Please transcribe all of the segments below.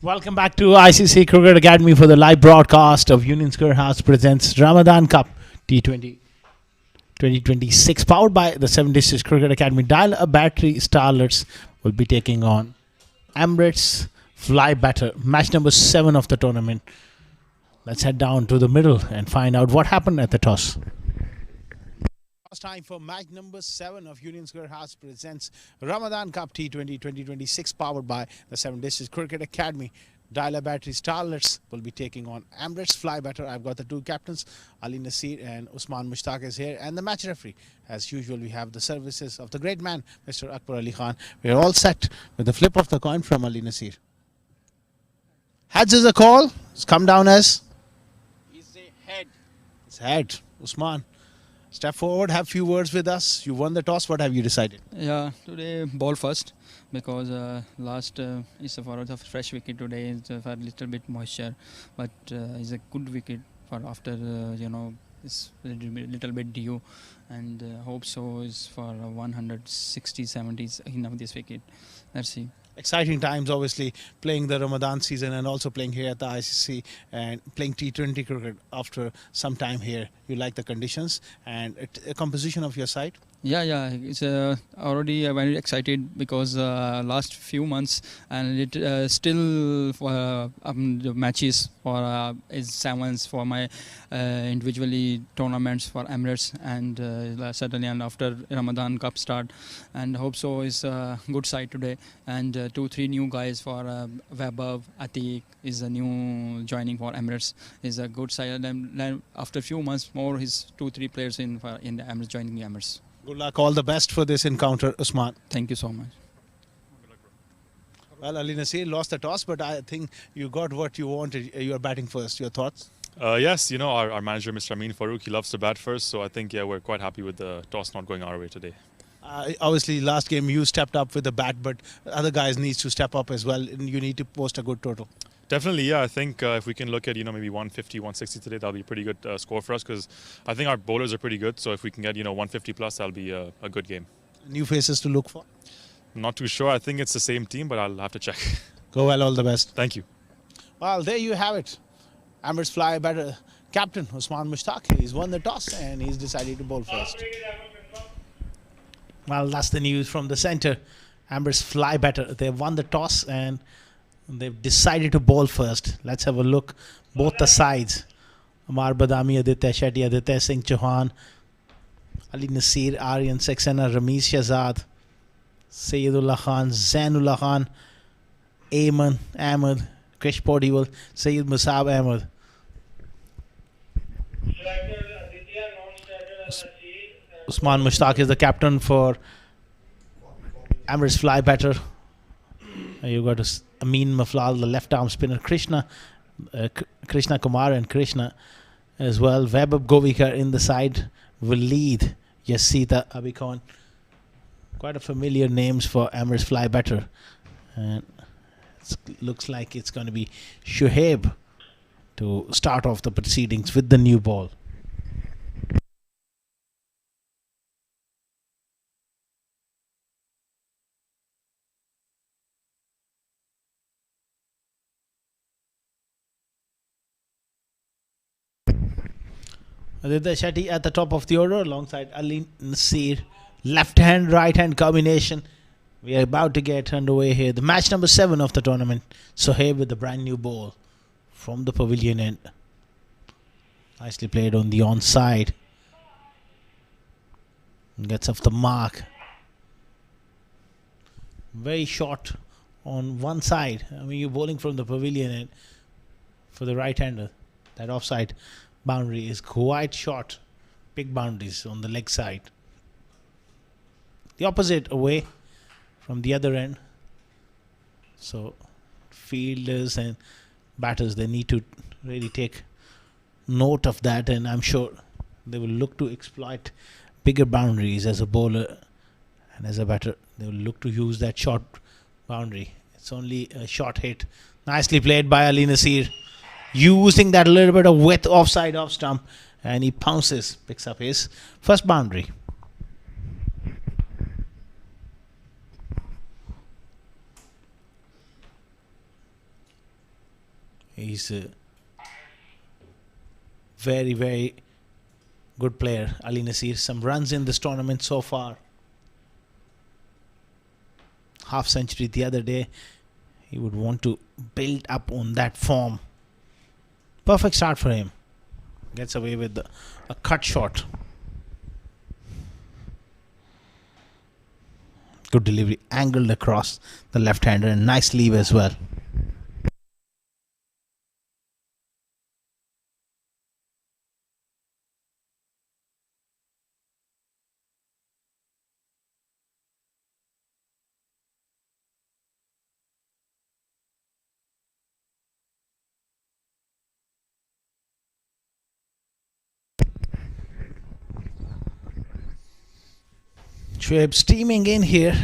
Welcome back to ICCA Cricket Academy for the live broadcast of Union Square House presents Ramadan Cup T20 2026, powered by the 7 District Cricket Academy. Dial a battery. Starlets will be taking on Emirates Fly Batter, match number 7 of the tournament. Let's head down to the middle and find out what happened at the toss. Last time for match number 7 of Union Square House presents Ramadan Cup T20 2026, powered by the 7 District Cricket Academy. Dial battery. Starlets will be taking on Emirates Fly Batter. I've got the two captains, Ali Nasir and Usman Mushtaq is here, and the match referee. As usual, we have the services of the great man, Mr. Akbar Ali Khan. We're all set with the flip of the coin from Ali Nasir. Heads is a call. It's come down as? It's a head. It's head. Usman, step forward, have few words with us. You won the toss. What have you decided? Yeah, today ball first because last is for the fresh wicket today. It's for a little bit moisture, but it's a good wicket for after it's a little bit dew, and hope so is for 160 70s in this wicket. Let's see. Exciting times, obviously, playing the Ramadan season and also playing here at the ICC and playing T20 cricket after some time here. You like the conditions and a composition of your side? Yeah, it's already very excited because last few months and it still the matches for is sevens for my individually tournaments for Emirates and certainly and after Ramadan Cup start, and hope so is a good side today, and 2-3 new guys for Webber, Atiq is a new joining for Emirates, is a good side, and then after a few months more his 2-3 players in the Emirates joining the Emirates. Good luck, all the best for this encounter, Usman. Thank you so much. Well, Ali Nasir lost the toss, but I think you got what you wanted. You are batting first. Your thoughts? Yes, our manager, Mr. Amin Farooq, he loves to bat first, so I think we're quite happy with the toss not going our way today. Obviously, last game you stepped up with the bat, but other guys needs to step up as well, and you need to post a good total. Definitely, yeah. I think if we can look at maybe 150, 160 today, that'll be a pretty good score for us because I think our bowlers are pretty good. So if we can get 150 plus, that'll be a good game. New faces to look for? I'm not too sure. I think it's the same team, but I'll have to check. Go well, all the best. Thank you. Well, there you have it. Emirates Fly Batter captain Usman Mushtaq. He's won the toss and he's decided to bowl first. Well, that's the news from the centre. Emirates Fly Batter. They've won the toss and they've decided to bowl first. Let's have a look. Both the sides. Amar Badami, Aditya Shetty, Aditya Singh Chauhan, Ali Nasir, Aryan Saxena, Ramesh Shahzad, Sayyidullah Khan, Zainullah Khan, Ayman Ahmed, Krish Podiwal, Sayyid Musab Ahmed. Usman Mushtaq is the captain for Emirates Fly Batter. You got Amin Maflal, the left arm spinner, Krishna Kumar and Krishna as well. Vaibhav Govikar in the side will lead Yasita Abikon. Quite a familiar names for Emirates Fly Batter. And it looks like it's going to be Shoaib to start off the proceedings with the new ball. Aditya Shetty at the top of the order alongside Ali Nasir. Left hand, right hand combination. We are about to get underway here. The match number 7 of the tournament. Sohaib with the brand new ball from the pavilion end. Nicely played on the onside. Gets off the mark. Very short on one side. I mean, you're bowling from the pavilion end for the right hander. That offside boundary is quite short. Big boundaries on the leg side. The opposite away from the other end. So fielders and batters, they need to really take note of that, and I'm sure they will look to exploit bigger boundaries as a bowler and as a batter. They will look to use that short boundary. It's only a short hit. Nicely played by Ali Nasir, using that little bit of width offside off stump, and he pounces, picks up his first boundary. He's a very, very good player, Ali Nasir. Some runs in this tournament so far. Half century the other day. He would want to build up on that form. Perfect start for him. Gets away with a cut shot. Good delivery, angled across the left-hander, and nice leave as well. Shoaib steaming in here.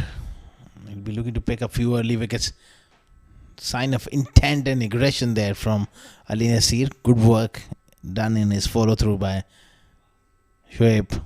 He'll be looking to pick up few early wickets. Sign of intent and aggression there from Ali Nasir. Good work done in his follow through by Shoaib.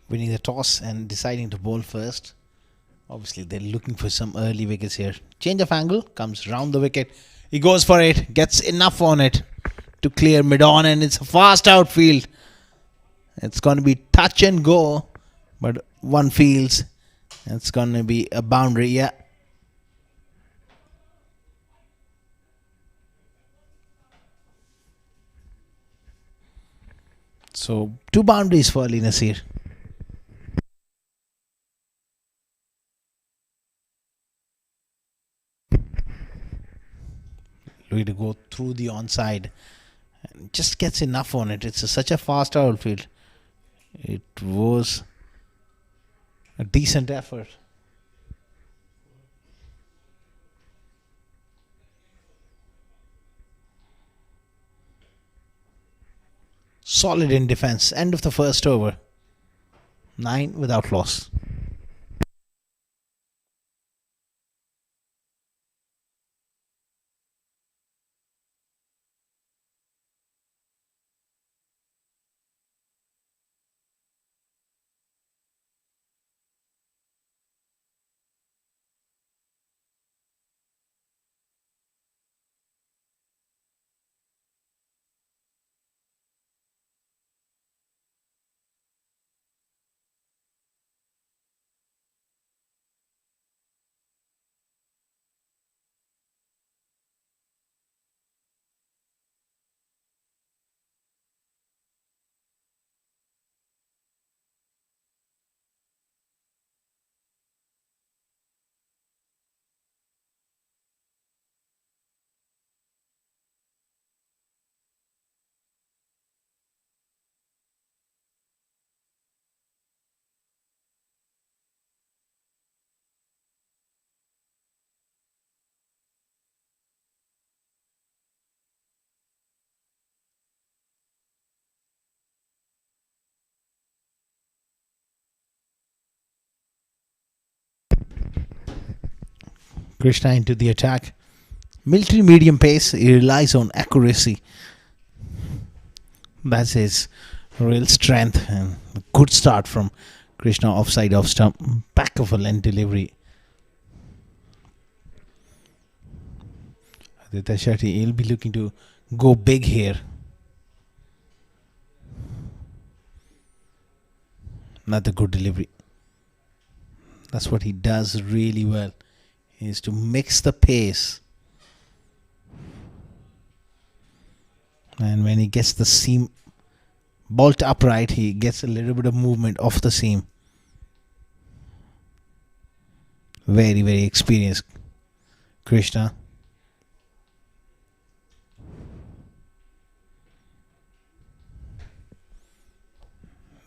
Winning the toss and deciding to bowl first. Obviously, they're looking for some early wickets here. Change of angle, comes round the wicket. He goes for it, gets enough on it to clear mid-on, and it's a fast outfield. It's going to be touch and go, but one feels it's going to be a boundary, yeah. So, 2 boundaries for Ali Nasir. Looking to go through the onside. And just gets enough on it. It's such a fast outfield. It was a decent effort. Solid in defense. End of the first over. 9 without loss. Krishna into the attack. Military medium pace. He relies on accuracy. That's his real strength. And a good start from Krishna offside off stump. Back of a length delivery. Aditya Shetty, he'll be looking to go big here. Another good delivery. That's what he does really well. Is to mix the pace. And when he gets the seam bolt upright, he gets a little bit of movement off the seam. Very, very experienced Krishna.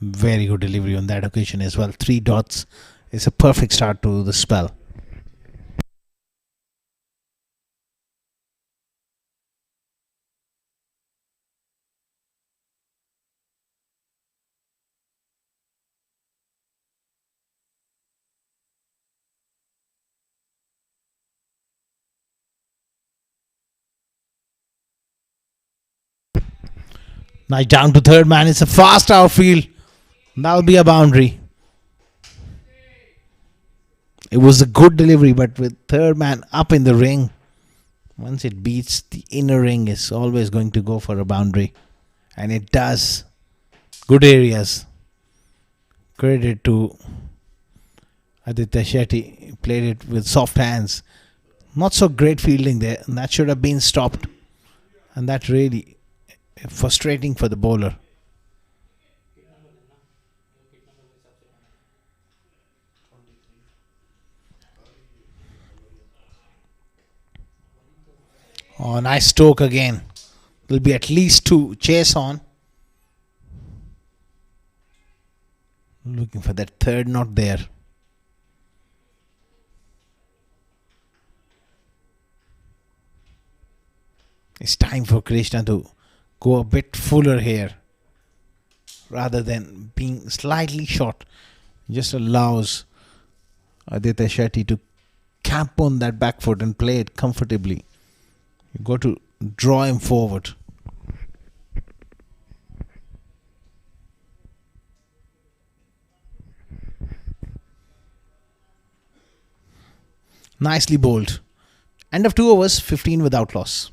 Very good delivery on that occasion as well. 3 dots is a perfect start to the spell. Nice down to third man. It's a fast outfield. That'll be a boundary. It was a good delivery, but with third man up in the ring, once it beats the inner ring, it's always going to go for a boundary. And it does. Good areas. Credit to Aditya Shetty. Played it with soft hands. Not so great fielding there. And that should have been stopped. And that really frustrating for the bowler. Oh, nice stroke again. There'll be at least two. Chase on. Looking for that third, not there. It's time for Krishna to go a bit fuller here. Rather than being slightly short. Just allows Aditya Shetty to camp on that back foot and play it comfortably. You got to draw him forward. Nicely bowled. End of 2 overs, 15 without loss.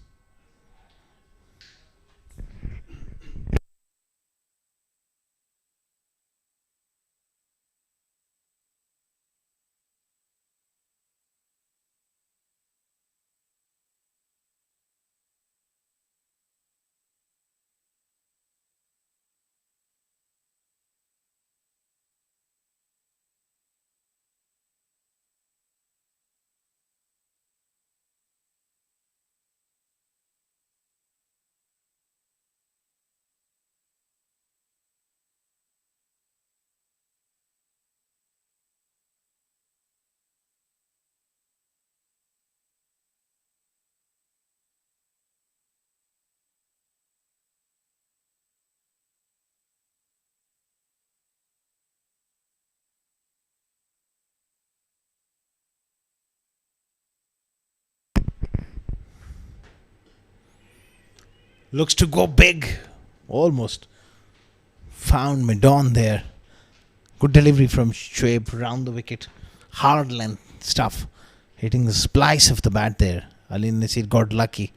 Looks to go big. Almost. Found mid-on there. Good delivery from Shoaib round the wicket. Hard length stuff. Hitting the splice of the bat there. Ali Nasir got lucky.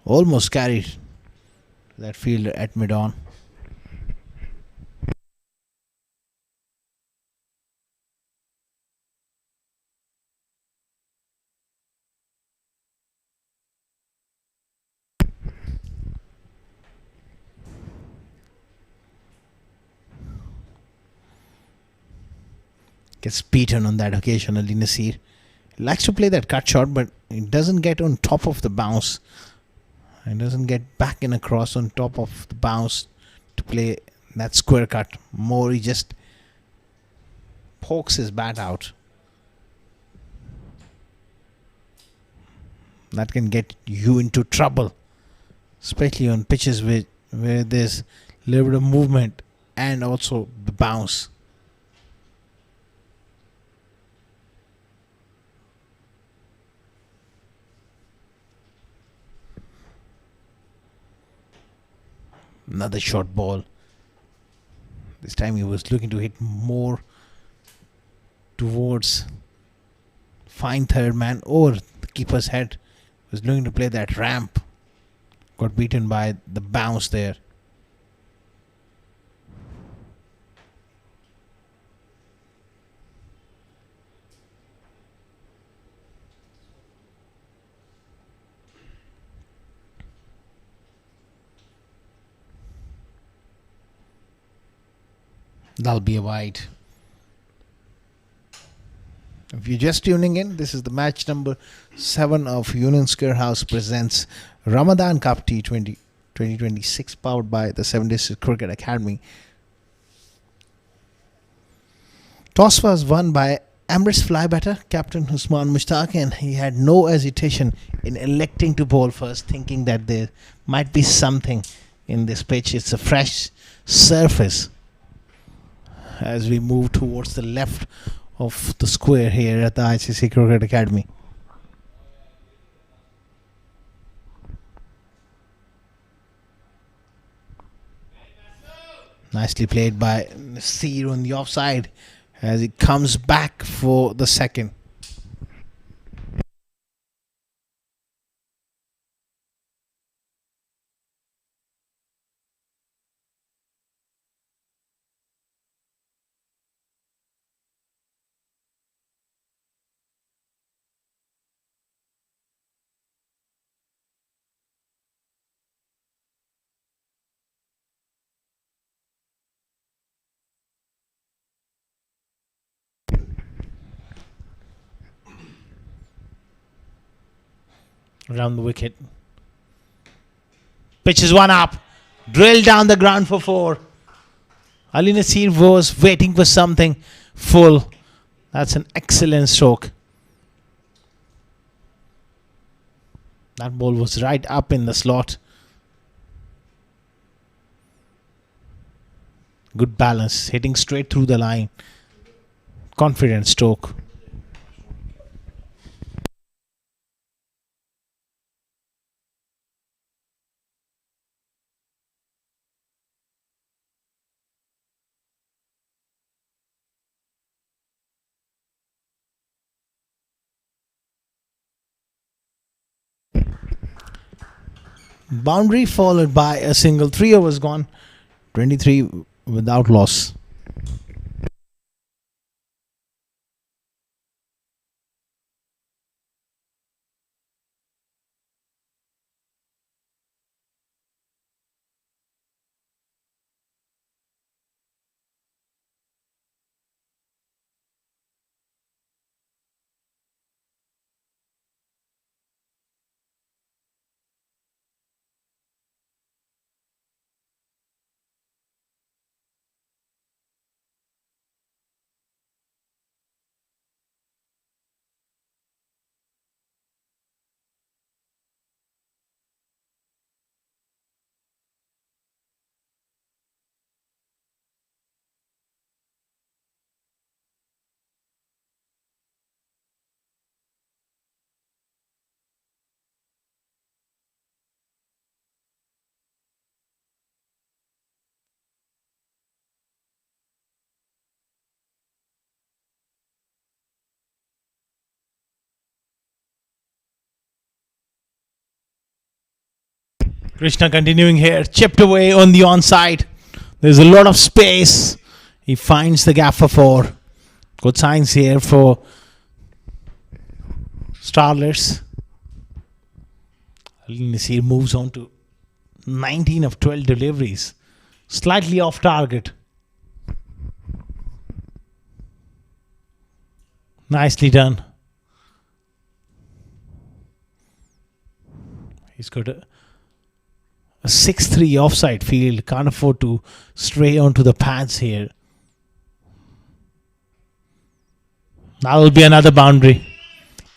Almost carried that fielder at mid-on. Gets beaten on that occasion, Ali Nasir. He likes to play that cut shot, but it doesn't get on top of the bounce. It doesn't get back and across on top of the bounce to play that square cut. More, he just pokes his bat out. That can get you into trouble, especially on pitches where there's a little bit of movement and also the bounce. Another short ball. This time he was looking to hit more towards fine third man or the keeper's head. Was looking to play that ramp. Got beaten by the bounce there. That'll be a wide. If you're just tuning in, this is the match number 7 of Union Square House presents Ramadan Cup T20 2026, powered by the 7 District Cricket Academy. Toss was won by Emirates flybatter captain Usman Mushtaq, and he had no hesitation in electing to bowl first, thinking that there might be something in this pitch. It's a fresh surface. As we move towards the left of the square here at the ICCA Cricket Academy. Nicely played by Nasir on the offside as he comes back for the second. Around the wicket. Pitches one up. Drilled down the ground for 4. Ali Nasir was waiting for something full. That's an excellent stroke. That ball was right up in the slot. Good balance. Hitting straight through the line. Confident stroke. Boundary followed by a single. 3 overs gone. 23 without loss. Krishna continuing here. Chipped away on the onside. There's a lot of space. He finds the gap for 4. Good signs here for Starlets. Ali Nasir moves on to 19 of 12 deliveries. Slightly off target. Nicely done. He's got a 6-3 offside field. Can't afford to stray onto the pads here. That will be another boundary.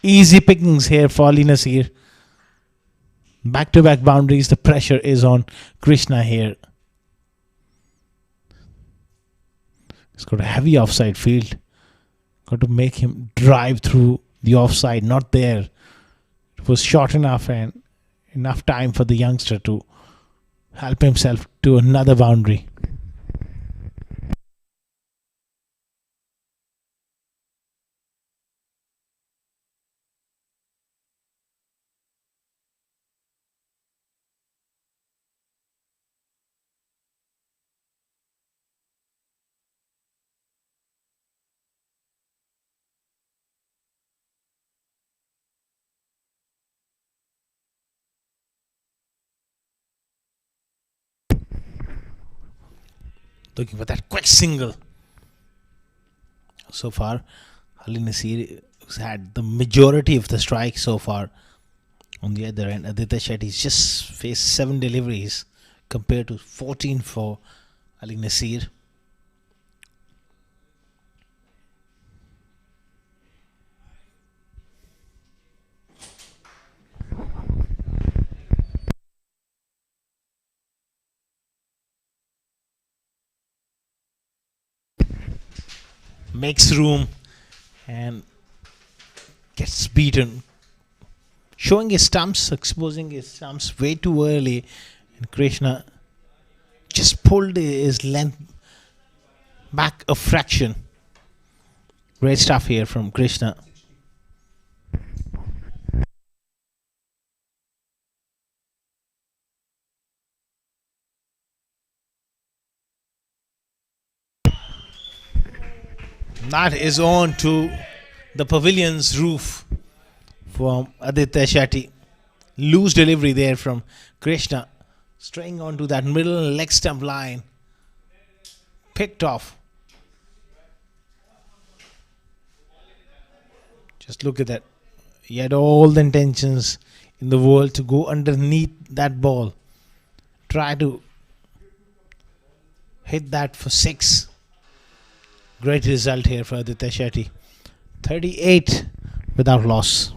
Easy pickings here for Ali Nasir. Back-to-back boundaries. The pressure is on Krishna here. He's got a heavy offside field. Got to make him drive through the offside. Not there. It was short enough and enough time for the youngster to help himself to another boundary. Looking for that quick single. So far, Ali Nasir has had the majority of the strikes so far. On the other end, Aditya Shetty's just faced 7 deliveries compared to 14 for Ali Nasir. Makes room and gets beaten. Showing his stumps, exposing his stumps way too early. And Krishna just pulled his length back a fraction. Great stuff here from Krishna. That is on to the pavilion's roof from Aditya Shetty. Loose delivery there from Krishna. Straying onto that middle leg stump line. Picked off. Just look at that. He had all the intentions in the world to go underneath that ball. Try to hit that for 6. Great result here for Aditya Shetty. 38 without loss.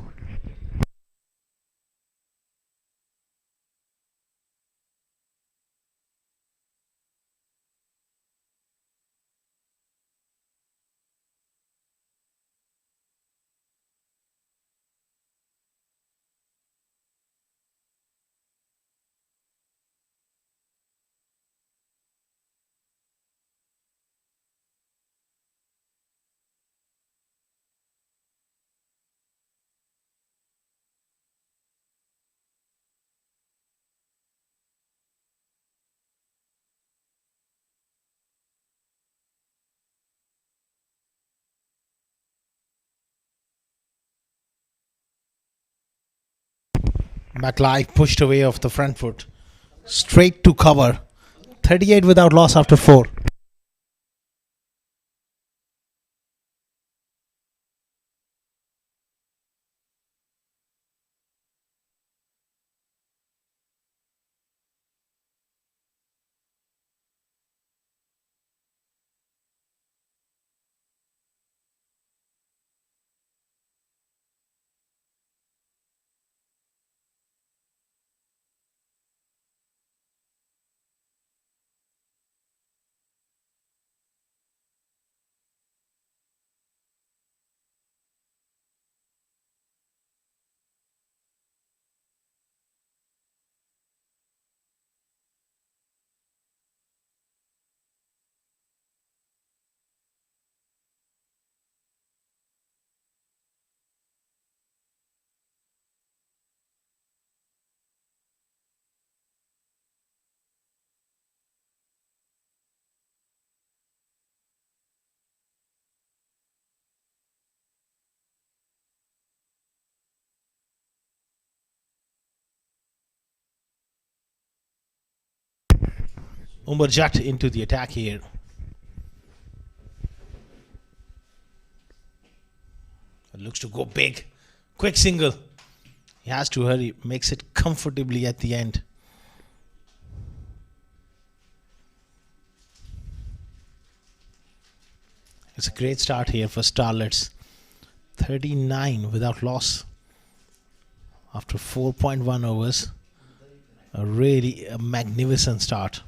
McLeod pushed away off the front foot. Straight to cover. 38 without loss after 4. Umberjat into the attack here. It looks to go big. Quick single. He has to hurry. Makes it comfortably at the end. It's a great start here for Starlets. 39 without loss after 4.1 overs. A really magnificent start.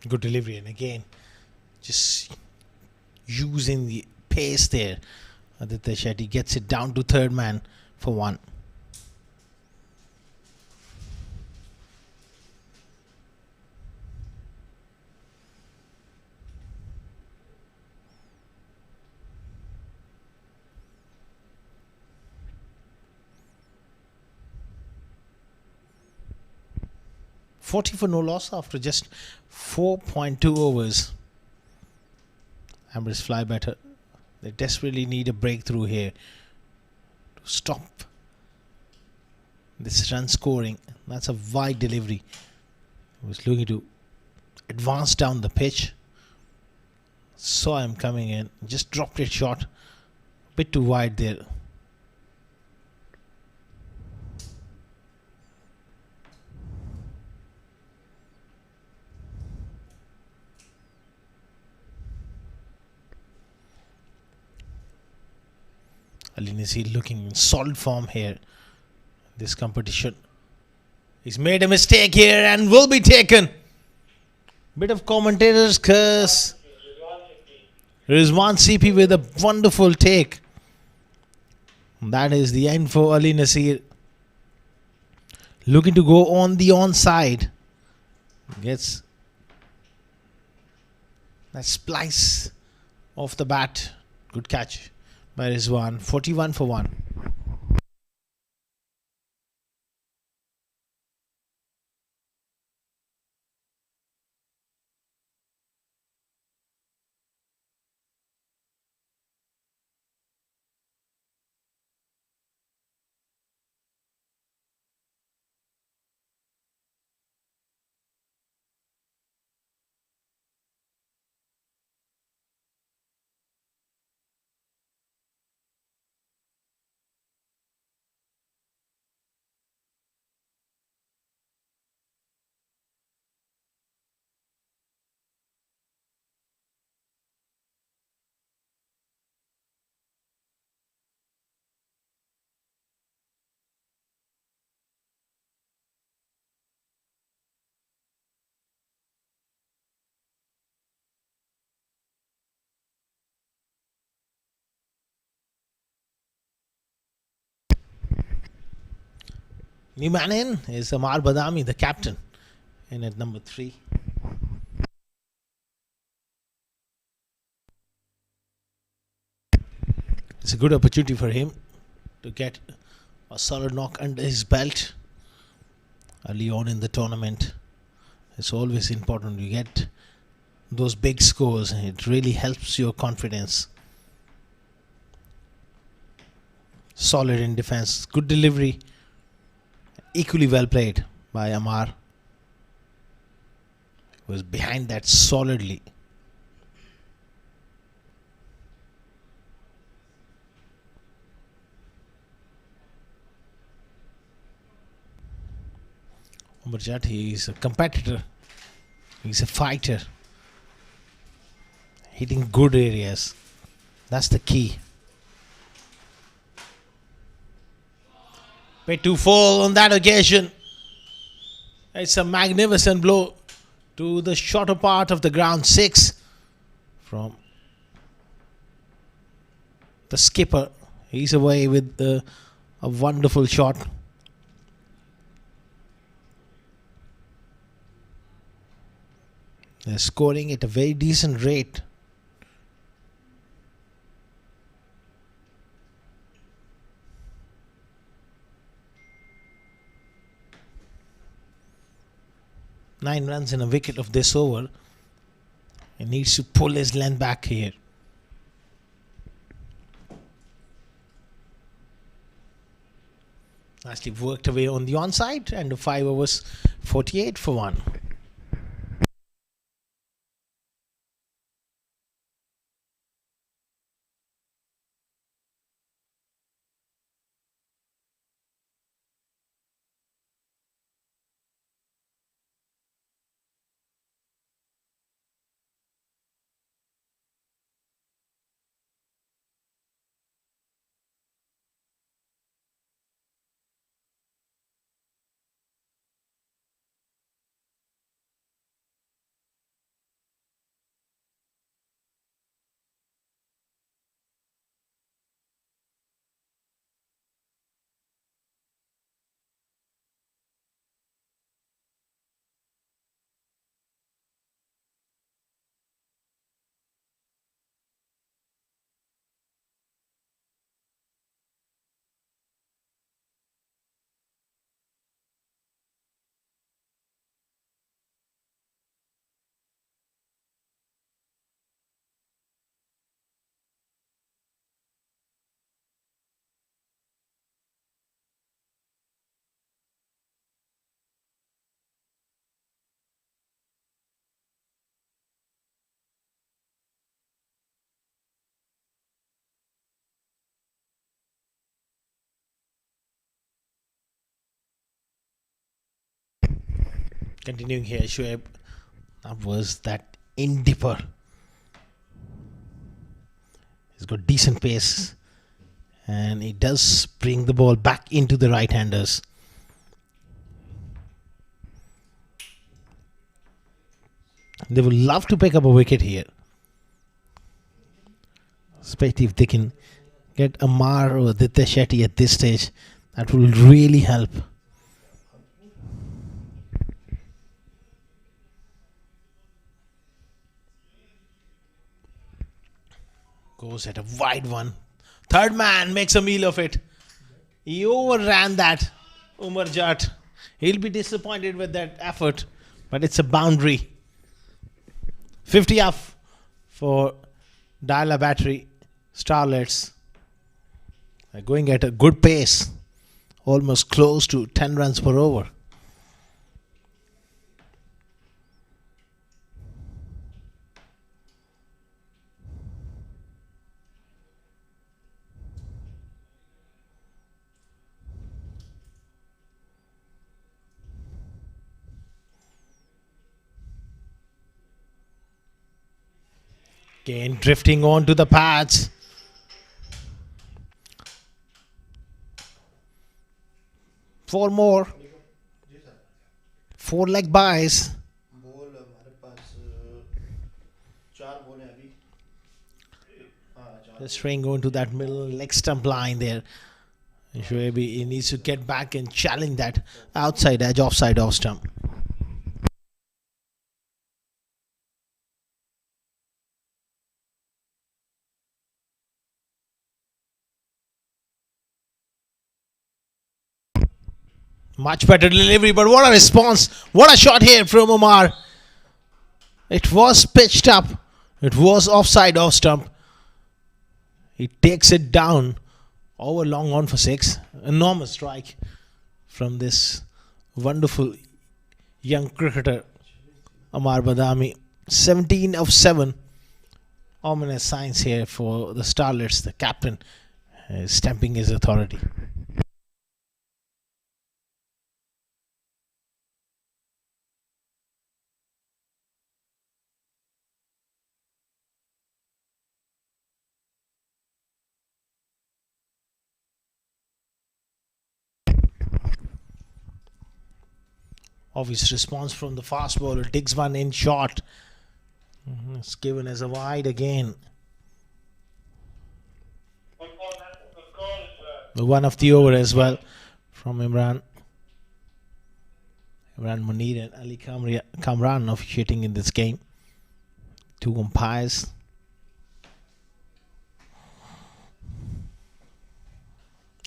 Good delivery, and again just using the pace there. Aditya Shetty gets it down to third man for 1. $40 for no loss after just 4.2 overs. Emirates fly better. They desperately need a breakthrough here to stop this run scoring. That's a wide delivery. He was looking to advance down the pitch. Saw him coming in. Just dropped it short. A bit too wide there. Ali Nasir looking in solid form here. This competition He's made a mistake here and will be taken. Bit of commentator's curse. Rizwan CP with a wonderful take. That is the end for Ali Nasir. Looking to go on the onside. Gets that splice off the bat. Good catch by Rizwan. 41 for 1. New man in is Amar Badami, the captain, in at number 3. It's a good opportunity for him to get a solid knock under his belt early on in the tournament. It's always important you get those big scores. It really helps your confidence. Solid in defense, good delivery, equally well played by Amar. He was behind that solidly. Umar Jat, he is a competitor. He's a fighter. Hitting good areas. That's the key. Way to fall on that occasion. It's a magnificent blow to the shorter part of the ground. 6 from the skipper. He's away with a wonderful shot. They're scoring at a very decent rate. Nine runs and a wicket of this over. He needs to pull his length back here. Nicely worked away on the onside, and the 5 overs, 48 for 1. Continuing here, Shoaib. That was that in dipper. He's got decent pace, and he does bring the ball back into the right-handers. They would love to pick up a wicket here, especially if they can get Amar or Aditya Shetty at this stage. That will really help. Goes at a wide one. Third man makes a meal of it. He overran that Umar Jat. He'll be disappointed with that effort, but it's a boundary. 50 off for Dial Battery. Starlets are going at a good pace, almost close to 10 runs per over. Again, drifting on to the pads. Four more. Four leg buys. The string going to that middle leg stump line there. Shoaib, he needs to get back and challenge that outside edge, offside off stump. Much better delivery, but what a response. What a shot here from Omar. It was pitched up. It was offside off stump. He takes it down over long on for six. Enormous strike from this wonderful young cricketer, Amar Badami. 17 of 7. Ominous signs here for the Starlets. The captain stamping his authority. Obvious response from the fast bowler. Digs one in short. It's given as a wide again. One of the over as well from Imran. Imran Munir and Ali Kamran officiating in this game. Two umpires.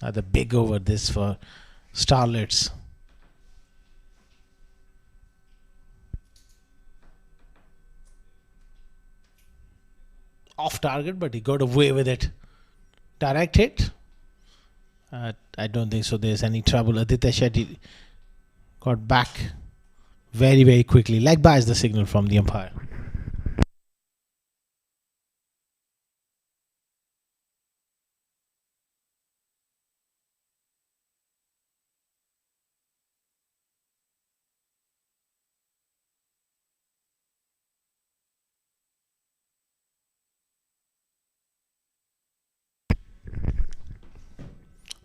The big over this for Starlets. Off target, but he got away with it. Direct hit. I don't think so there's any trouble. Aditya Shetty got back very, very quickly. Leg by is the signal from the umpire.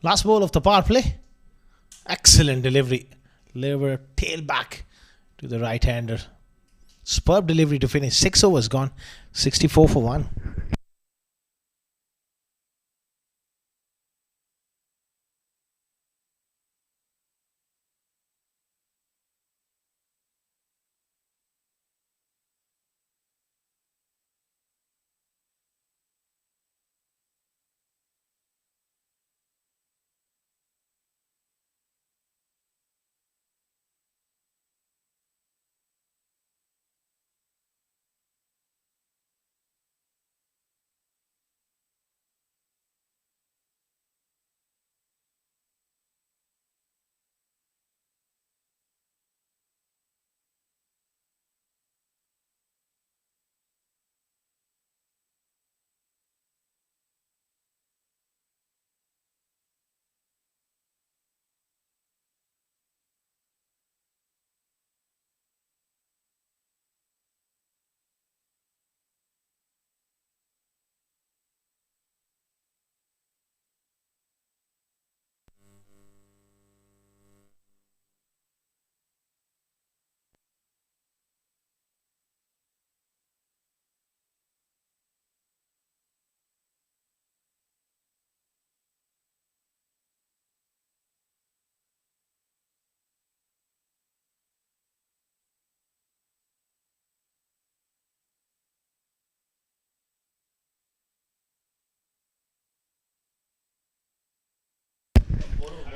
Last ball of the power play. Excellent delivery. Deliver tail back to the right hander. Superb delivery to finish. 6 overs gone. 64 for 1.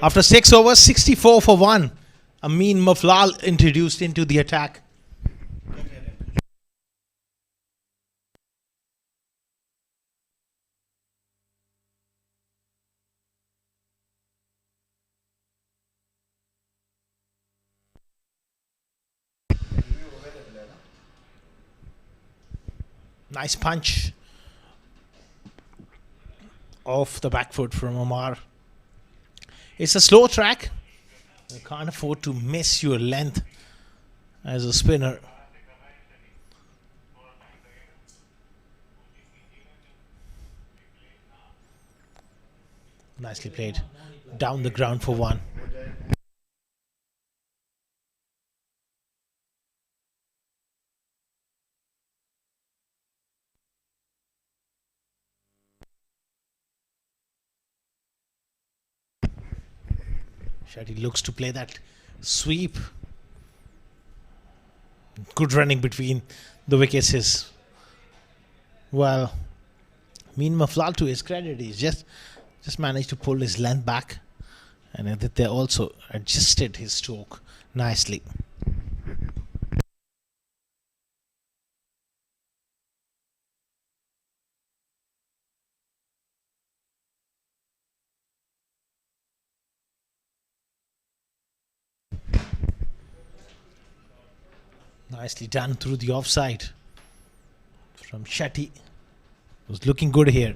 After 6 overs, 64 for 1. Amin Maflal introduced into the attack. Nice punch off the back foot from Omar. It's a slow track. You can't afford to miss your length as a spinner. Nicely played. Down the ground for 1. Shetty looks to play that sweep. Good running between the wickets is, well, Mean Maflal, to his credit, he's just managed to pull his length back, and Aditya also adjusted his stroke nicely. Nicely done through the offside from Shetty. Was looking good here.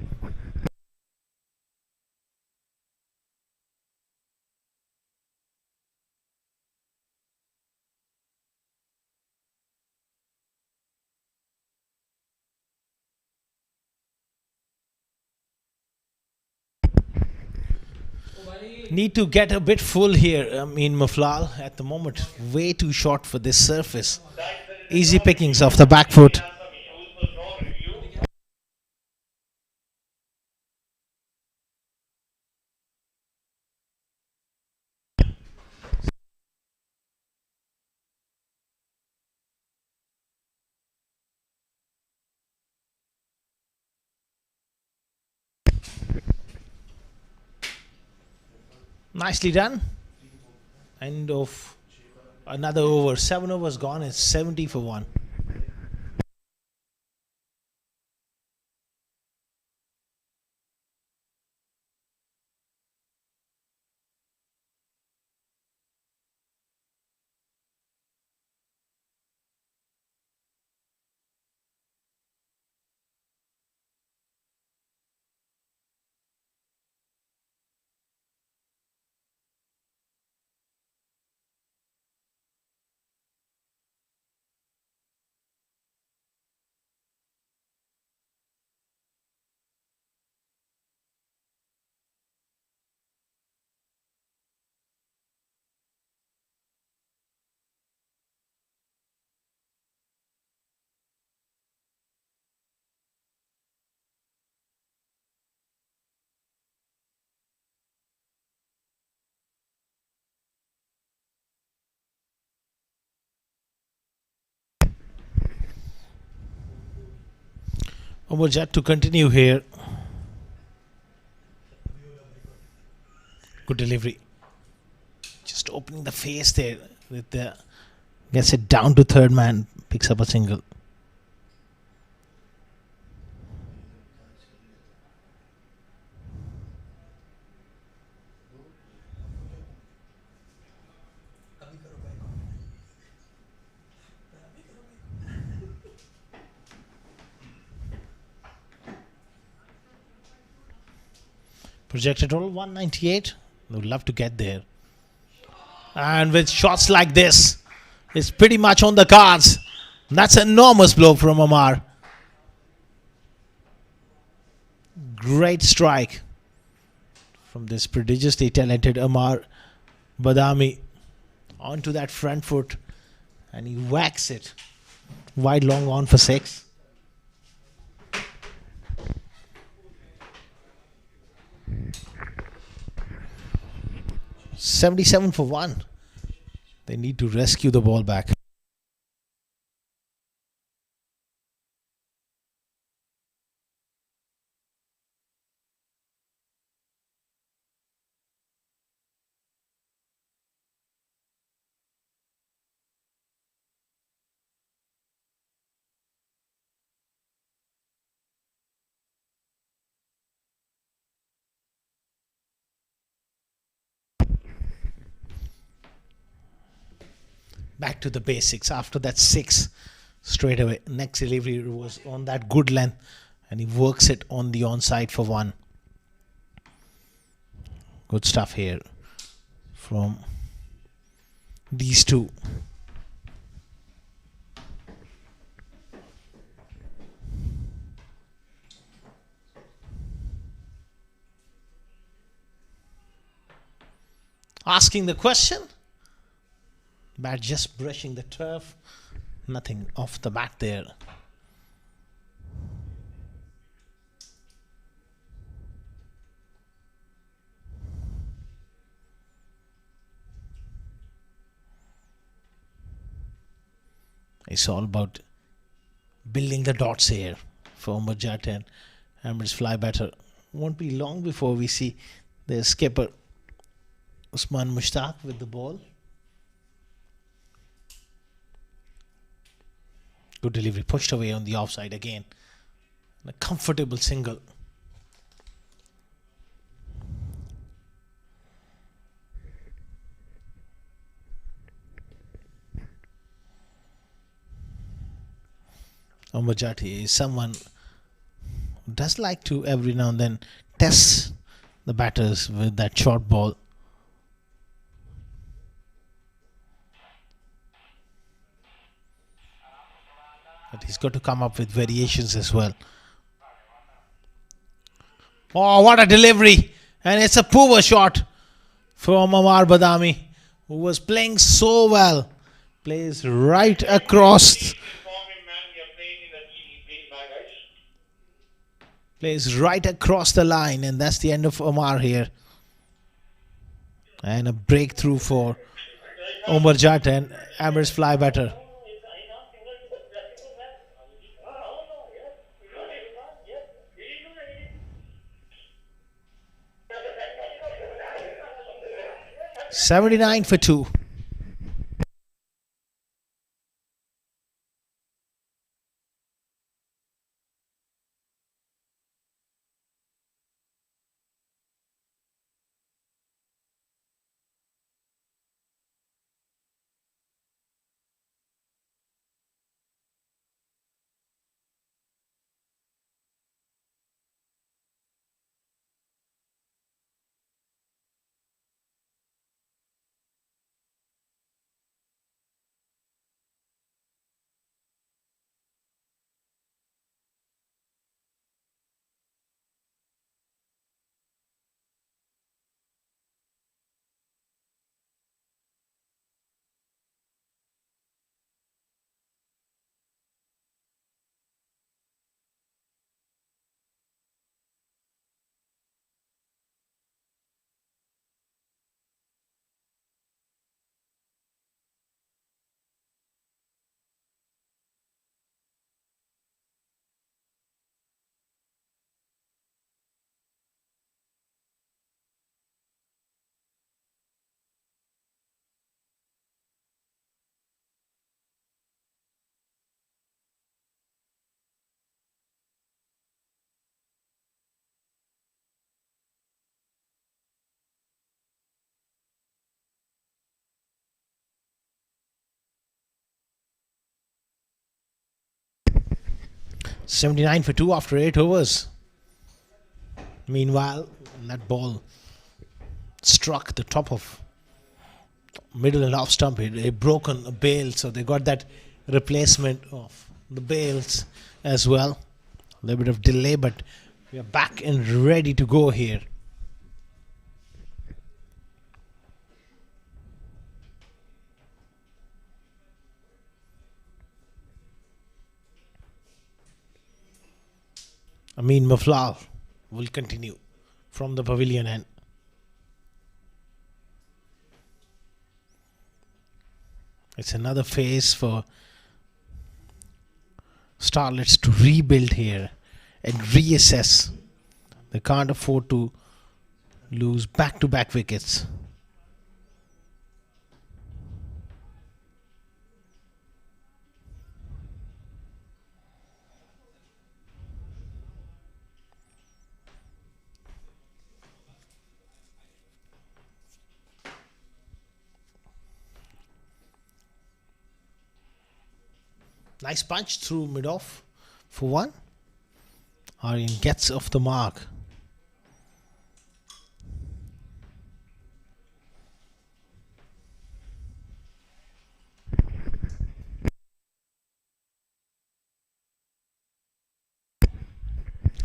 Need to get a bit full here. I mean, Maflal at the moment way too short for this surface. Easy pickings off the back foot. Nicely done. End of another over. 7 overs gone. It's 70 for 1. Omar to continue here. Good delivery. Just opening the face there with the, gets it down to third man, picks up a single. Projected total 198. Would love to get there. And with shots like this, it's pretty much on the cards. That's an enormous blow from Omar. Great strike from this prodigiously talented Omar Badami onto that front foot, and he whacks it wide long on for 6. 77 for 1. They need to rescue the ball back. Back to the basics. After that 6 straight away. Next delivery was on that good length, and he works it on the onside for 1. Good stuff here from these two. Asking the question. Bat just brushing the turf. Nothing off the bat there. It's all about building the dots here for Umberjat and Emirates fly batter. Won't be long before we see the skipper Usman Mushtaq with the ball. Good delivery, pushed away on the offside again. And a comfortable single. Umberjat is someone who does like to every now and then test the batters with that short ball. But he's got to come up with variations as well. Oh, what a delivery! And it's a poor shot from Amar Badami, who was playing so well. Plays right across. Plays right across the line, and that's the end of Omar here. And a breakthrough for Umberjat and Emirates fly batter. $79 for 2. $79 for 2 after 8 overs. Meanwhile, that ball struck the top of middle and off stump. It broke on a bail, so they got that replacement of the bails as well. A little bit of delay, but we are back and ready to go here. Amin Maflal will continue from the pavilion end. It's another phase for Starlets to rebuild here and reassess. They can't afford to lose back-to-back wickets. Nice punch through mid off for one. Aryan gets off the mark.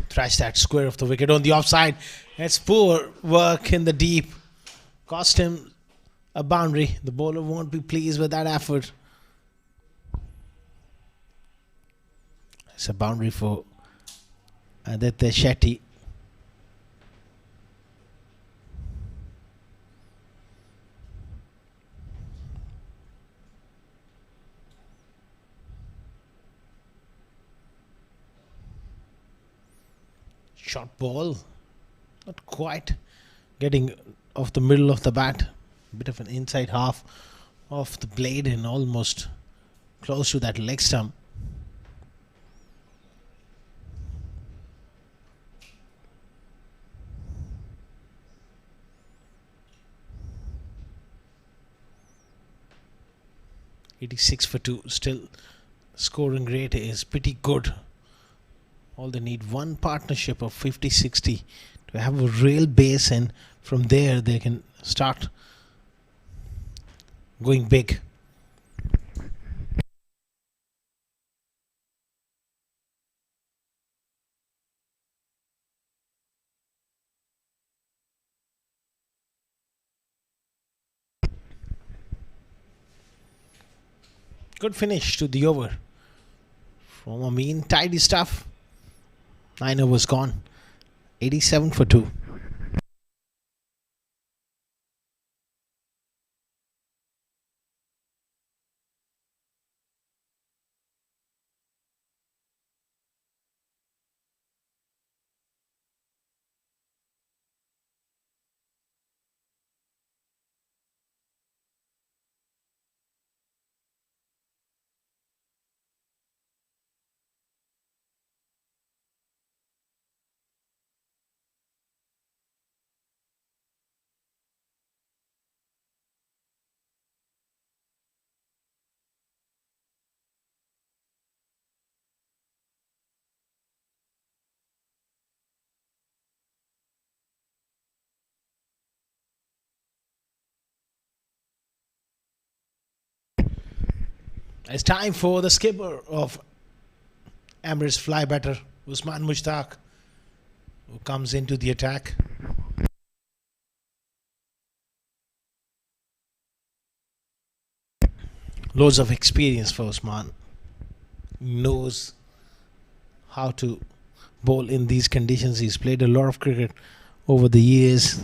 Thrash that square of the wicket on the offside. It's poor work in the deep. Cost him a boundary. The bowler won't be pleased with that effort. It's a boundary for Aditya Shetty. Short ball. Not quite getting off the middle of the bat. Bit of an inside half of the blade and almost close to that leg stump. .86 for 2. Still, scoring rate is pretty good. All they need one partnership of 50-60 to have a real base, and from there they can start going big. Good finish to the over from Amin. Tidy stuff. 9 overs gone. 87 for 2. It's time for the skipper of Emirates fly batter, Usman Mushtaq, who comes into the attack. Loads of experience for Usman. Knows how to bowl in these conditions. He's played a lot of cricket over the years.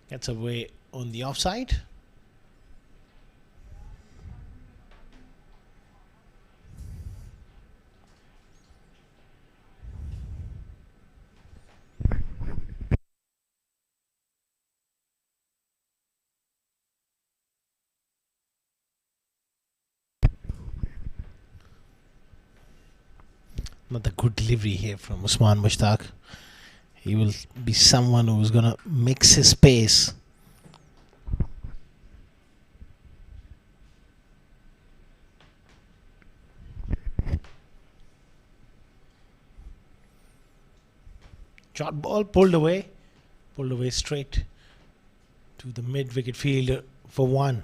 Gets away on the offside. Another good delivery here from Usman Mushtaq. He will be someone who's going to mix his pace. Short ball pulled away straight to the mid wicket fielder for one.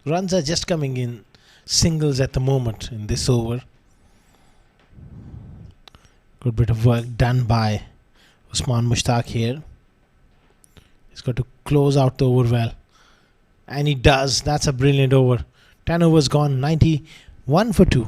Runs are just coming in singles at the moment in this over. Good bit of work done by Usman Mushtaq here. He's got to close out the over well. And he does. That's a brilliant over. 10 overs gone. 91 for 2.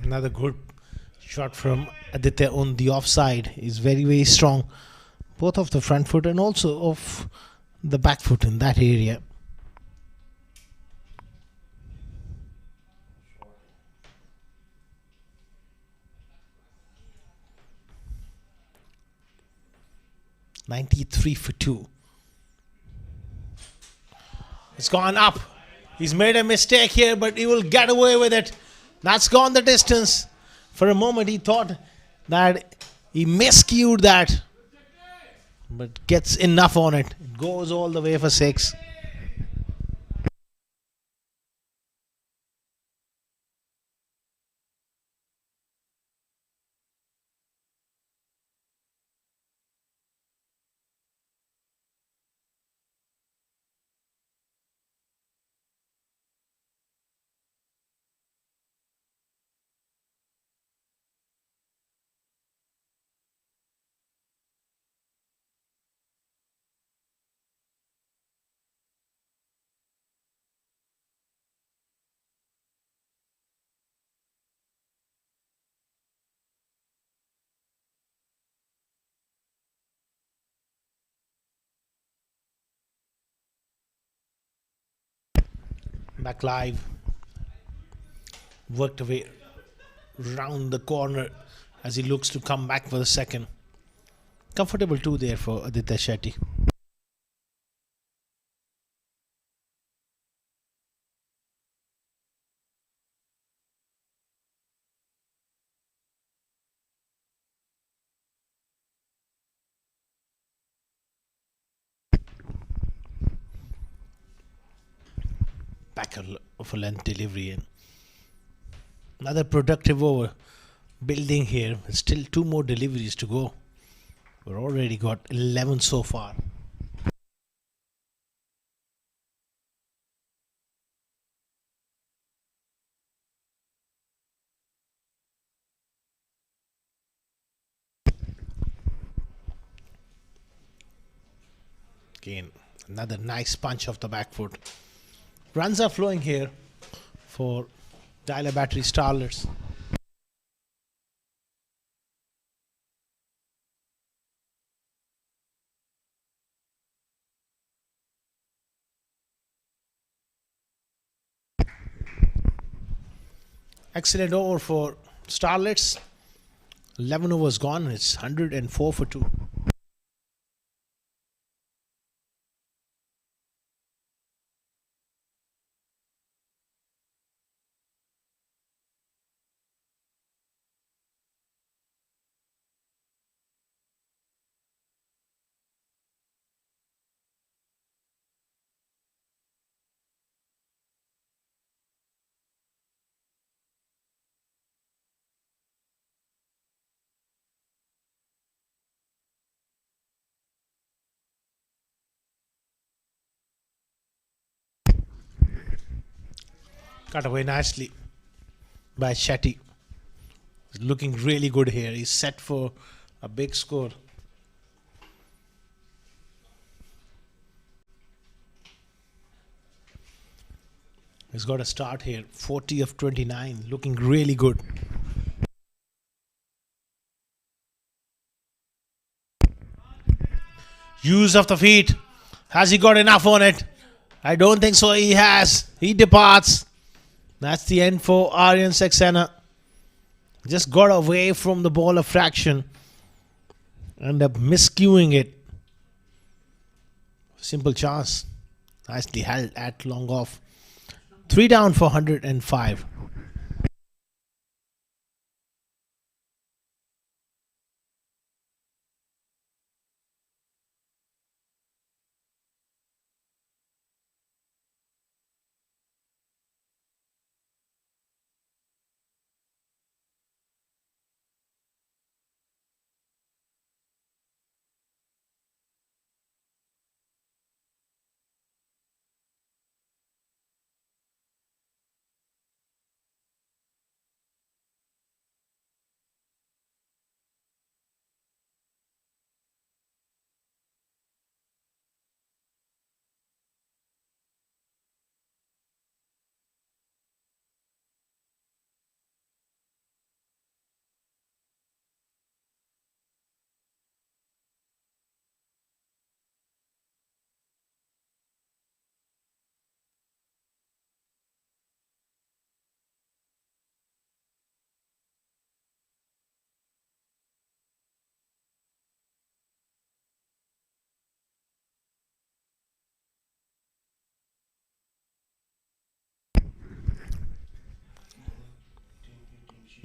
Another good shot from Aditya on the offside. Is very, very strong. Both of the front foot and also of the back foot in that area. "93 for 2. It's gone up. He's made a mistake here, but he will get away with it. That's gone the distance. For a moment, he thought that he miscued that, but gets enough on it. It goes all the way for 6. Back live. Worked away round the corner as he looks to come back for the second. Comfortable 2 there for Aditya Shetty. Back of a length delivery and another productive over building here. Still 2 more deliveries to go. We've already got 11 so far. Again, another nice punch off the back foot. Runs are flowing here for Dialer Battery Starlets. Excellent over for Starlets. 11 overs gone. It's 104 for 2. Cut away nicely by Shetty. He's looking really good here. He's set for a big score. He's got a start here. 40 of 29. Looking really good. Use of the feet. Has he got enough on it? I don't think so. He has. He departs. That's the end for Aryan Saxena. Just got away from the ball a fraction. End up miscuing it. Simple chance. Nicely held at long off. 3 down for 105.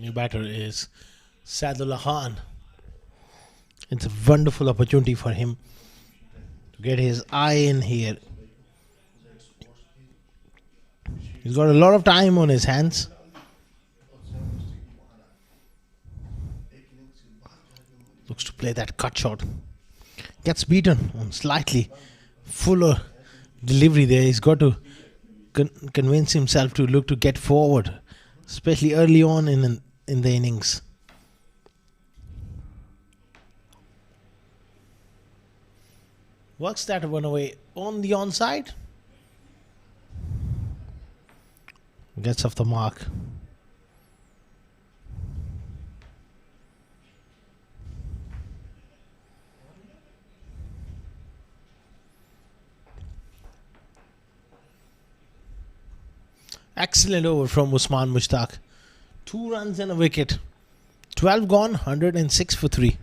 New batter is Sadullah Khan. It's a wonderful opportunity for him to get his eye in here. He's got a lot of time on his hands. Looks to play that cut shot. Gets beaten on slightly fuller delivery there. He's got to convince himself to look to get forward, especially early on in the innings. Works that one away on the onside. Gets off the mark. Excellent over from Usman Mushtaq. 2 runs and a wicket. 12 gone, 106 for 3.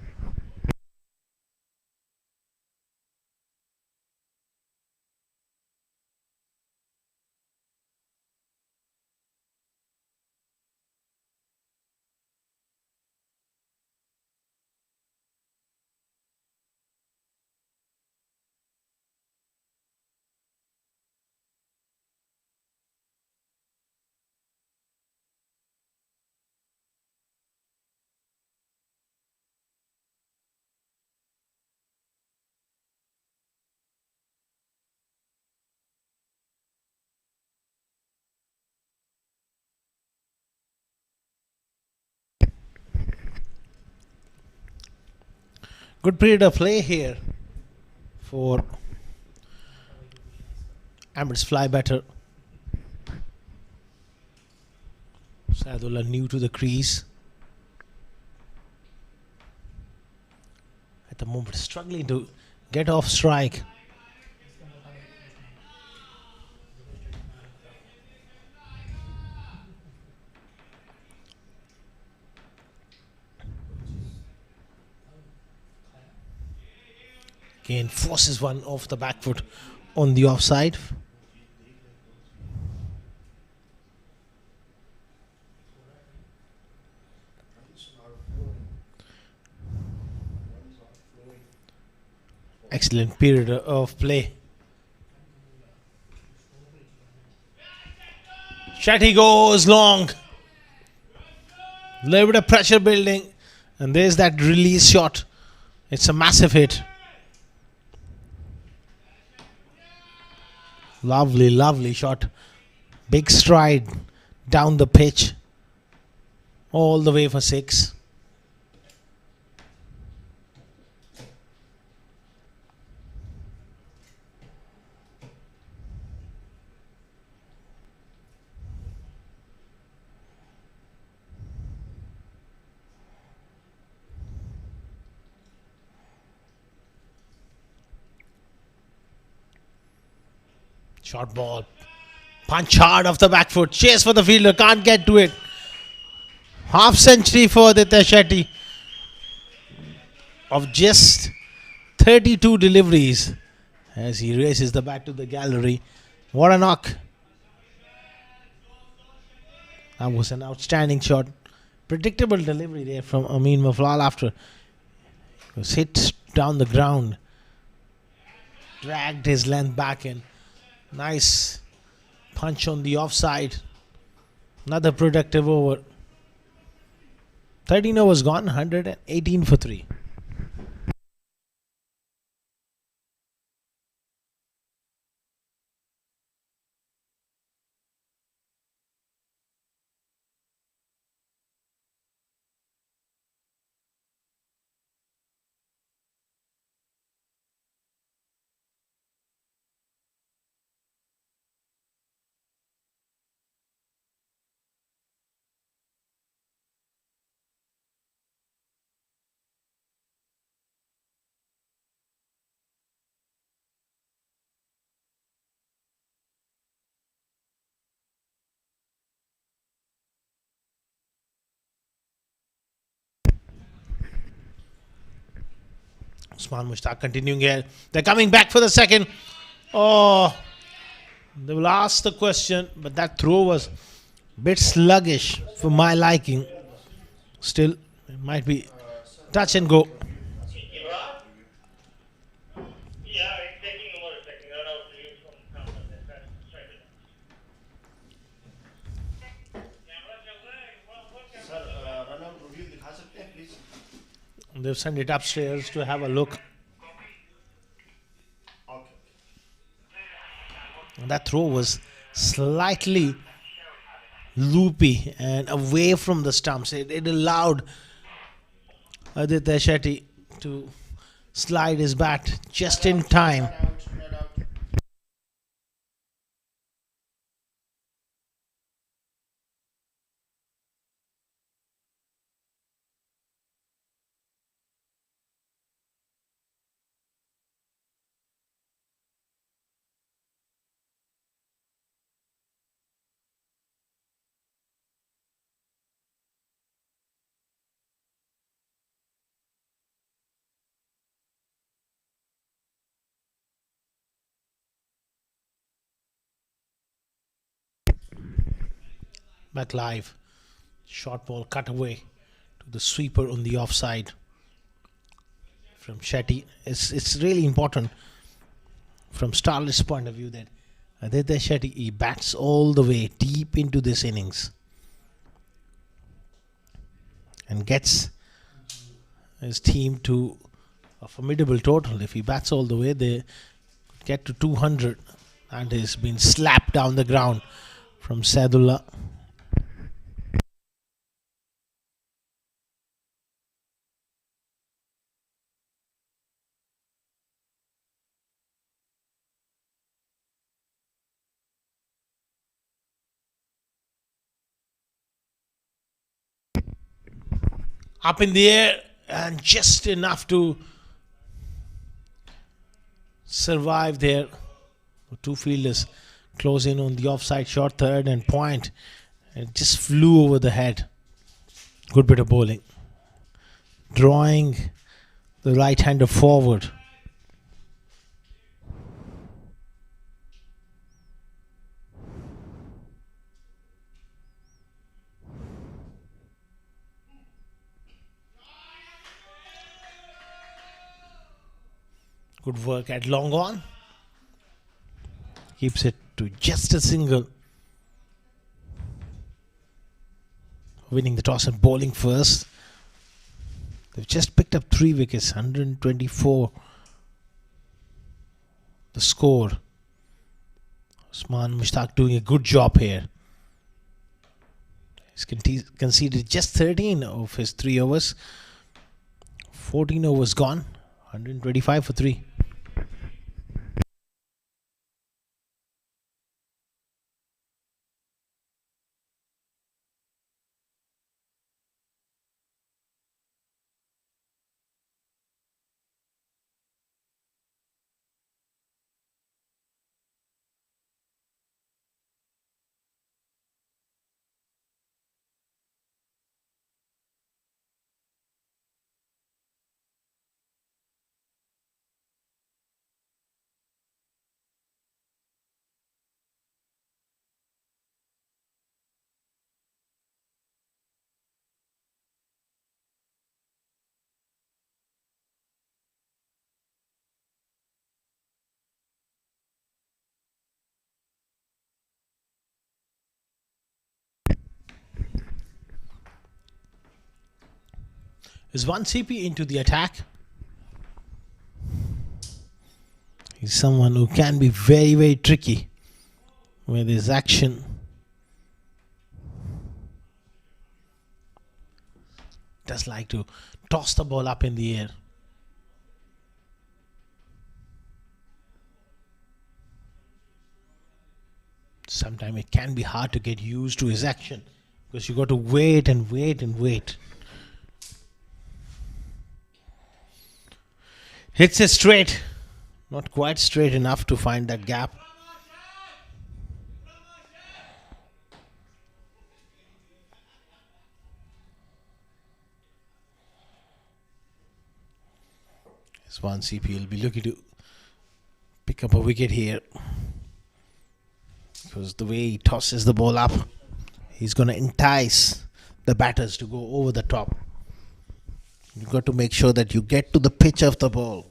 Good period of play here for Emirates fly batter. Sadullah new to the crease. At the moment struggling to get off strike. Again forces one off the back foot on the offside. Excellent period of play. Shetty goes long. Little bit of pressure building. And there's that release shot. It's a massive hit. Lovely, lovely shot. Big stride down the pitch. All the way for 6. Short ball. Punch hard off the back foot. Chase for the fielder. Can't get to it. Half century for Aditya Shetty. Of just 32 deliveries. As he races the bat to the gallery. What a knock. That was an outstanding shot. Predictable delivery there from Amin Maflal after. It was hit down the ground. Dragged his length back in. Nice punch on the offside. Another productive over. 13 overs gone, 118 for 3. Usman Mushtaq continuing here. They're coming back for the second. Oh, they will ask the question, but that throw was a bit sluggish for my liking. Still, it might be touch and go. They've sent it upstairs to have a look. That throw was slightly loopy and away from the stumps. It allowed Aditya Shetty to slide his bat just in time. Back live. Short ball cut away to the sweeper on the offside from Shetty. It's really important from Starlets' point of view that Aditya Shetty, he bats all the way deep into this innings and gets his team to a formidable total. If he bats all the way, they get to 200 and has been slapped down the ground from Sadullah. Up in the air and just enough to survive there. The two fielders close in on the offside short third and point. It just flew over the head. Good bit of bowling. Drawing the right-hander forward. Good work at long on. Keeps it to just a single. Winning the toss and bowling first. They've just picked up 3 wickets, 124. The score. Usman Mushtaq doing a good job here. He's conceded just 13 of his 3 overs. 14 overs gone. 125 for 3. Is one CP into the attack. He's someone who can be very, very tricky with his action. Does like to toss the ball up in the air. Sometimes it can be hard to get used to his action because you got to wait and wait and wait. Hits it straight. Not quite straight enough to find that gap. This one CP will be looking to pick up a wicket here. Because the way he tosses the ball up, he's going to entice the batters to go over the top. You've got to make sure that you get to the pitch of the ball.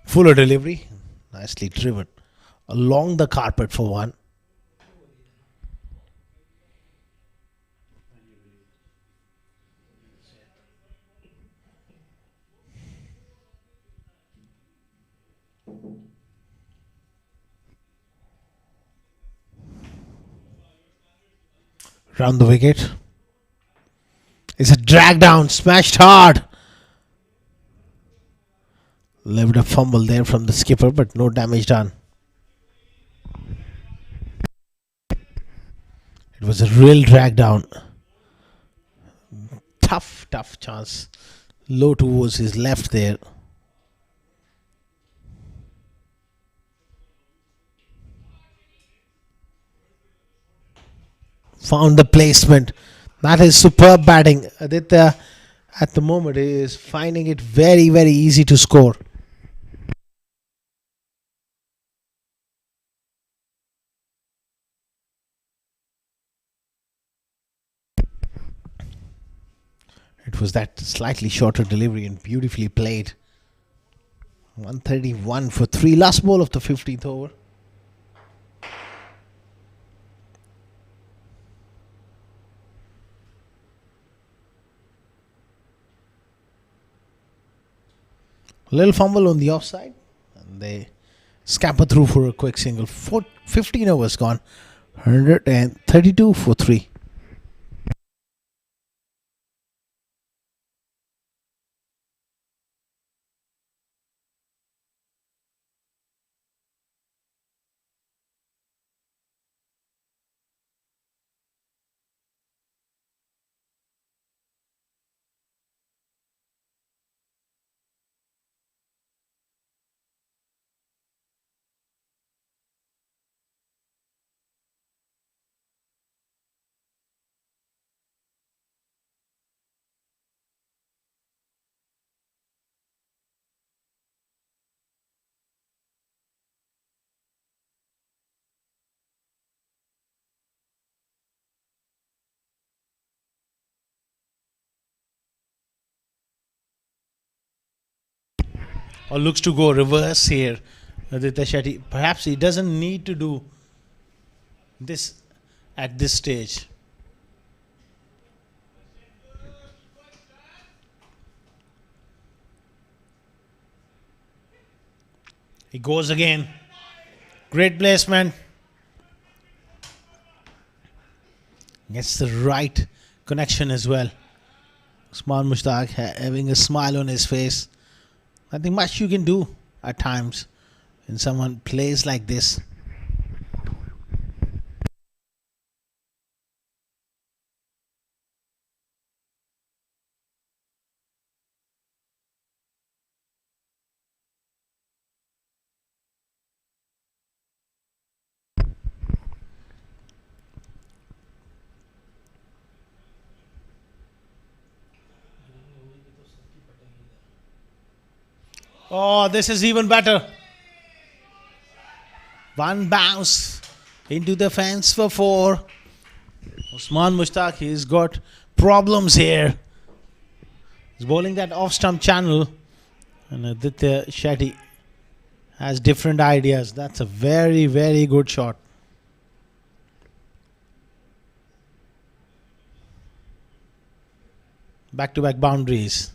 Fuller delivery, nicely driven along the carpet for one. Round the wicket. It's a drag down, smashed hard. Left a fumble there from the skipper, but no damage done. It was a real drag down. Tough chance. Low towards his left there. Found the placement. That is superb batting. Aditya at the moment is finding it very, very easy to score. It was that slightly shorter delivery and beautifully played. 131 for 3. Last ball of the 15th over. Little fumble on the offside, and they scamper through for a quick single. 15 overs gone. 132 for 3. Or looks to go reverse here. Aditya Shetty. Perhaps he doesn't need to do this at this stage. He goes again. Great placement. Gets the right connection as well. Usman Mushtaq having a smile on his face. Nothing much you can do at times when someone plays like this. Oh, this is even better. One bounce into the fence for 4. Usman Mushtaq, he's got problems here. He's bowling that off-stump channel. And Aditya Shetty has different ideas. That's a very, very good shot. Back-to-back boundaries.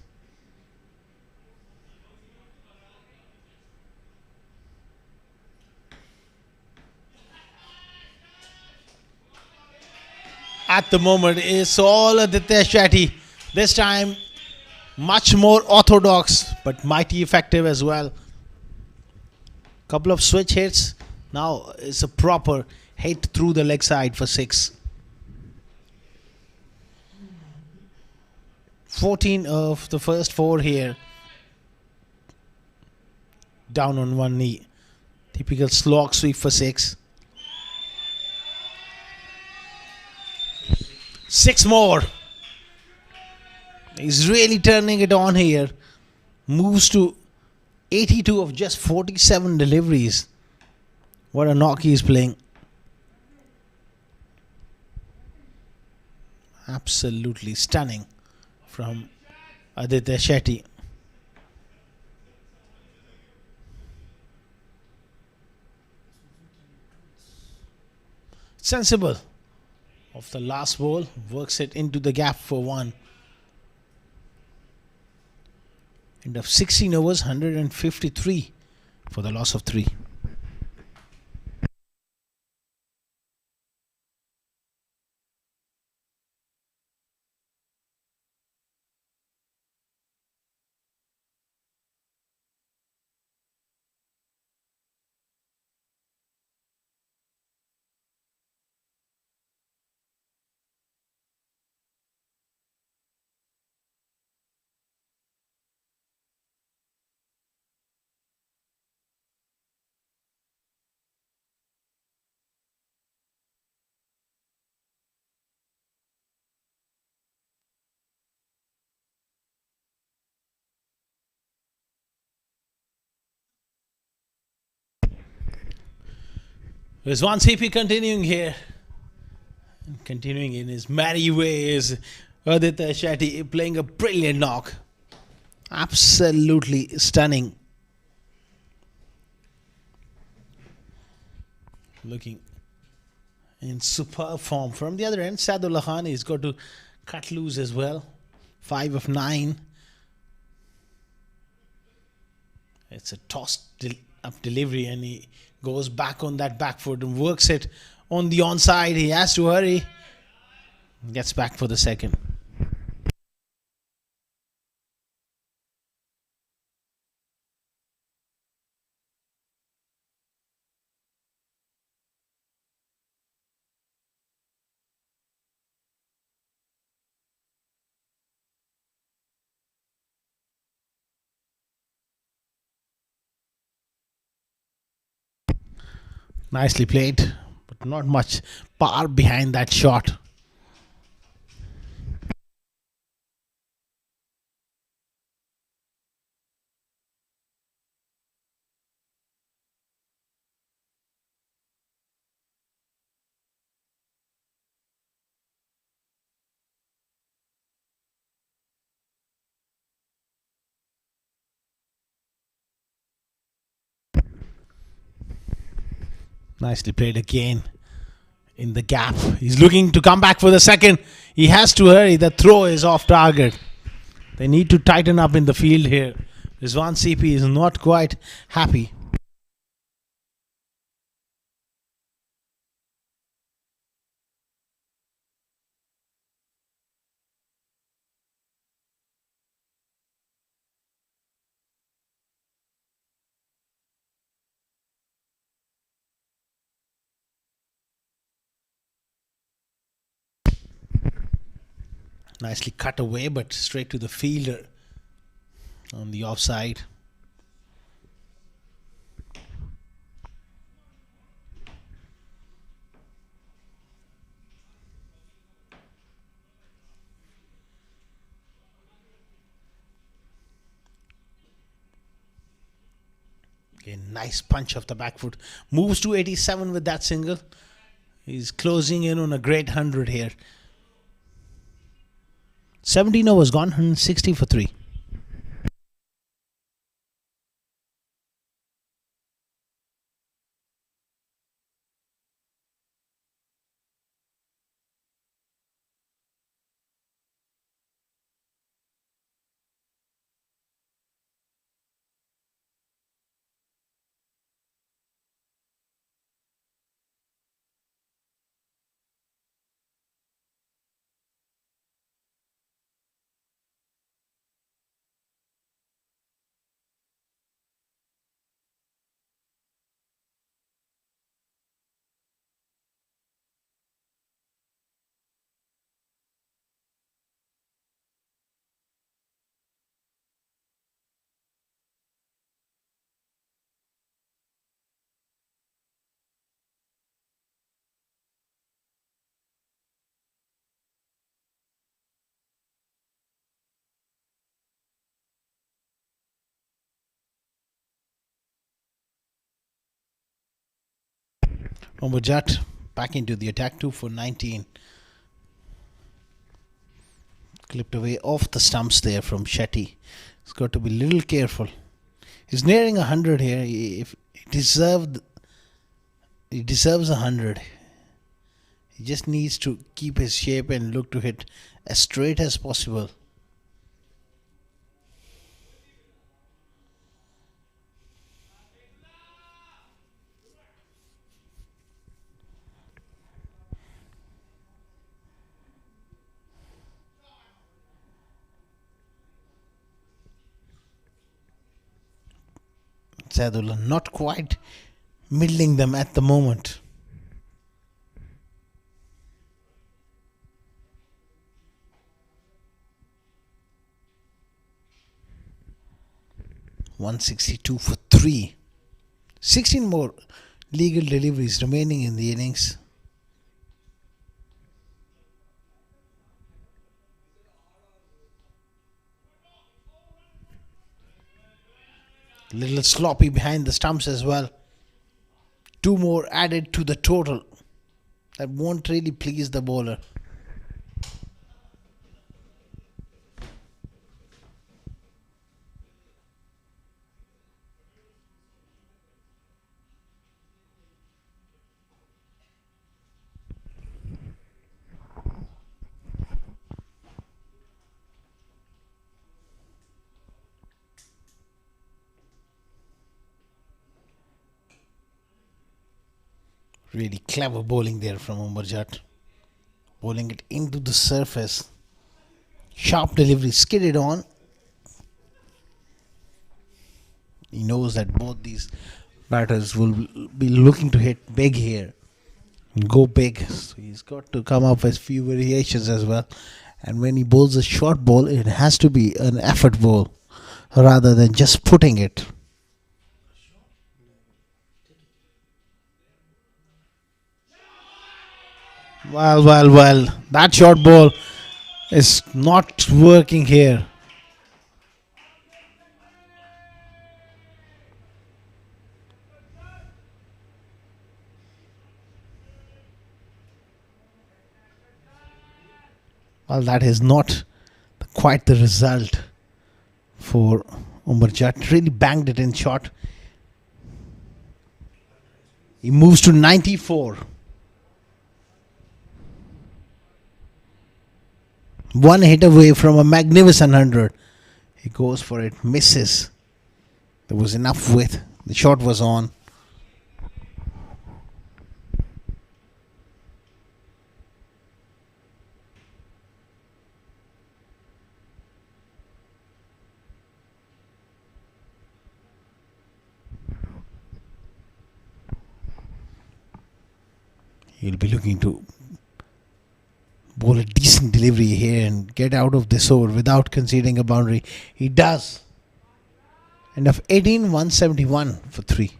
At the moment is all Aditya Shetty. This time much more orthodox but mighty effective as well. Couple of switch hits. Now it's a proper hit through the leg side for 6. 14 of the first 4 here. Down on one knee. Typical slog sweep for 6. 6 more. He's really turning it on here. Moves to 82 of just 47 deliveries. What a knock he's playing. Absolutely stunning from Aditya Shetty. Sensible of the last ball. Works it into the gap for one. End of 16 overs, 153 for the loss of 3. Rizwan CP continuing here. Continuing in his merry way is Aditya Shetty playing a brilliant knock. Absolutely stunning. Looking in superb form. From the other end, Sadullah Khan is got to cut loose as well. 5 of 9. It's a tossed up delivery and he goes back on that back foot and works it on the onside. He has to hurry. Gets back for the second. Nicely played, but not much power behind that shot. Nicely played again in the gap. He's looking to come back for the second. He has to hurry. The throw is off target. They need to tighten up in the field here. Rizwan CP is not quite happy. Nicely cut away, but straight to the fielder on the offside. Okay, nice punch off the back foot. Moves to 87 with that single. He's closing in on a great 100 here. 17 overs gone, 160 for 3. Umberjat back into the attack, 2 for 19. Clipped away off the stumps there from Shetty. He's got to be a little careful. He's nearing 100 here. If he deserves 100. He just needs to keep his shape and look to hit as straight as possible. Saidullah not quite middling them at the moment. .162 for 3. 16 more legal deliveries remaining in the innings. Little sloppy behind the stumps as well. 2 more added to the total. That won't really please the bowler. Really clever bowling there from Umberjat. Bowling it into the surface. Sharp delivery, skidded on. He knows that both these batters will be looking to hit big here. Go big. So he's got to come up with few variations as well. And when he bowls a short ball, it has to be an effort ball rather than just putting it. Well, that short ball is not working here. Well, that is not quite the result for Umberjat. Really banged it in short. He moves to 94. One hit away from a magnificent 100. He goes for it, misses. There was enough width. The shot was on. He'll be looking to bowl a decent delivery here and get out of this over without conceding a boundary. He does. End of 18, 171 for 3.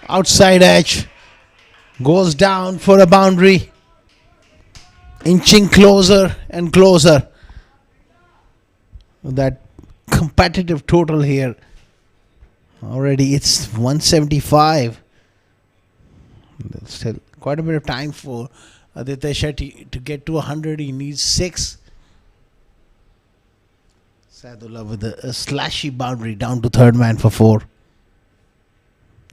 Outside edge. Goes down for a boundary. Inching closer and closer. That competitive total here. Already it's 175. There's still quite a bit of time for Aditya Shetty to get to 100. He needs 6. Saidullah with a slashy boundary down to third man for 4.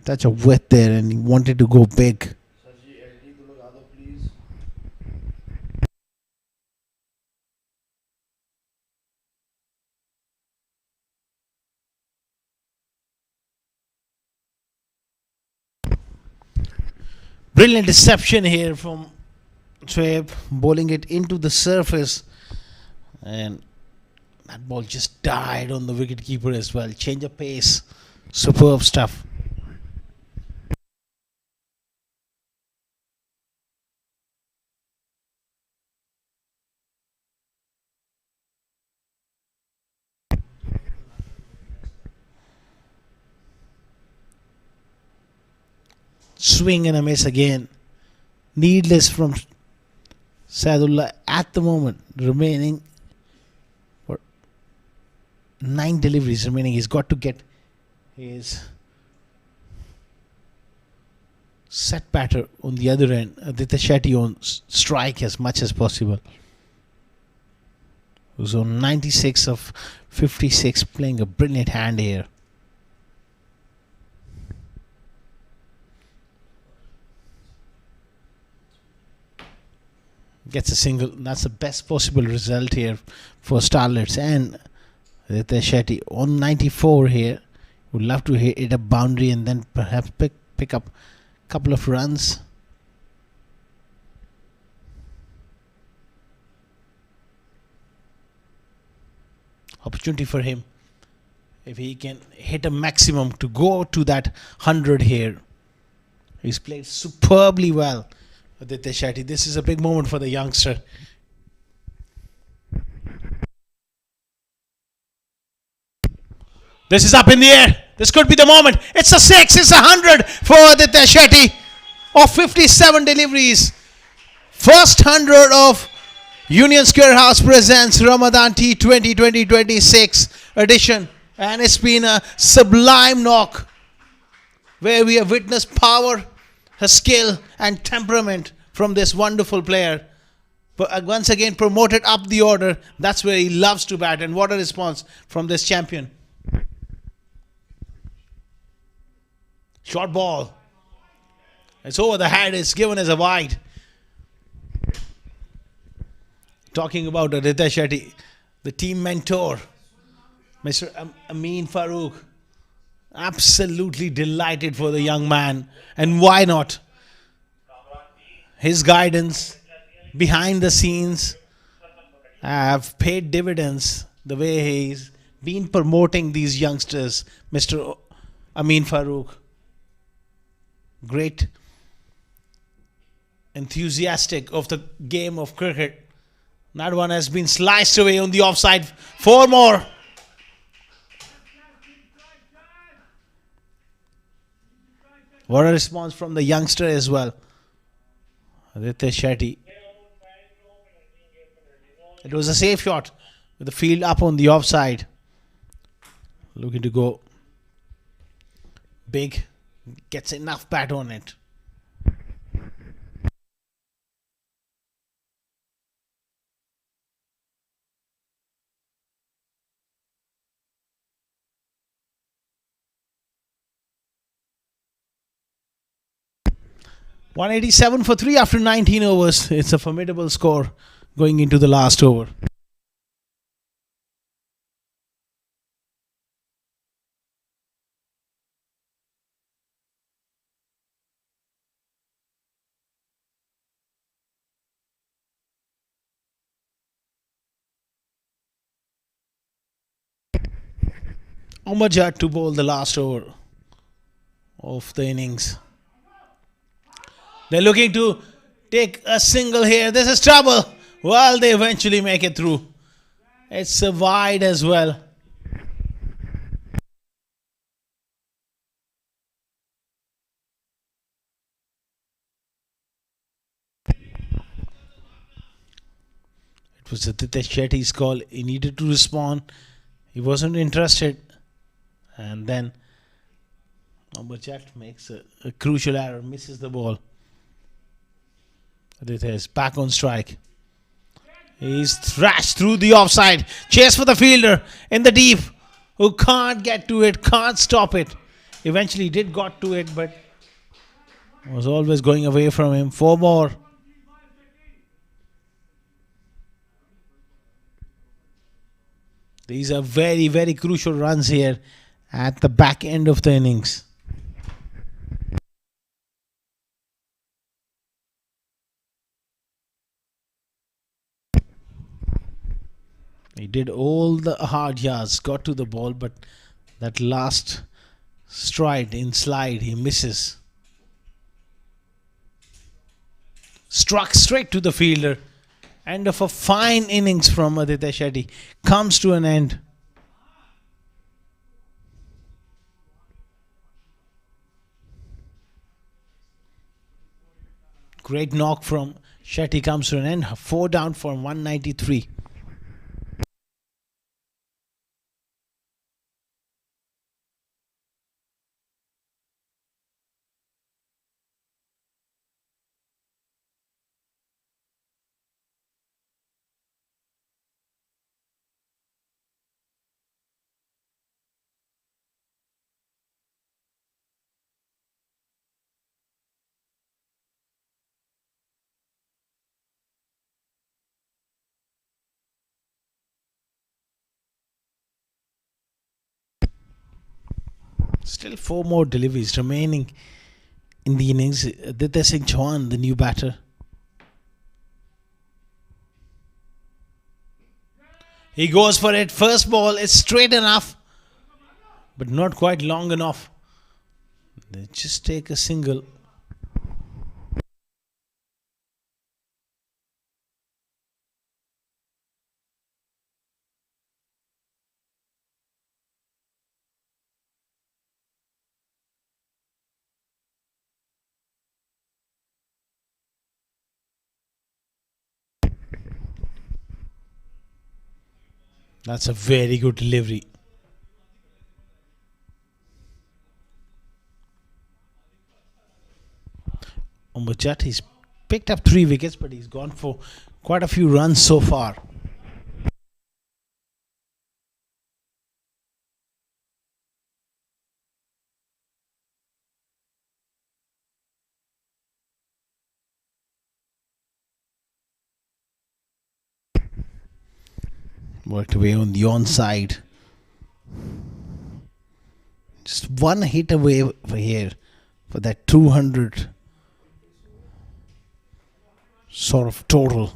Touch of width there, and he wanted to go big. Brilliant deception here from Shoaib, bowling it into the surface, and that ball just died on the wicketkeeper as well. Change of pace, superb stuff. Swing and a miss again. Needless from Saidullah at the moment. Remaining for 9 deliveries remaining. He's got to get his set batter on the other end. Aditya Shetty on strike as much as possible. Who's on 96 of 56, playing a brilliant hand here. Gets a single. That's the best possible result here for Starlets. And Aditya Shetty on 94 here. Would love to hit a boundary and then perhaps pick up a couple of runs. Opportunity for him if he can hit a maximum to go to that 100 here. He's played superbly well, Aditya Shetty. This is a big moment for the youngster. This is up in the air. This could be the moment. It's a 6. It's a 100 for Aditya Shetty of 57 deliveries. First 100 of Union Square House presents Ramadan T20 2026 edition. And it's been a sublime knock where we have witnessed power, her skill and temperament from this wonderful player. But once again promoted up the order. That's where he loves to bat. And what a response from this champion. Short ball. It's over the head. It's given as a wide. Talking about Aditya Shetty, the team mentor, Mr. Amin Farooq. Absolutely delighted for the young man. And why not? His guidance behind the scenes have paid dividends. The way he's been promoting these youngsters, Mr. Amin Farooq. Great enthusiastic of the game of cricket. That one has been sliced away on the offside. 4 more. What a response from the youngster as well. Aditya Shetty. It was a safe shot with the field up on the offside. Looking to go big. Gets enough bat on it. .187 for 3 after 19 overs. It's a formidable score going into the last over. Umajad to bowl the last over of the innings. They're looking to take a single here. This is trouble. Well, they eventually make it through. It's a wide as well. It was Aditya Shetty's call. He needed to respond. He wasn't interested. And then Umajad makes a crucial error, misses the ball. Aditya is back on strike. He's thrashed through the offside. Chase for the fielder in the deep, who can't get to it, can't stop it. Eventually did got to it, but was always going away from him. 4 more. These are very, very crucial runs here at the back end of the innings. He did all the hard yards, got to the ball, but that last stride in slide, he misses. Struck straight to the fielder. End of a fine innings from Aditya Shetty comes to an end. Great knock from Shetty comes to an end. 4 down for 193. Still 4 more deliveries remaining in the innings. Aditya Singh Chauhan, the new batter. He goes for it. First ball is straight enough, but not quite long enough. They just take a single. That's a very good delivery. Umbajat, he's picked up 3 wickets, but he's gone for quite a few runs so far. Worked away on the onside. Just 1 hit away for here for that 200 sort of total.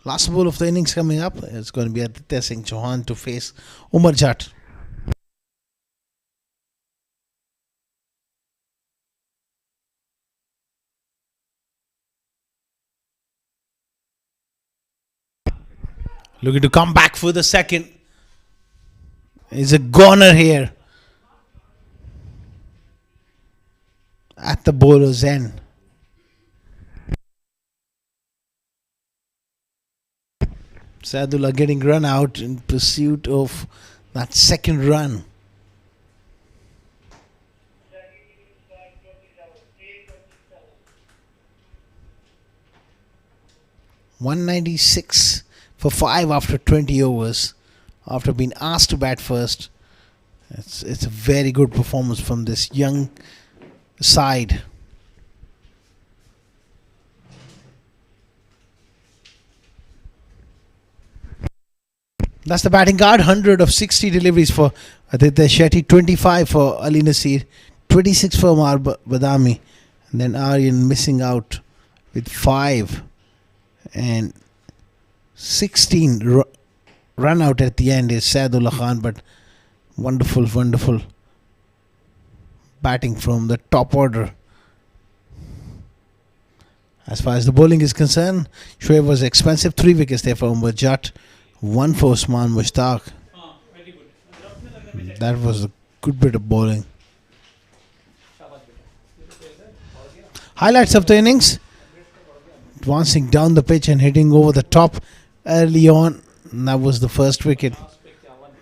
Last ball of the innings coming up. It's going to be Aditya Singh Chauhan to face Umar Jat. Looking to come back for the second. He's a goner here at the bowler's end. Saadullah getting run out in pursuit of that second run. $196 for 5 after 20 overs. After being asked to bat first, it's a very good performance from this young side. That's the batting card. 100 of 60 deliveries for Aditya Shetty, 25 for Ali Nasir, 26 for Umar Badami, and then Aryan missing out with 5 and 16 run out at the end is Saadullah Khan, but wonderful batting from the top order. As far as the bowling is concerned, Shoaib was expensive. 3 wickets there for Umar Jat, 1 for Usman Mushtaq. That was a good bit of bowling. Highlights of the innings: advancing down the pitch and hitting over the top early on. And that was the first wicket.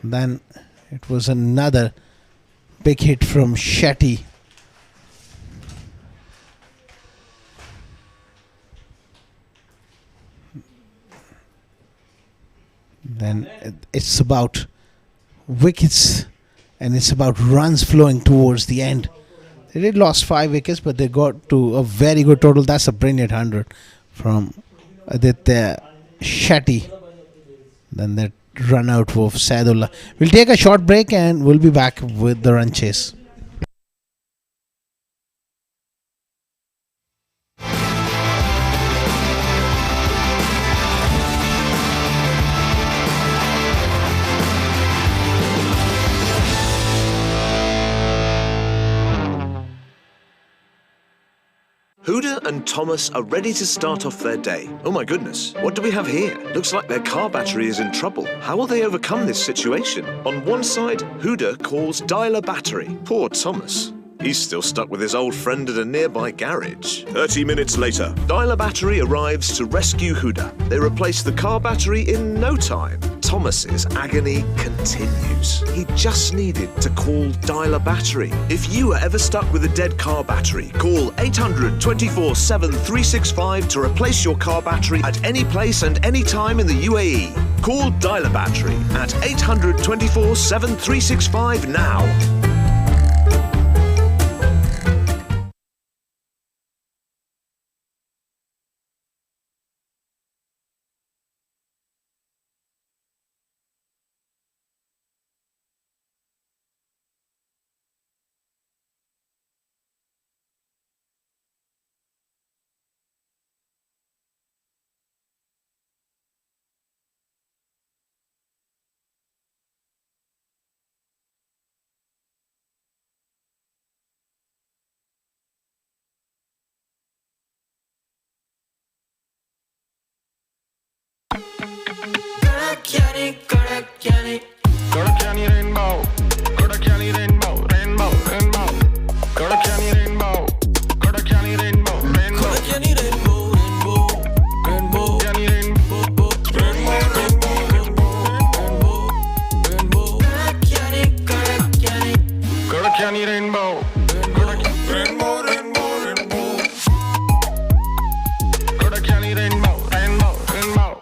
Then It was another big hit from Shetty. Then it's about wickets and it's about runs flowing towards the end. They did lost 5 wickets, but they got to a very good total. That's a brilliant 100 from Aditya Shetty. Then that run out of Saidullah. We'll take a short break and we'll be back with the run chase. Huda and Thomas are ready to start off their day. Oh my goodness, what do we have here? Looks like their car battery is in trouble. How will they overcome this situation? On one side, Huda calls dialer battery. Poor Thomas. He's still stuck with his old friend at a nearby garage. 30 minutes later, dialer battery arrives to rescue Huda. They replace the car battery in no time. Thomas's agony continues. He just needed to call dialer battery. If you are ever stuck with a dead car battery, call 800 24/7 365 to replace your car battery at any place and any time in the UAE. Call dialer battery at 800 24/7 365 now. Kodakani rainbow, Kodakani rainbow, rainbow, rainbow. Kodakani rainbow, Kodakani rainbow, rainbow. Kodakani rainbow, rainbow, rainbow. Kodakani rainbow, rainbow, rainbow, rainbow. Kodakani rainbow, rainbow, rainbow, rainbow. Kodakani rainbow, rainbow, rainbow.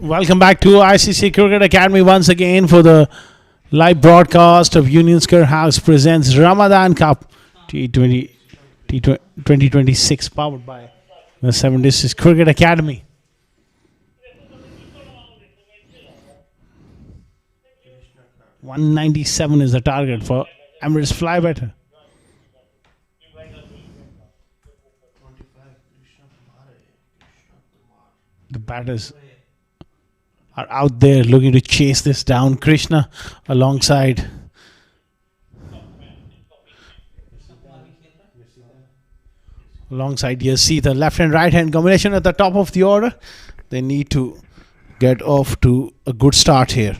Welcome back to ICCA Cricket Academy once again for the live broadcast of Unionskar House presents Ramadan Cup T20 2026 powered by the 7 Districts Cricket Academy. .197 is the target for Emirates fly better. The batters are out there looking to chase this down. Krishna alongside you see the left and right hand combination at the top of the order. They need to get off to a good start here.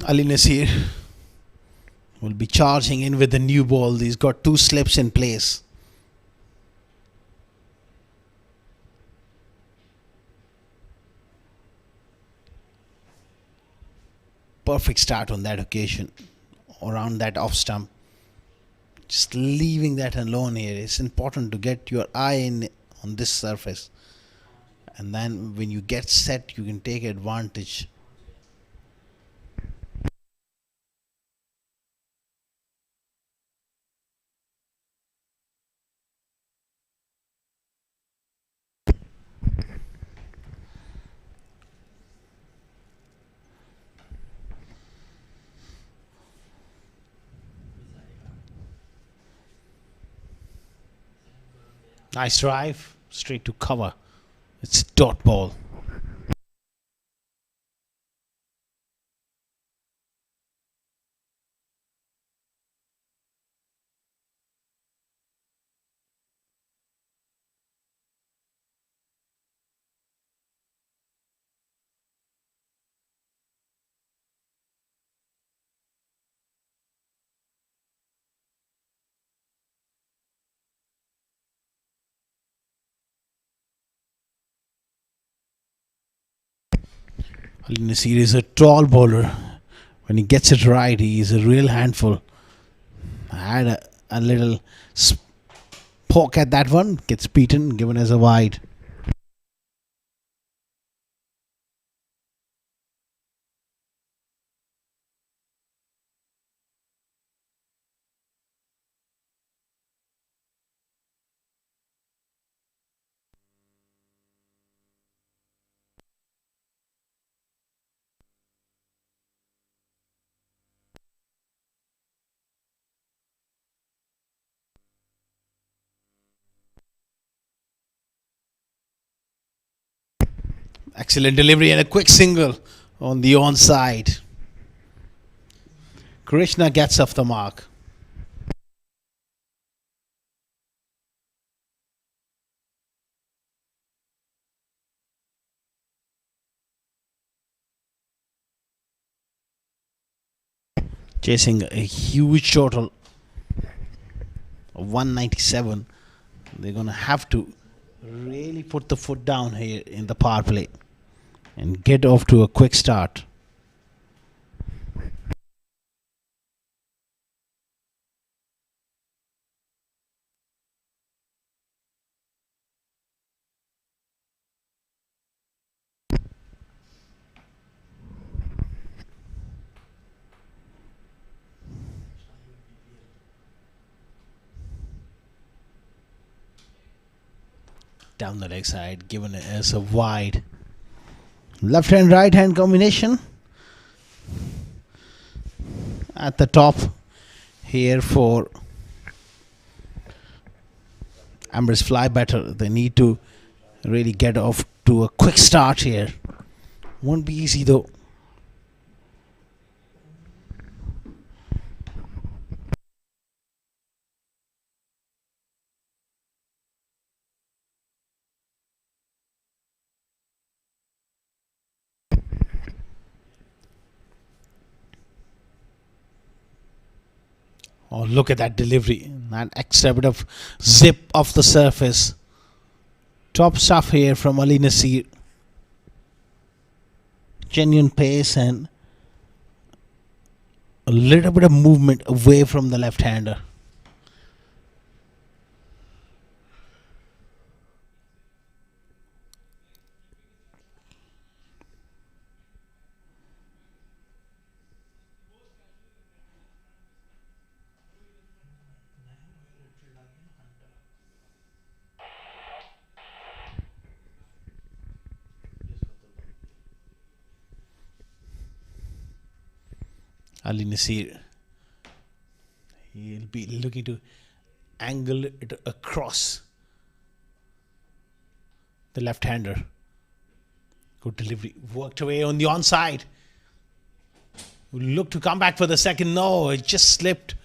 Ali Nasir will be charging in with the new ball. He's got 2 slips in place. Perfect start on that occasion around that off stump. Just leaving that alone here. It's important to get your eye in on this surface, and then when you get set you can take advantage. Nice drive, straight to cover. It's dot ball. Ali Nasir is a tall bowler. When he gets it right, he is a real handful. I had a little poke at that one. Gets beaten, given as a wide. Excellent delivery and a quick single on the onside. Krishna gets off the mark. Chasing a huge total of 197. They're going to have to really put the foot down here in the power play and get off to a quick start. Down the leg side, given it as a wide. Left hand, right hand combination at the top here for Emirates fly better. They need to really get off to a quick start here. Won't be easy though. Oh, look at that delivery. That extra bit of zip off the surface. Top stuff here from Ali Nasir. Genuine pace and a little bit of movement away from the left-hander. Ali Nasir. He'll be looking to angle it across the left-hander. Good delivery. Worked away on the onside. Will look to come back for the second. No, it just slipped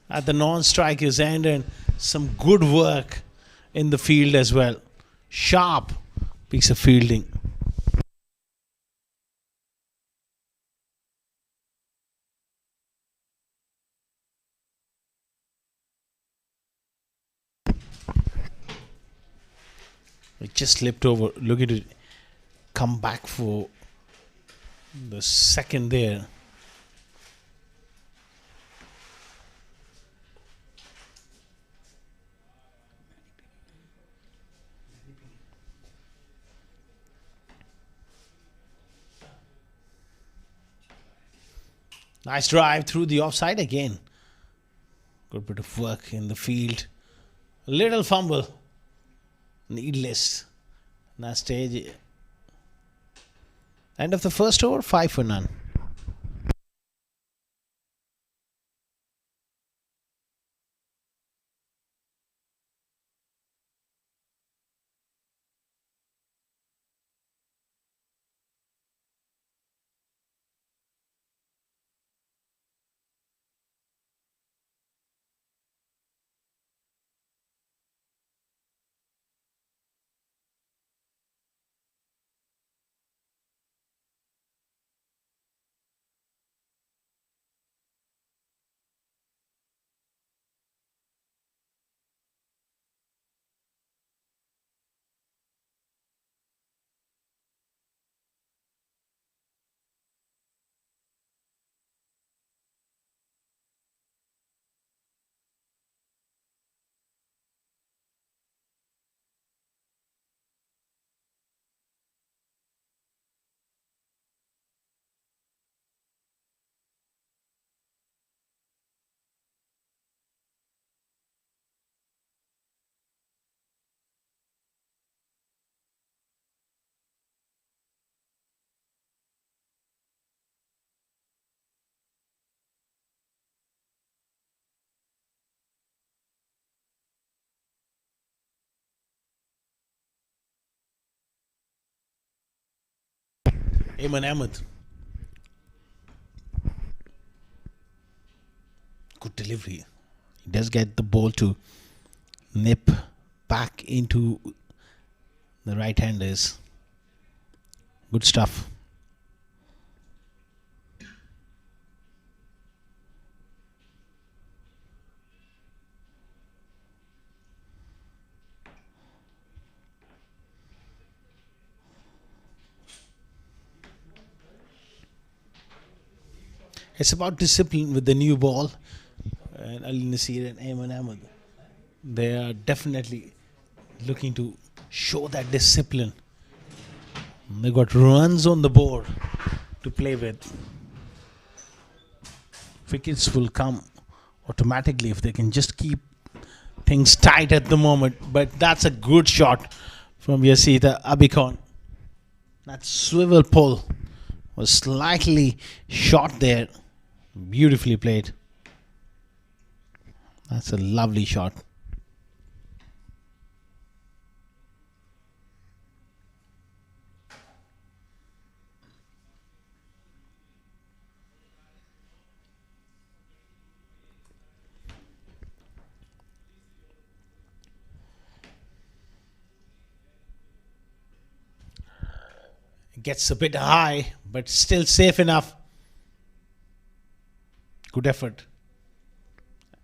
at the non-striker's end, and some good work in the field as well. Sharp piece of fielding. It just slipped over. Looking to come back for the second there. Nice drive through the offside again. Good bit of work in the field. Little fumble. Needless. That stage. End of the first over, 5 for none. Ayman Ahmed. Good delivery. He does get the ball to nip back into the right-handers. Good stuff. It's about discipline with the new ball. And Ali Nasir and Ayman Ahmed, they are definitely looking to show that discipline. They got runs on the board to play with. Wickets will come automatically if they can just keep things tight at the moment. But that's a good shot from Yasita Abikon. That swivel pull was slightly short there. Beautifully played. That's a lovely shot. It gets a bit high, but still safe enough. Good effort.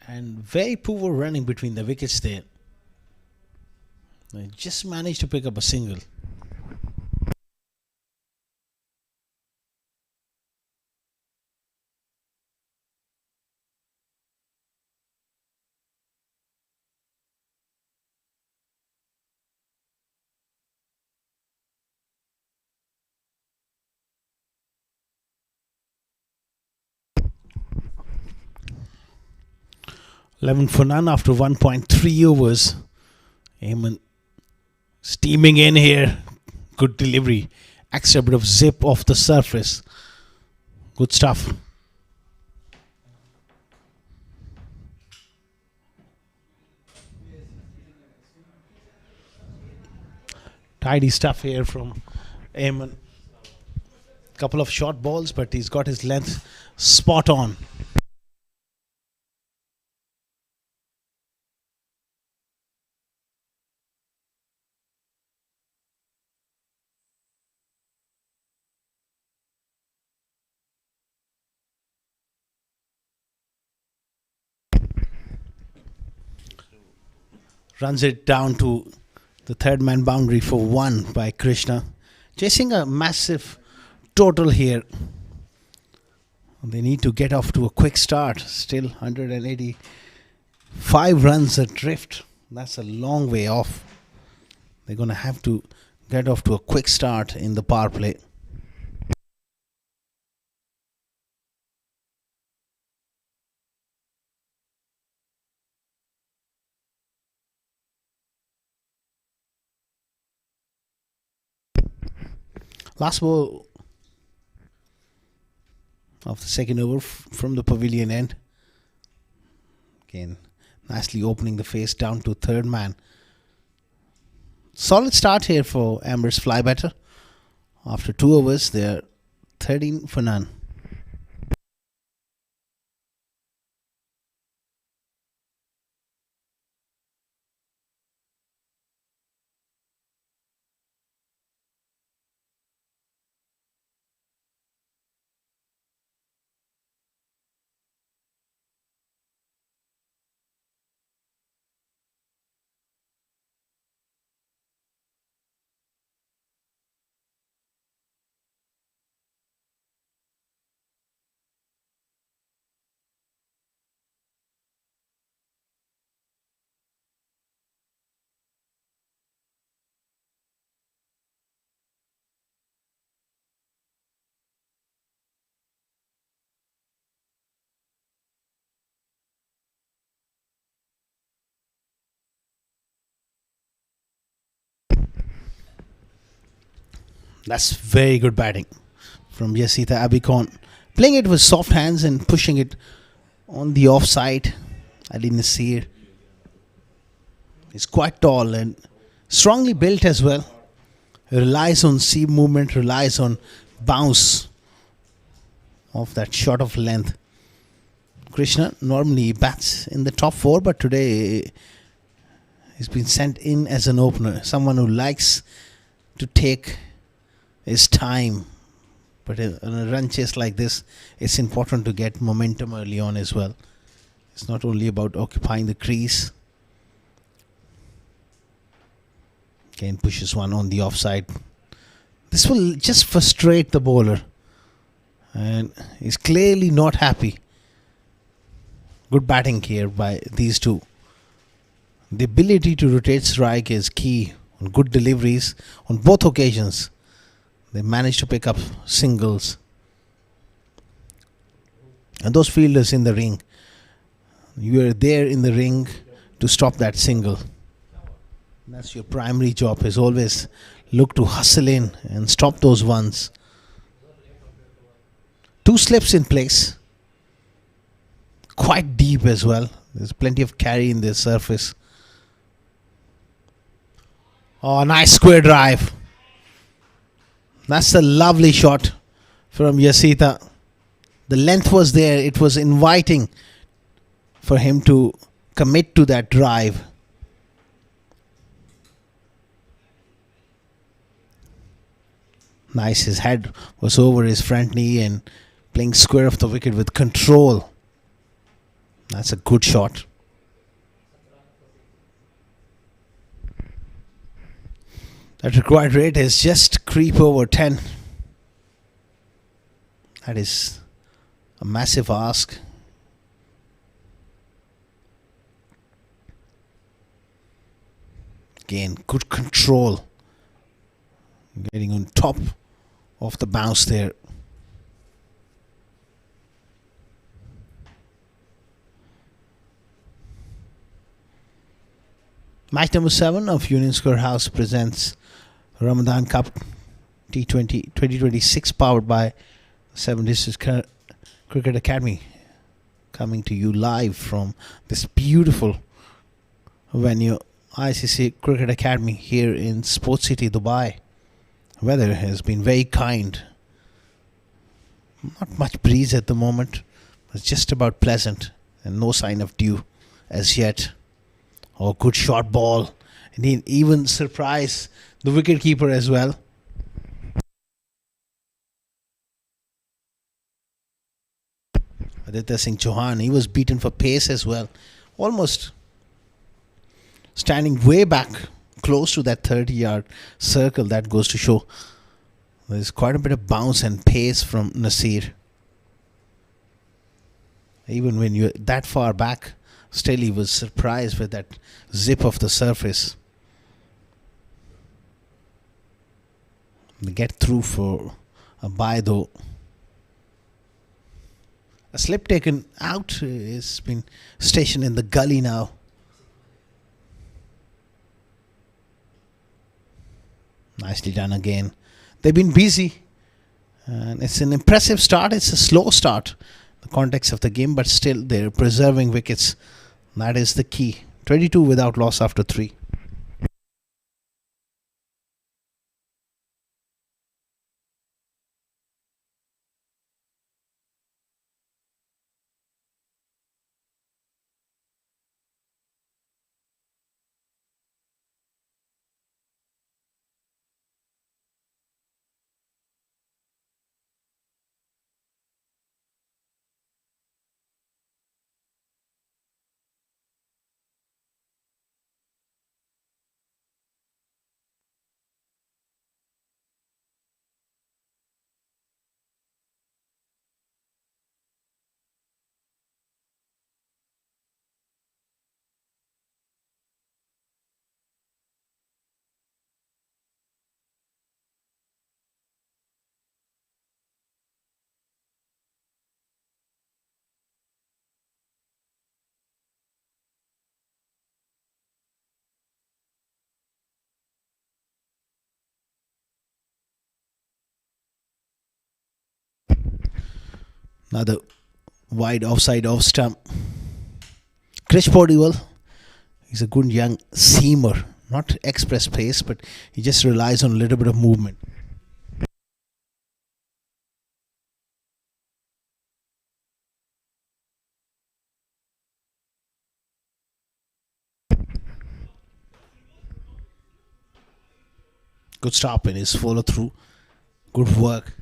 And very poor running between the wickets there. They just managed to pick up a single. Eleven for none after 1.3 overs. Eamon steaming in here. Good delivery. Extra bit of zip off the surface. Good stuff. Tidy stuff here from Eamon. Couple of short balls, but he's got his length spot on. Runs it down to the third man boundary for one by Krishna. Chasing a massive total here. They need to get off to a quick start. Still 185 runs adrift. That's a long way off. They're going to have to get off to a quick start in the power play. Last ball of the second over from the pavilion end. Again, nicely opening the face down to third man. Solid start here for Emirates fly batter. After 2 overs, they're 13 for none. That's very good batting from Yasita Abikon. Playing it with soft hands and pushing it on the offside. Ali Nasir is quite tall and strongly built as well. Relies on seam movement, relies on bounce of that shot of length. Krishna normally bats in the top 4, but today he's been sent in as an opener. Someone who likes to take his time, but in a run chase like this, it's important to get momentum early on as well. It's not only about occupying the crease. Again, pushes one on the offside. This will just frustrate the bowler, and he's clearly not happy. Good batting here by these two. The ability to rotate strike is key on good deliveries on both occasions. They managed to pick up singles. And those fielders in the ring, you are there in the ring to stop that single. That's your primary job, is always look to hustle in and stop those ones. 2 slips in place. Quite deep as well. There's plenty of carry in the surface. Oh, nice square drive. That's a lovely shot from Yasita. The length was there. It was inviting for him to commit to that drive. Nice. His head was over his front knee and playing square of the wicket with control. That's a good shot. That required rate is just creep over 10. That is a massive ask. Again, good control. Getting on top of the bounce there. Match number 7 of Union Square House presents Ramadan Cup T20 2026 powered by 7 District Cricket Academy, coming to you live from this beautiful venue, ICCA Cricket Academy, here in Sports City, Dubai. Weather has been very kind. Not much breeze at the moment. It's just about pleasant and no sign of dew as yet. Oh, good short ball. And he even surprised the wicket keeper as well. Aditya Singh Chauhan, he was beaten for pace as well. Almost standing way back, close to that 30-yard circle. That goes to show there's quite a bit of bounce and pace from Nasir. Even when you're that far back, still he was surprised with that zip of the surface. They get through for a bye though. A slip taken out has been stationed in the gully now. Nicely done again. They've been busy. And it's an impressive start. It's a slow start, the context of the game, but still they're preserving wickets. That is the key. 22 without loss after 3. Another wide offside off stump. Krish Podiwal, he's a good young seamer. Not express pace, but he just relies on a little bit of movement. Good stop in his follow through. Good work.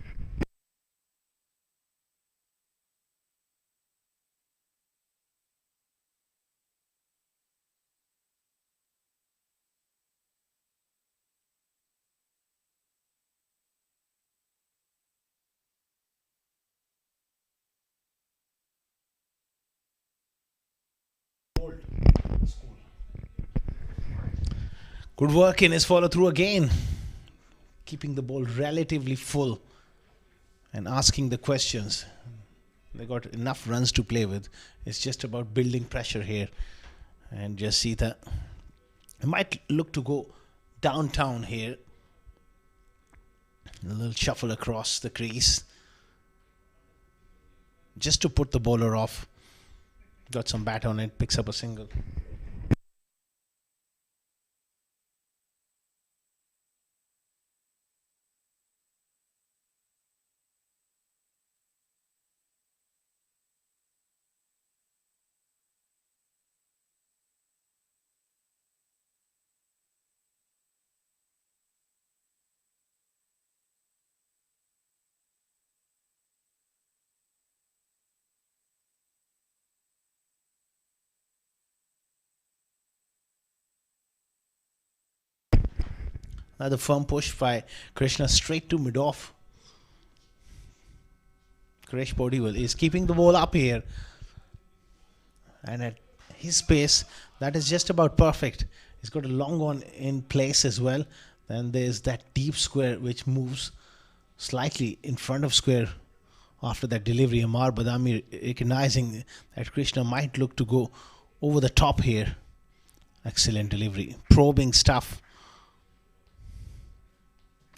Good work in his follow through again. Keeping the ball relatively full and asking the questions. They got enough runs to play with. It's just about building pressure here. And just see that he might look to go downtown here. A little shuffle across the crease. Just to put the bowler off. Got some bat on it, picks up a single. Another firm push by Krishna straight to mid-off. Krish Podiwal is keeping the ball up here. And at his pace, that is just about perfect. He's got a long one in place as well. Then there's that deep square which moves slightly in front of square after that delivery. Amar Badami recognizing that Krishna might look to go over the top here. Excellent delivery. Probing stuff.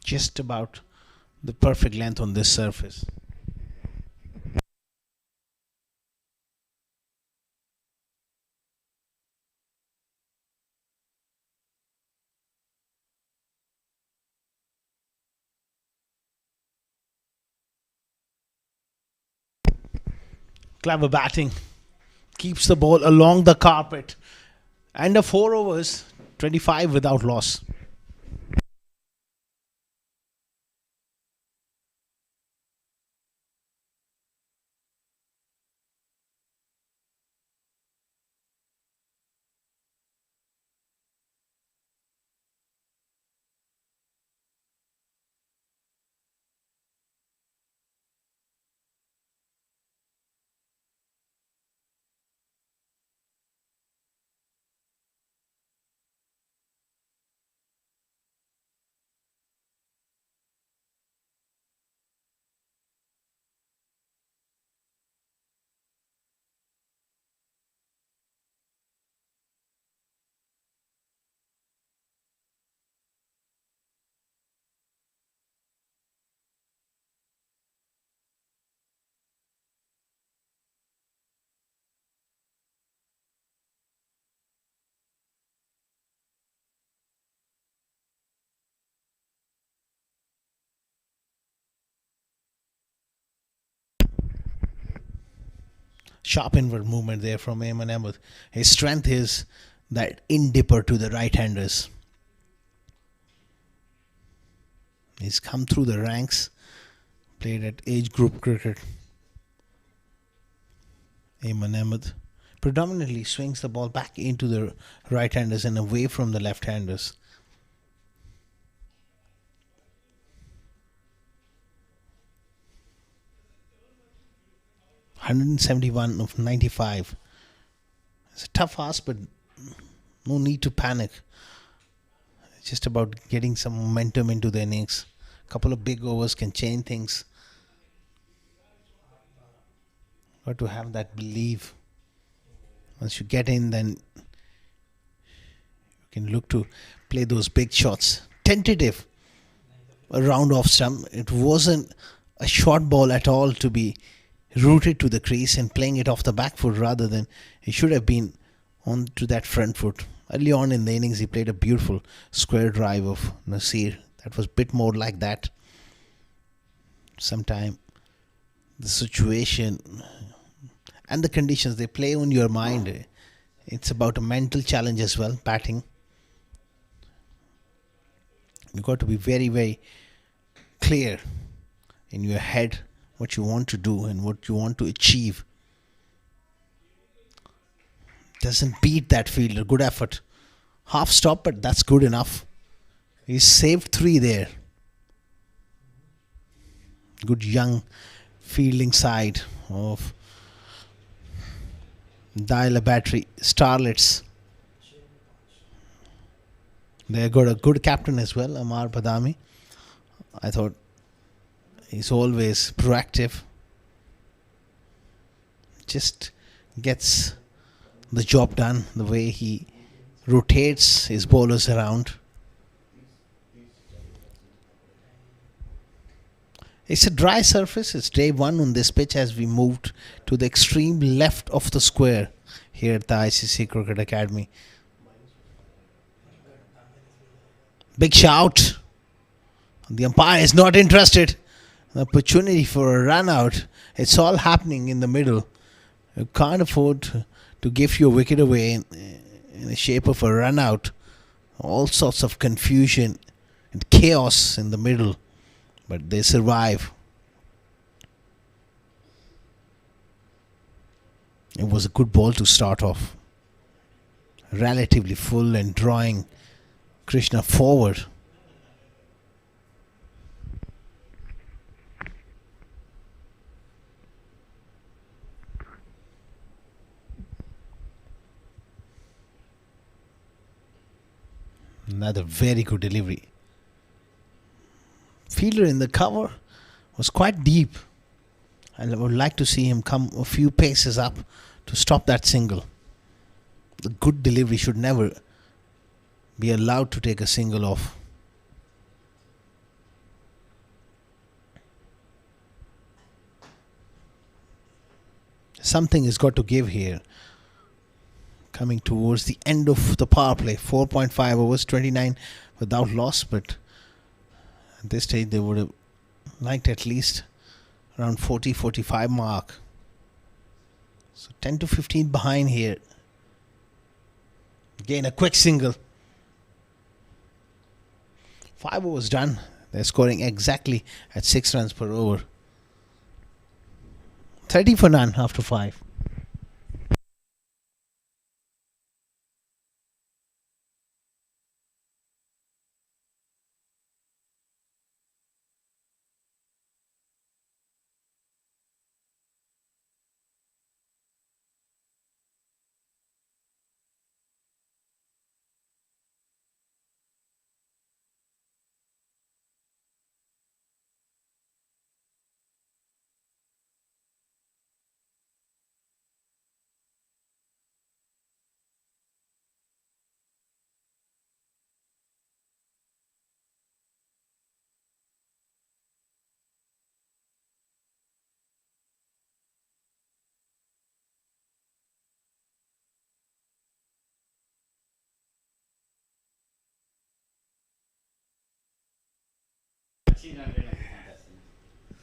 Just about the perfect length on this surface. Clever batting. Keeps the ball along the carpet. And a 4 overs, 25 without loss. Sharp inward movement there from Ayman Ahmed. His strength is that in-dipper to the right-handers. He's come through the ranks, played at age group cricket. Ayman Ahmed predominantly swings the ball back into the right-handers and away from the left-handers. (171 of 95). It's a tough ask, but no need to panic. It's just about getting some momentum into the innings. A couple of big overs can change things. Got to have that belief. Once you get in, then you can look to play those big shots. Tentative. A round off stump. It wasn't a short ball at all to be rooted to the crease and playing it off the back foot, rather than it should have been on to that front foot. Early on in the innings, he played a beautiful square drive of Nasir. That was a bit more like that. Sometime the situation and the conditions, they play on your mind. It's about a mental challenge as well, batting. You've got to be very, very clear in your head what you want to do and what you want to achieve. Doesn't beat that fielder. Good effort. Half stop, but that's good enough. He saved 3 there. Good young fielding side of Dial a Battery Starlets. They got a good captain as well, Amar Badami. I thought he's always proactive. Just gets the job done, the way he rotates his bowlers around. It's a dry surface. It's day 1 on this pitch as we moved to the extreme left of the square here at the ICCA Cricket Academy. Big shout. The umpire is not interested. An opportunity for a run out. It's all happening in the middle. You can't afford to give your wicket away in the shape of a run out. All sorts of confusion and chaos in the middle. But they survive. It was a good ball to start off. Relatively full and drawing Krishna forward. Another very good delivery. Fielder in the cover was quite deep. And I would like to see him come a few paces up to stop that single. The good delivery should never be allowed to take a single off. Something has got to give here. Coming towards the end of the power play. 4.5 overs, 29 without loss. But at this stage they would have liked at least around 40-45 mark. So 10 to 15 behind here. Again a quick single. 5 overs done. They're scoring exactly at 6 runs per over. 30 for none after 5.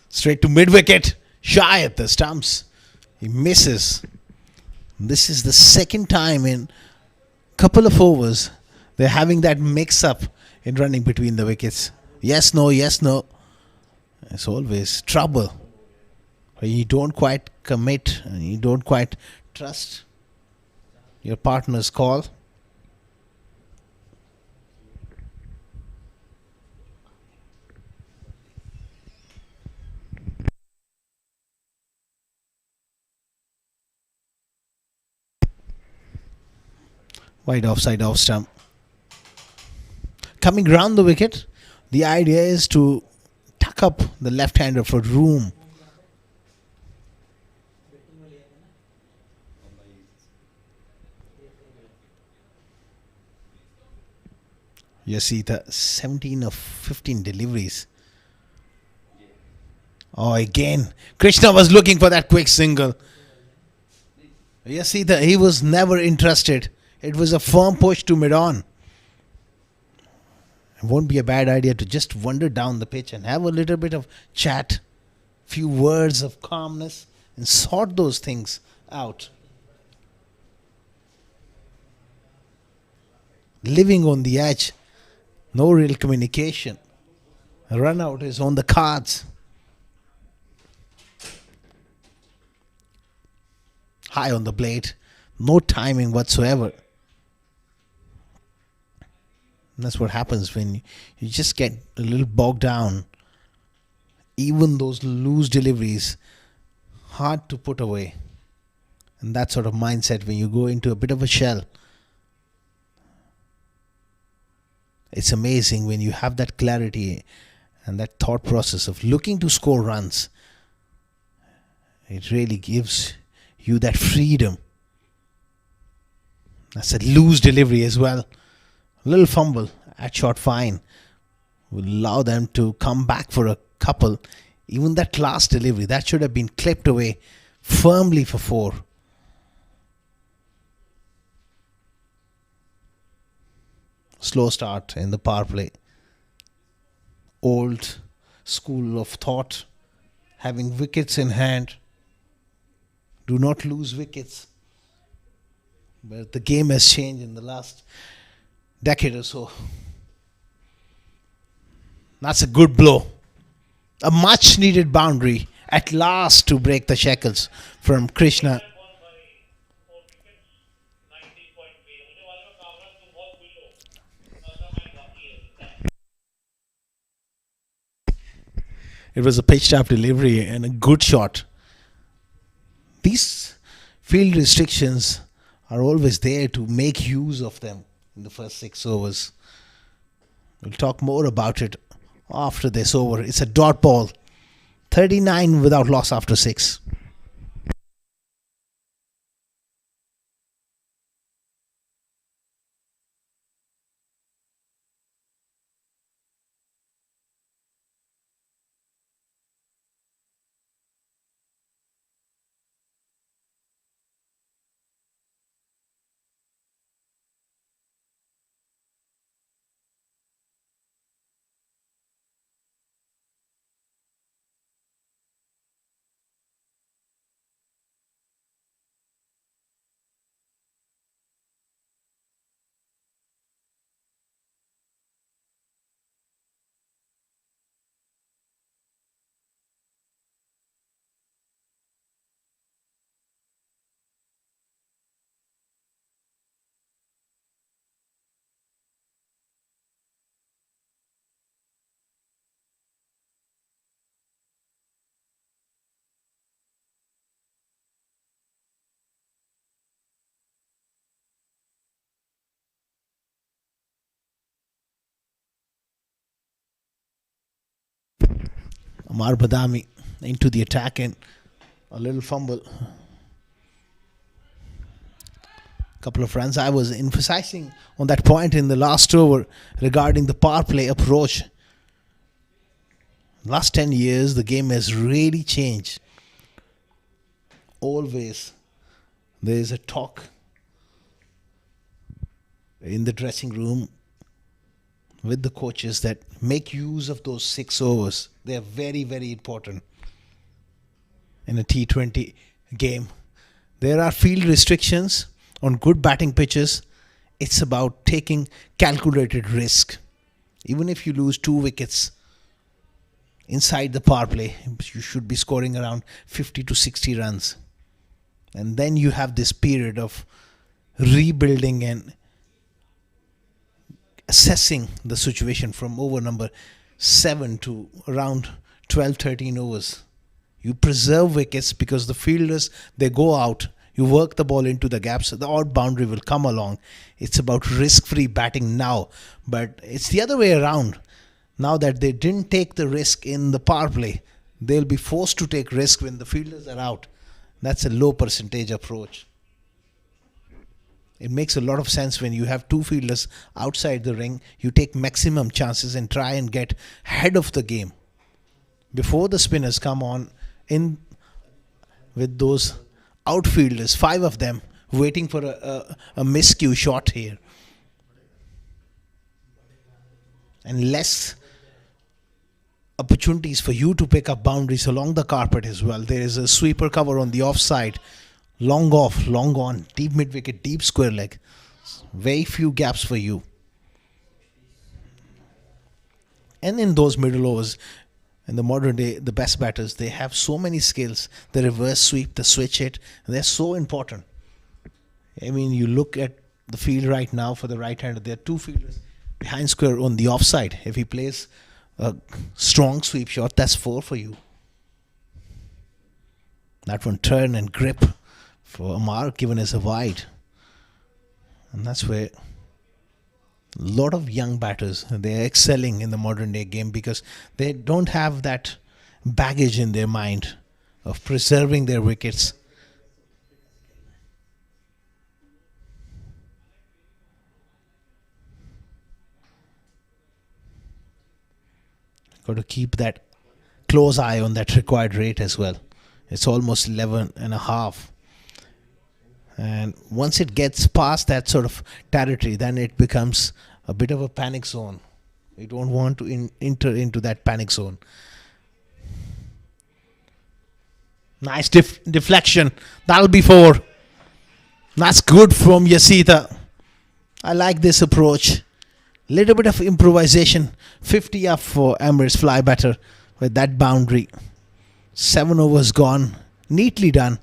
Straight to mid wicket. Shy at the stumps. He misses. This is the second time in couple of overs they're having that mix up in running between the wickets. Yes, no, yes, no. It's always trouble. When you don't quite commit and you don't quite trust your partner's call. Wide offside off stump. Coming round the wicket, the idea is to tuck up the left-hander for room. You see the 17 of 15 deliveries. Oh, again. Krishna was looking for that quick single. You see that he was never interested. It was a firm push to mid-on. It won't be a bad idea to just wander down the pitch and have a little bit of chat, few words of calmness, and sort those things out. Living on the edge, no real communication. A run out is on the cards. High on the blade, no timing whatsoever. And that's what happens when you just get a little bogged down. Even those loose deliveries, hard to put away. And that sort of mindset when you go into a bit of a shell. It's amazing when you have that clarity and that thought process of looking to score runs. It really gives you that freedom. That's a loose delivery as well. Little fumble at short fine will allow them to come back for a couple. Even that last delivery, that should have been clipped away firmly for 4. Slow start in the power play. Old school of thought, having wickets in hand. Do not lose wickets. But the game has changed in the last decade or so. That's a good blow. A much needed boundary at last to break the shackles from Krishna. It was a pitched up delivery and a good shot. These field restrictions are always there to make use of them in the first 6 overs. We'll talk more about it after this over. It's a dot ball. 39 without loss after 6. Amar Badami into the attack and a little fumble. Couple of runs. I was emphasizing on that point in the last over regarding the power play approach. Last 10 years, the game has really changed. Always there is a talk in the dressing room with the coaches that make use of those 6 overs. They are very, very important in a T20 game. There are field restrictions on good batting pitches. It's about taking calculated risk. Even if you lose 2 wickets inside the power play, you should be scoring around 50 to 60 runs. And then you have this period of rebuilding and assessing the situation from over number 7 to around 12-13 overs. You preserve wickets because the fielders, they go out. You work the ball into the gaps. The odd boundary will come along. It's about risk-free batting now. But it's the other way around. Now that they didn't take the risk in the power play, they'll be forced to take risk when the fielders are out. That's a low percentage approach. It makes a lot of sense when you have 2 fielders outside the ring. You take maximum chances and try and get ahead of the game before the spinners come on in with those outfielders, 5 of them waiting for a miscue shot here. And less opportunities for you to pick up boundaries along the carpet as well. There is a sweeper cover on the offside. Long off, long on, deep mid-wicket, deep square leg. Very few gaps for you. And in those middle overs, in the modern day, the best batters, they have so many skills. The reverse sweep, the switch hit, they're so important. I mean, you look at the field right now for the right-hander, there are 2 fielders behind square on the offside. If he plays a strong sweep shot, that's 4 for you. That one turn and grip for Amar given as a wide. And that's where a lot of young batters, they're excelling in the modern day game because they don't have that baggage in their mind of preserving their wickets. Got to keep that close eye on that required rate as well. It's almost 11.5. And once it gets past that sort of territory, then it becomes a bit of a panic zone. You don't want to enter into that panic zone. Nice deflection. That'll be 4. That's good from Yasita. I like this approach. Little bit of improvisation. 50 up for Emirates fly batter with that boundary. 7 overs gone. Neatly done.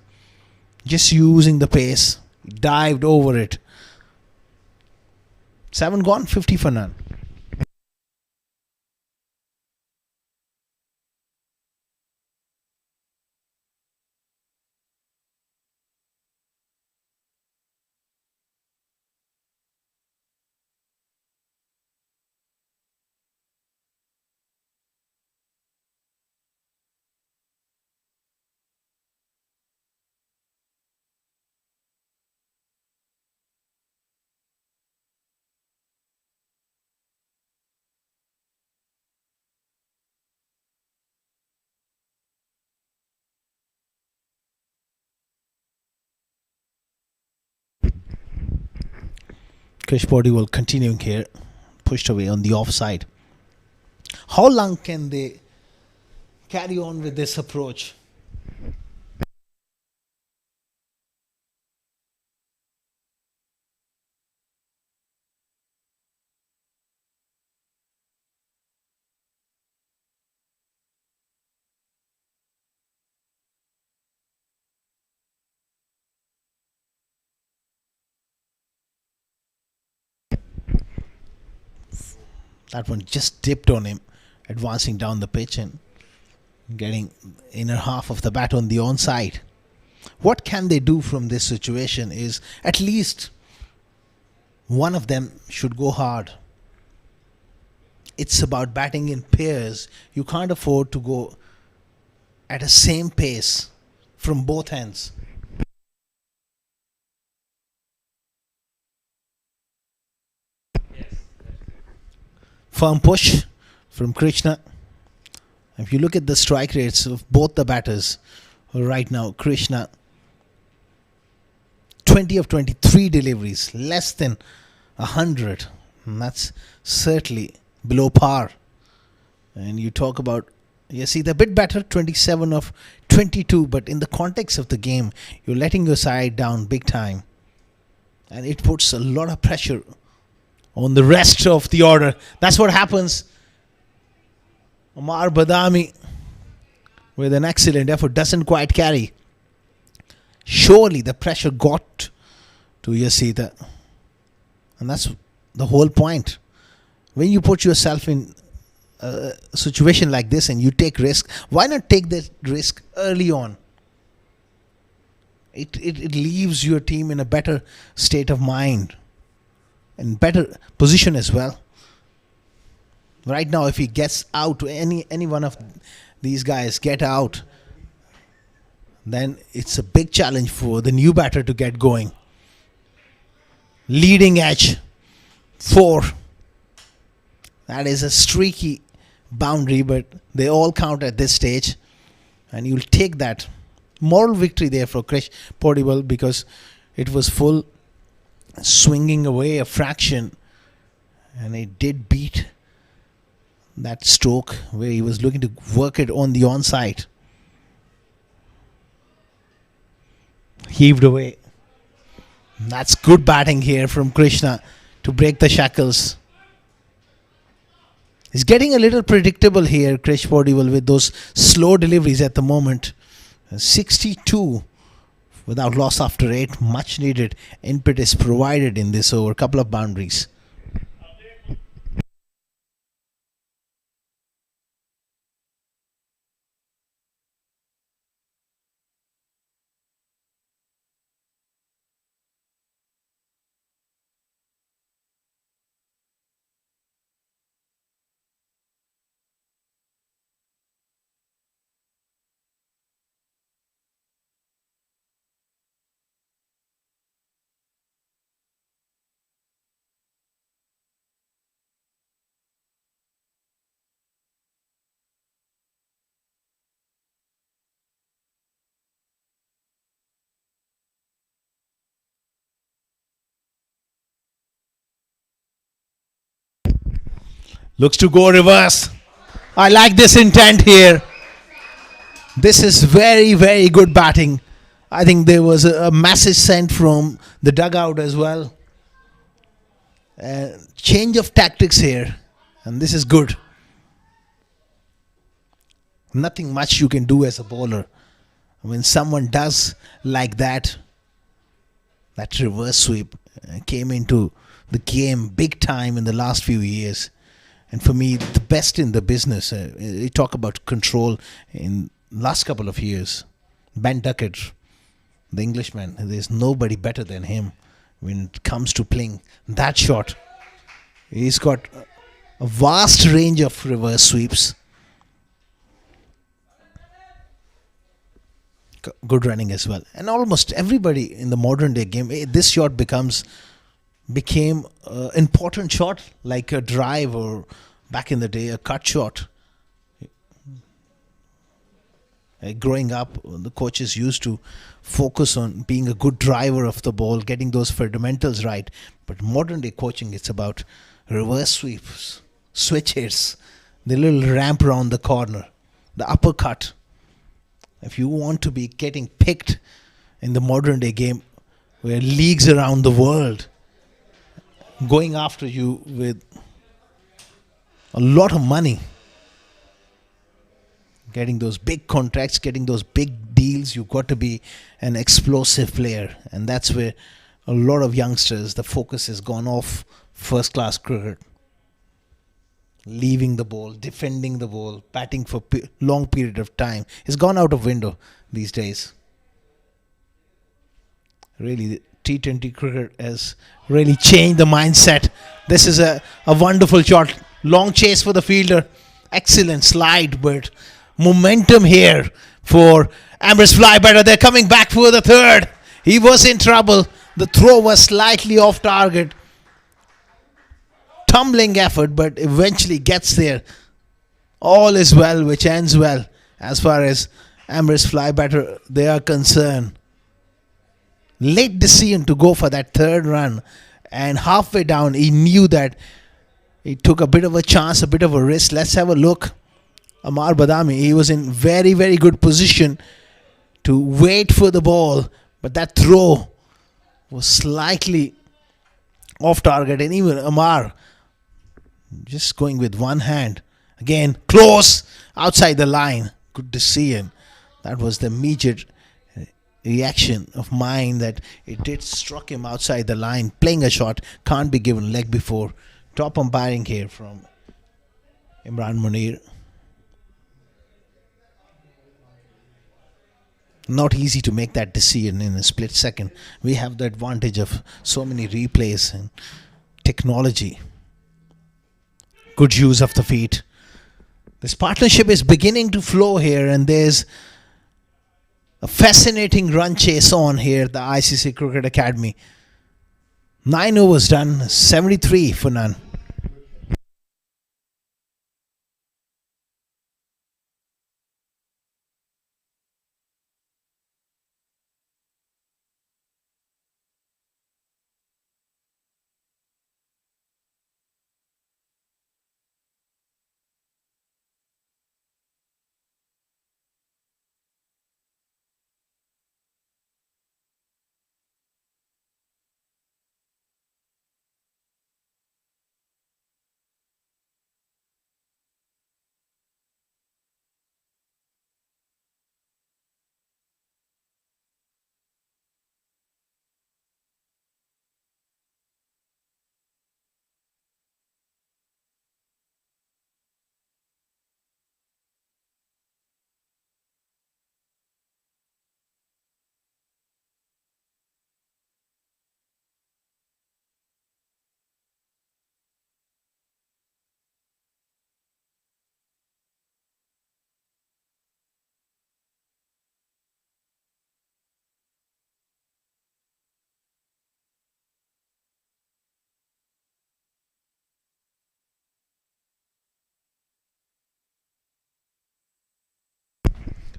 Just using the pace. Dived over it. 7 gone, 50 for none. Krish Podiwal continuing here, pushed away on the offside. How long can they carry on with this approach? That one just dipped on him, advancing down the pitch and getting inner half of the bat on the onside. What can they do from this situation is at least one of them should go hard. It's about batting in pairs. You can't afford to go at a same pace from both ends. Firm push from Krishna. If you look at the strike rates of both the batters right now, Krishna 20 of 23 deliveries, less than 100. And that's certainly below par. And you talk about, you see, the bit better, 27 of 22, but in the context of the game, you're letting your side down big time. And it puts a lot of pressure on the rest of the order. That's what happens. Omar Badami with an excellent effort doesn't quite carry. Surely the pressure got to Yasita. And that's the whole point. When you put yourself in a situation like this and you take risk, why not take that risk early on? It leaves your team in a better state of mind and better position as well. Right now, if he gets out, any one of these guys get out, then it's a big challenge for the new batter to get going. Leading edge, 4. That is a streaky boundary, but they all count at this stage. And you'll take that moral victory there for Krish Podiwal because it was full, swinging away a fraction. And it did beat that stroke where he was looking to work it on the onside. Heaved away. That's good batting here from Krishna to break the shackles. He's getting a little predictable here, Krish Podiwal, with those slow deliveries at the moment. 62 without loss after 8. Much needed impetus provided in this over. Couple of boundaries. Looks to go reverse. I like this intent here. This is very, very good batting. I think there was a message sent from the dugout as well. Change of tactics here. And this is good. Nothing much you can do as a bowler. When someone does like that, that reverse sweep came into the game big time in the last few years. And for me, the best in the business. You talk about control in last couple of years. Ben Duckett, the Englishman, there's nobody better than him when it comes to playing that shot. He's got a vast range of reverse sweeps. Good running as well. And almost everybody in the modern day game, this shot became an important shot, like a drive or back in the day a cut shot. Growing up, the coaches used to focus on being a good driver of the ball, getting those fundamentals right. But modern day coaching, it's about reverse sweeps, switch hits, the little ramp around the corner, the uppercut. If you want to be getting picked in the modern day game, where leagues around the world going after you with a lot of money, getting those big contracts, getting those big deals, you've got to be an explosive player. And that's where a lot of youngsters, the focus has gone off first class cricket. Leaving the ball, defending the ball, batting for long period of time. It's gone out of window these days. Really, T20 cricket has really changed the mindset. This is a wonderful shot. Long chase for the fielder. Excellent slide, but momentum here for Emirates fly batter. They're coming back for the third. He was in trouble. The throw was slightly off target. Tumbling effort, but eventually gets there. All is well, which ends well as far as Emirates fly batter they are concerned. Late decision to go for that third run, and halfway down he knew that he took a bit of a chance, a bit of a risk. Let's have a look. Amar Badami, he was in very, very good position to wait for the ball, but that throw was slightly off target, and even Amar just going with one hand. Again, close, outside the line. Good decision. That was the immediate reaction of mine, that it did struck him outside the line. Playing a shot can't be given leg before. Top umpiring here from Imran Munir. Not easy to make that decision in a split second. We have the advantage of so many replays and technology. Good use of the feet. This partnership is beginning to flow here, and there's a fascinating run chase on here at the ICCA Cricket Academy. 9 overs done, 73 for none.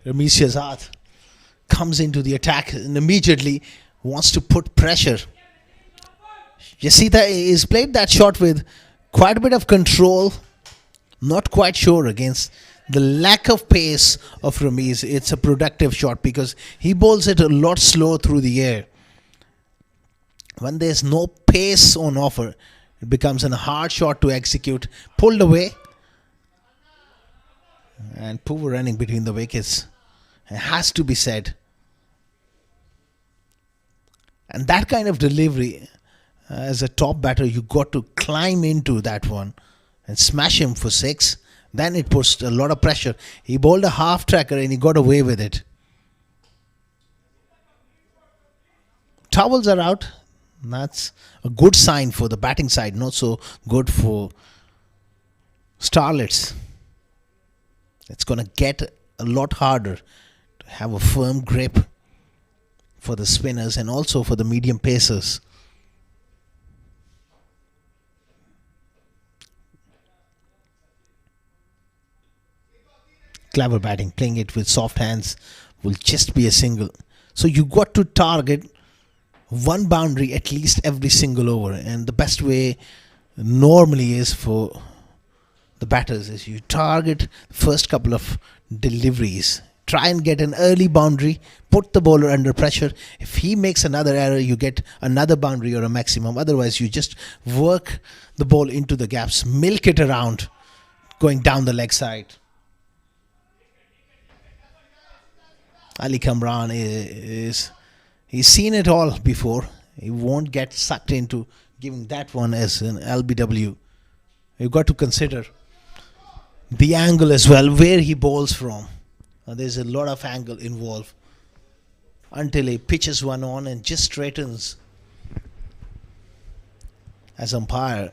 Ramesh Shahzad comes into the attack and immediately wants to put pressure. You see that he's played that shot with quite a bit of control. Not quite sure against the lack of pace of Ramesh. It's a productive shot because he bowls it a lot slow through the air. When there's no pace on offer, it becomes a hard shot to execute. Pulled away. And poor running between the wickets. It has to be said. And that kind of delivery, as a top batter, you got to climb into that one and smash him for 6. Then it puts a lot of pressure. He bowled a half tracker and he got away with it. Towels are out. That's a good sign for the batting side, not so good for Starlets. It's going to get a lot harder to have a firm grip for the spinners and also for the medium pacers. clever batting. Playing it with soft hands will just be a single. So you got to target one boundary at least every single over, and the best way normally is for the batters is you target the first couple of deliveries, try and get an early boundary, put the bowler under pressure. If he makes another error, you get another boundary or a maximum. Otherwise you just work the ball into the gaps, milk it around, going down the leg side. Ali Kamran he's seen it all before. He won't get sucked into giving that one as an LBW. You've got to consider the angle as well, where he bowls from. There's a lot of angle involved until he pitches one on and just straightens. As umpire,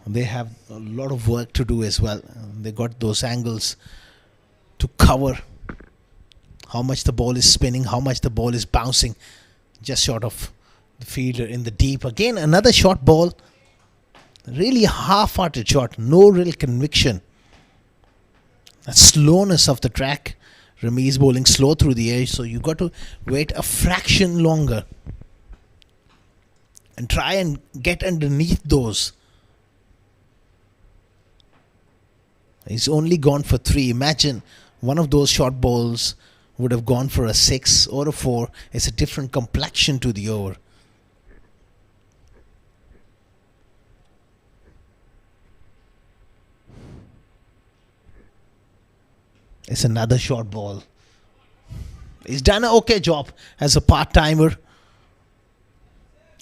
they have a lot of work to do as well. They got those angles to cover how much the ball is spinning, how much the ball is bouncing just short of the fielder in the deep. Again, another short ball. Really half-hearted shot. No real conviction. The slowness of the track. Rami is bowling slow through the edge, so you got to wait a fraction longer and try and get underneath those. He's only gone for 3. Imagine one of those short balls would have gone for a 6 or a 4. It's a different complexion to the over. It's another short ball. He's done an okay job as a part-timer.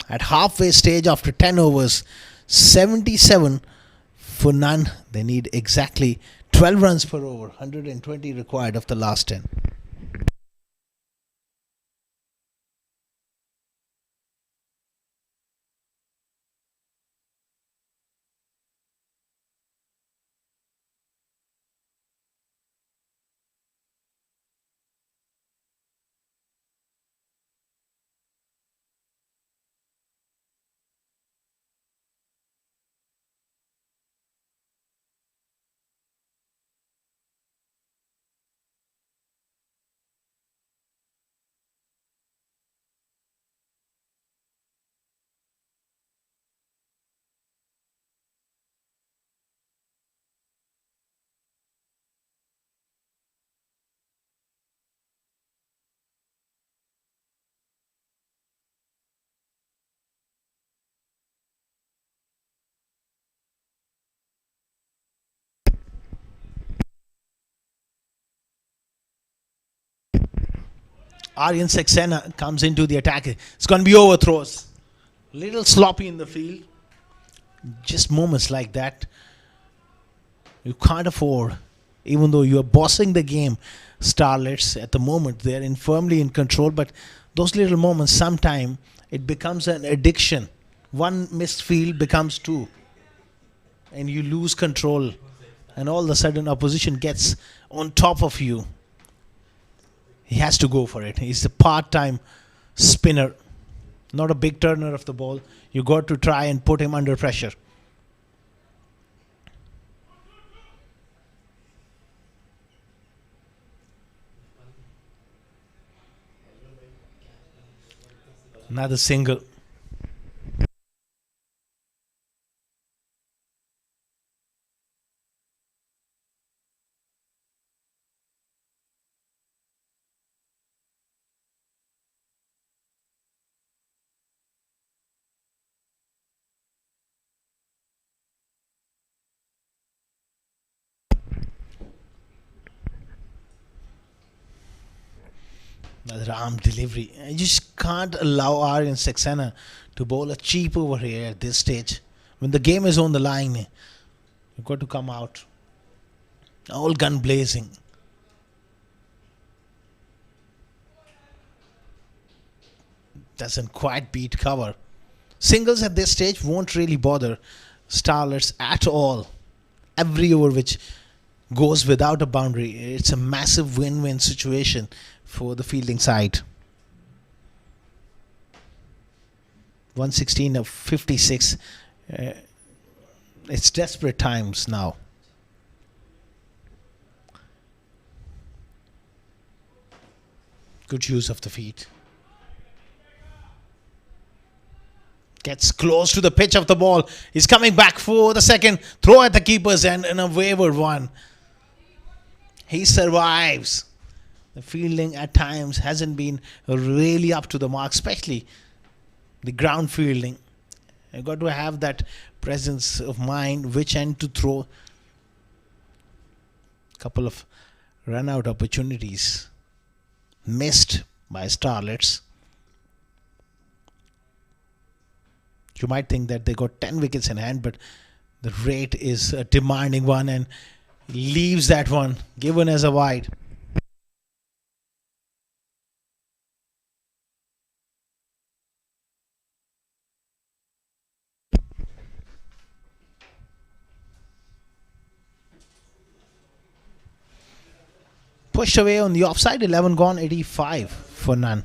At halfway stage after 10 overs, 77 for none. They need exactly 12 runs per over. 120 required of the last 10. Aryan Saxena comes into the attack. It's going to be overthrows. Little sloppy in the field. Just moments like that you can't afford. Even though you are bossing the game, Starlets at the moment they're firmly in control, but those little moments, sometime it becomes an addiction. One missed field becomes 2, and you lose control, and all of a sudden opposition gets on top of you. He has to go for it. He's a part-time spinner, not a big turner of the ball. You got to try and put him under pressure. Another single. Another arm delivery. You just can't allow Aryan Saxena to bowl a cheap over here at this stage. When the game is on the line, you've got to come out. All gun blazing. Doesn't quite beat cover. Singles at this stage won't really bother Starlets at all. Every over which goes without a boundary, it's a massive win-win situation for the fielding side. 116 of 56. It's desperate times now. Good use of the feet. Gets close to the pitch of the ball. He's coming back for the second. Throw at the keeper's end and a wayward one. He survives. The fielding at times hasn't been really up to the mark, especially the ground fielding. You've got to have that presence of mind, which end to throw. Couple of run out opportunities missed by Starlets. You might think that they got 10 wickets in hand, but the rate is a demanding one and leaves that one given as a wide. Pushed away on the offside, 11 gone, 85 for none.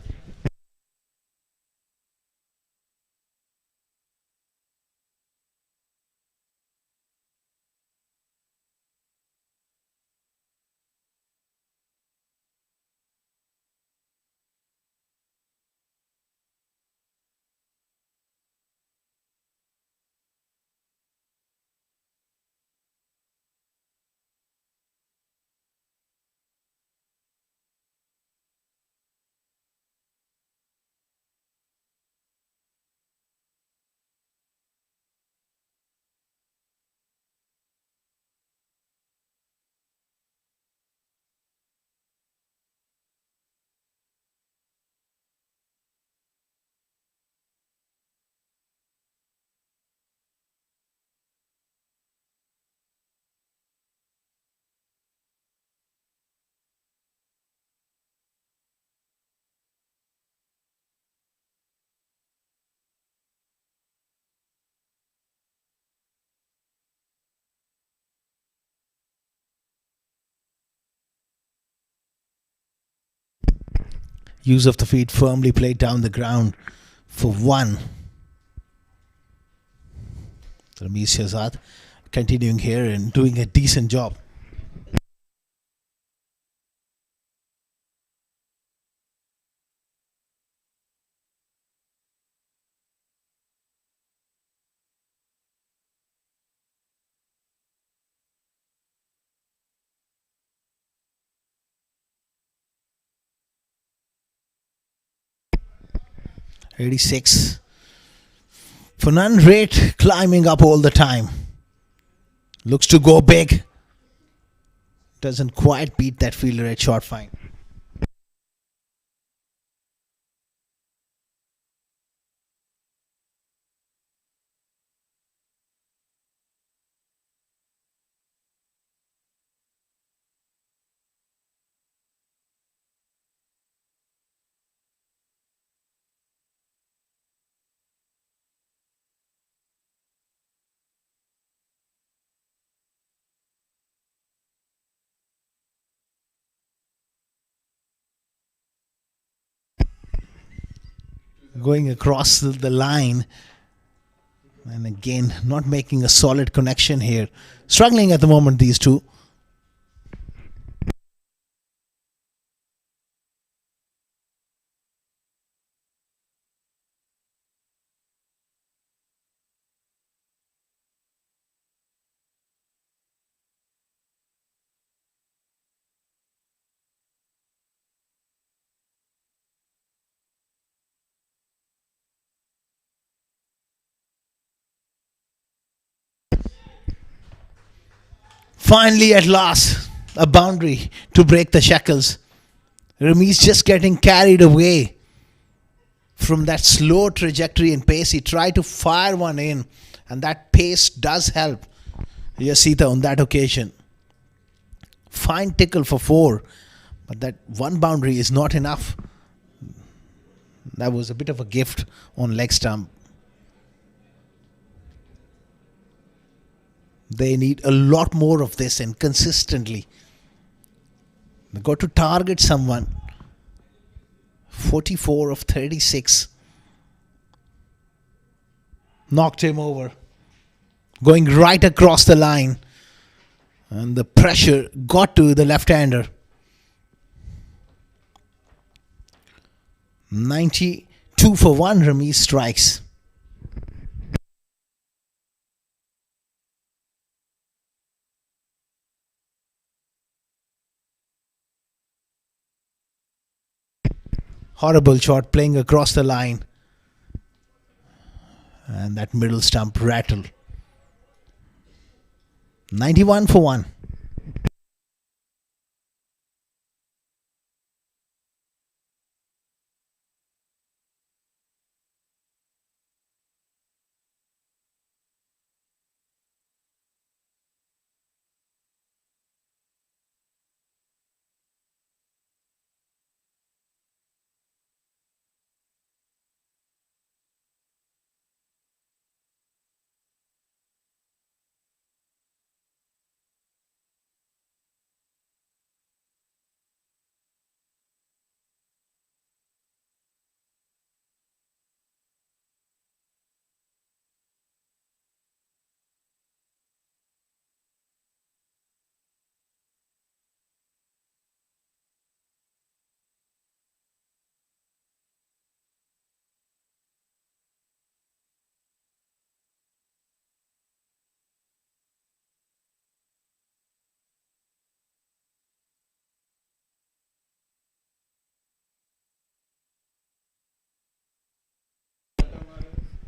Use of the feet firmly played down the ground for one. Ramesh Shahzad continuing here and doing a decent job. '86. For none rate climbing up all the time. Looks to go big. Doesn't quite beat that fielder at short fine. Going across the line, and again not making a solid connection here. Struggling at the moment, these two. Finally, at last, a boundary to break the shackles. Ramesh just getting carried away from that slow trajectory and pace. He tried to fire one in, and that pace does help Yasita on that occasion. Fine tickle for 4, but that one boundary is not enough. That was a bit of a gift on leg stump. They need a lot more of this and consistently. They got to target someone. 44 of 36. Knocked him over. Going right across the line. And the pressure got to the left-hander. 92 for 1. Ramesh strikes. Horrible shot playing across the line. And that middle stump rattle. 91 for 1.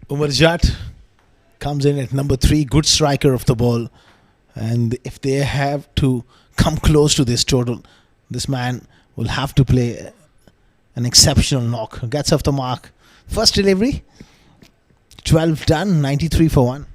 Umar Jat comes in at number 3, good striker of the ball. And if they have to come close to this total, this man will have to play an exceptional knock. Gets off the mark. First delivery, 12 done, 93 for 1.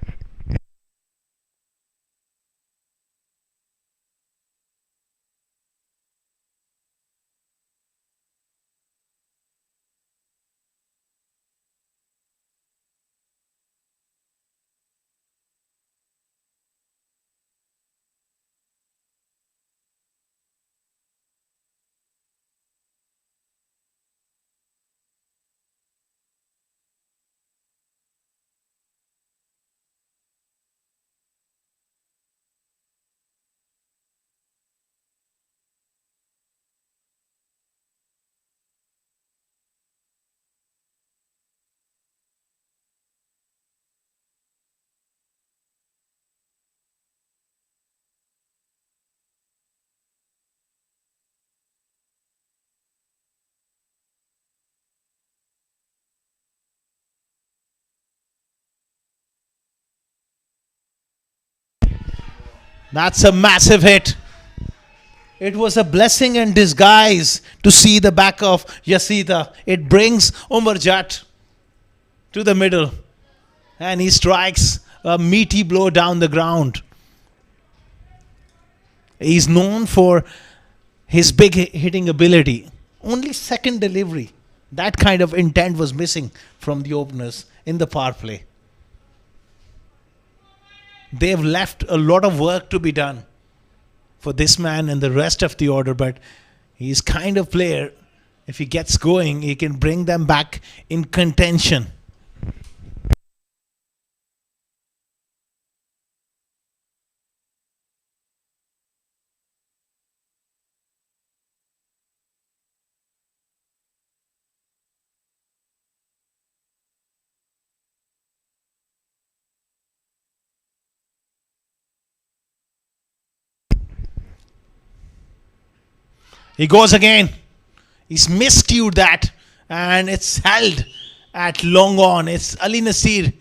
That's a massive hit. It was a blessing in disguise to see the back of Yasita. It brings Umar Jat to the middle. And he strikes a meaty blow down the ground. He's known for his big hitting ability. Only second delivery. That kind of intent was missing from the openers in the power play. They've left a lot of work to be done for this man and the rest of the order, but he's kind of player, if he gets going, he can bring them back in contention. He goes again. He's miscued that, and it's held at long on. It's Ali Nasir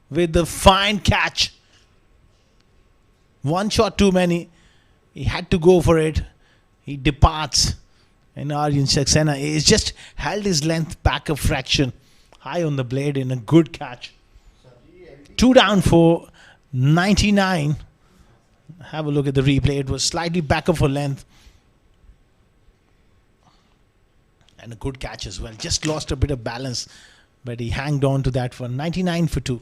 with the fine catch. One shot too many. He had to go for it. He departs. And Arjun Saxena is just held his length back a fraction. High on the blade in a good catch. 2 down for 99. Have a look at the replay. It was slightly back of a length. And a good catch as well. Just lost a bit of balance, but he hanged on to that for 99 for 2.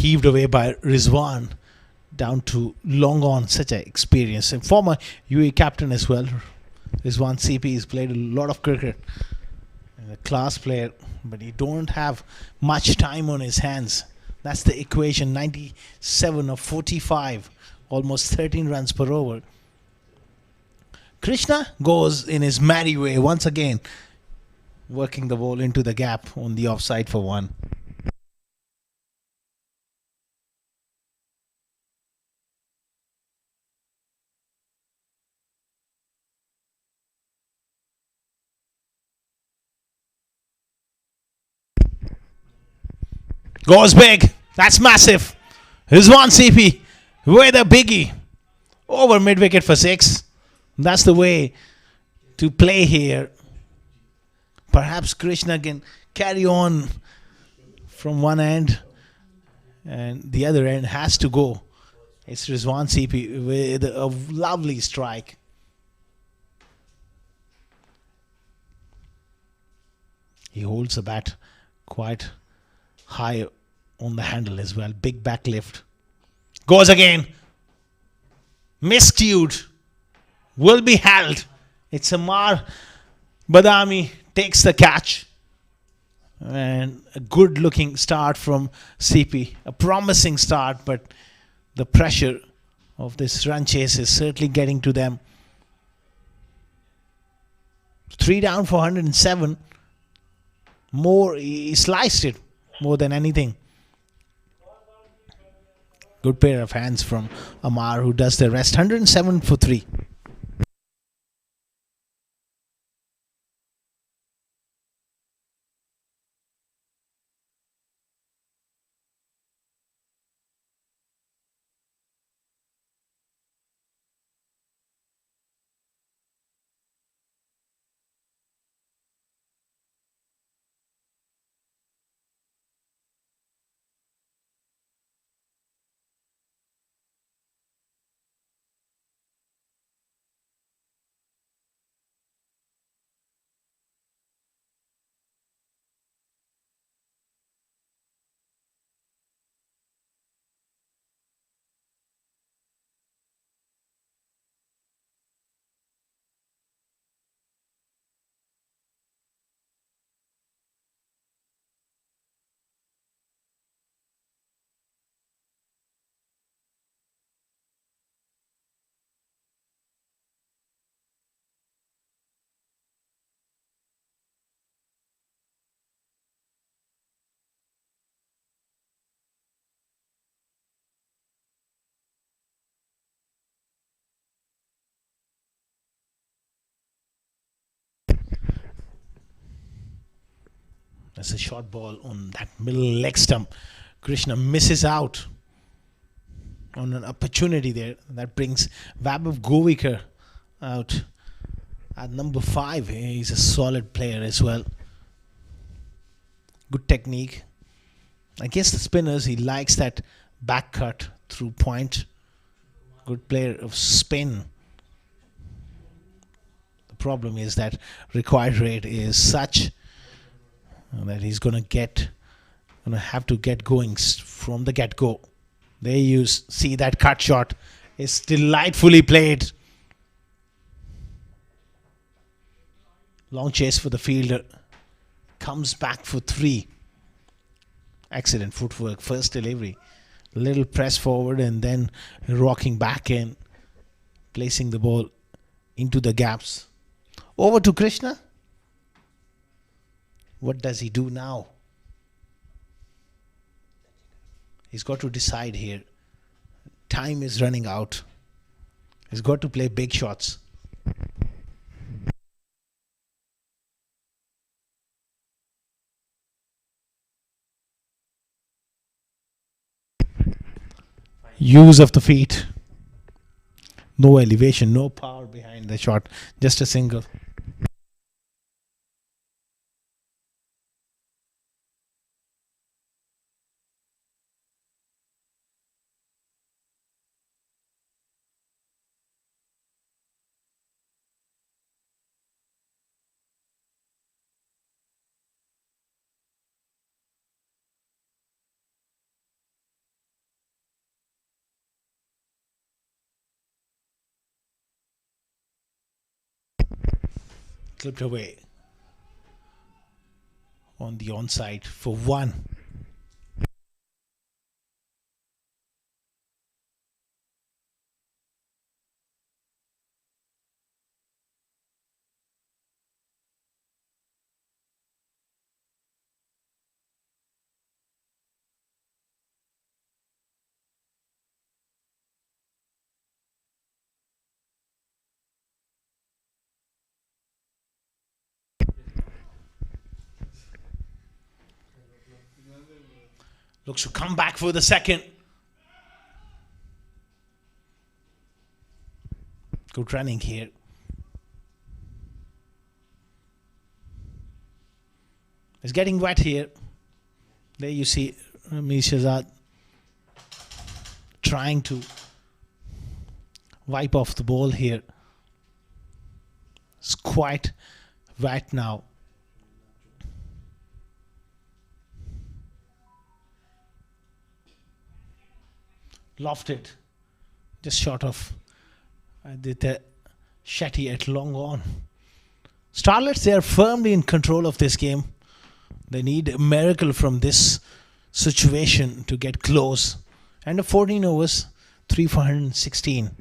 heaved away by Rizwan down to long on. Such an experience. And former UAE captain as well. Rizwan CP has played a lot of cricket. And a class player, but he don't have much time on his hands. That's the equation. 97 of 45, almost 13 runs per over. Krishna goes in his merry way once again, working the ball into the gap on the offside for one. Goes big. That's massive. Rizwan CP with a biggie. Over mid wicket for six. That's the way to play here. Perhaps Krishna can carry on from one end, and the other end has to go. It's Rizwan CP with a lovely strike. He holds the bat quite high on the handle as well. Big back lift. Goes again. Miscued. Will be held. It's Amar Badami takes the catch. And a good looking start from CP. A promising start, but the pressure of this run chase is certainly getting to them. 3 down for 107. More, he sliced it more than anything. Good pair of hands from Amar, who does the rest. 107 for 3. That's a short ball on that middle leg stump. Krishna misses out on an opportunity there. That brings Vaibhav Govikar out at number 5. He's a solid player as well. Good technique. I guess the spinners, he likes that back cut through point. Good player of spin. The problem is that required rate is such that he's gonna have to get going from the get-go. There you see that cut shot is delightfully played. Long chase for the fielder. Comes back for 3. Excellent footwork. First delivery. Little press forward and then rocking back in. Placing the ball into the gaps. Over to Krishna. What does he do now? He's got to decide here. Time is running out. He's got to play big shots. Use of the feet. No elevation, no power behind the shot. Just a single. Clipped away on the onside for 1. Looks to come back for the second. Good running here. It's getting wet here. There you see Rami Shahzad trying to wipe off the ball here. It's quite wet now. Lofted. Just short of the Shetty at long on. Starlets, they are firmly in control of this game. They need a miracle from this situation to get close. And the 14 overs, 3 for 116.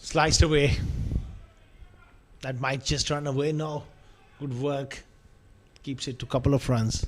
Sliced away. That might just run away. No. Good work. Keeps it to a couple of runs.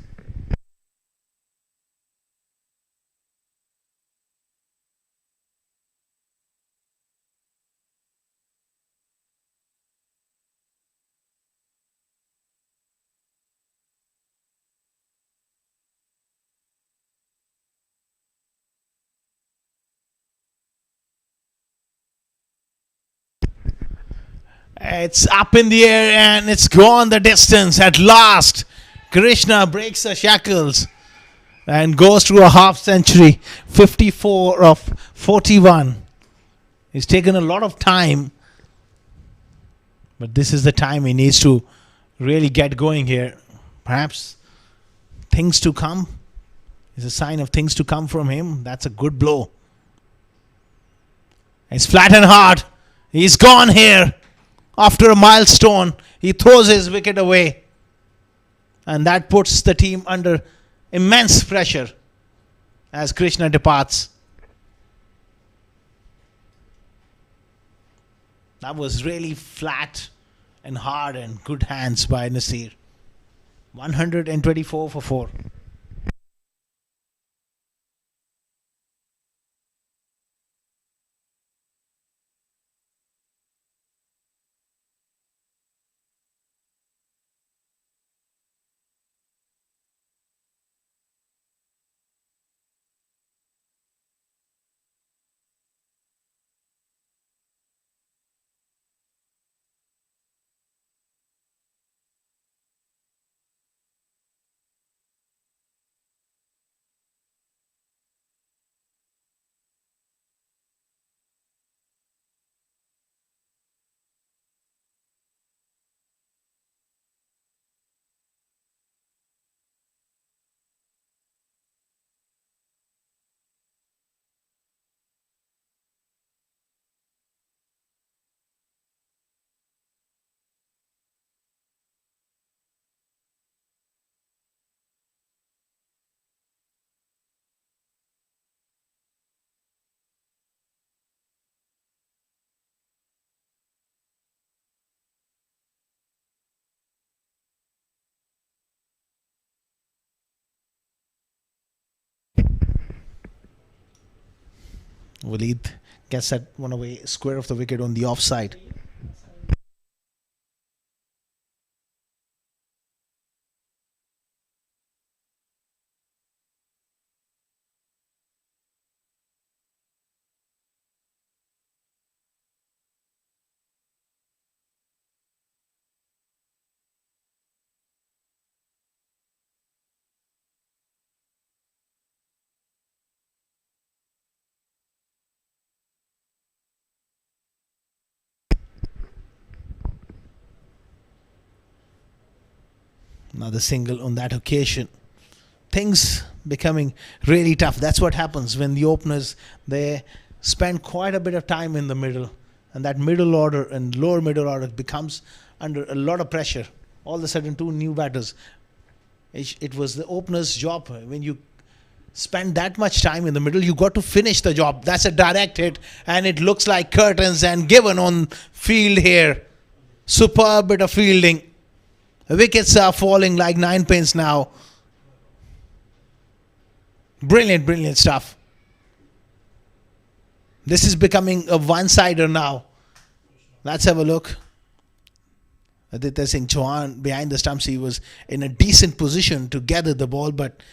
It's up in the air and it's gone the distance at last. Krishna breaks the shackles and goes to a half century. 54 of 41. It's taken a lot of time, but this is the time he needs to really get going here. Perhaps things to come is a sign of things to come from him. That's a good blow. It's flat and hard. He's gone here. After a milestone, he throws his wicket away. And that puts the team under immense pressure as Krishna departs. That was really flat and hard and good hands by Nasir. 124 for 4. Waleed Gets that one away, square of the wicket on the offside. Another single on that occasion. Things becoming really tough. That's what happens when the openers, they spend quite a bit of time in the middle, and that middle order and lower middle order becomes under a lot of pressure. All of a sudden, two new batters. It was the opener's job. When you spend that much time in the middle, you got to finish the job. That's a direct hit, and it looks like curtains and given on field here. Superb bit of fielding. The wickets are falling like 9 pins now. Brilliant, brilliant stuff. This is becoming a one-sider now. Let's have a look. Aditya Singh Chauhan behind the stumps. He was in a decent position to gather the ball, but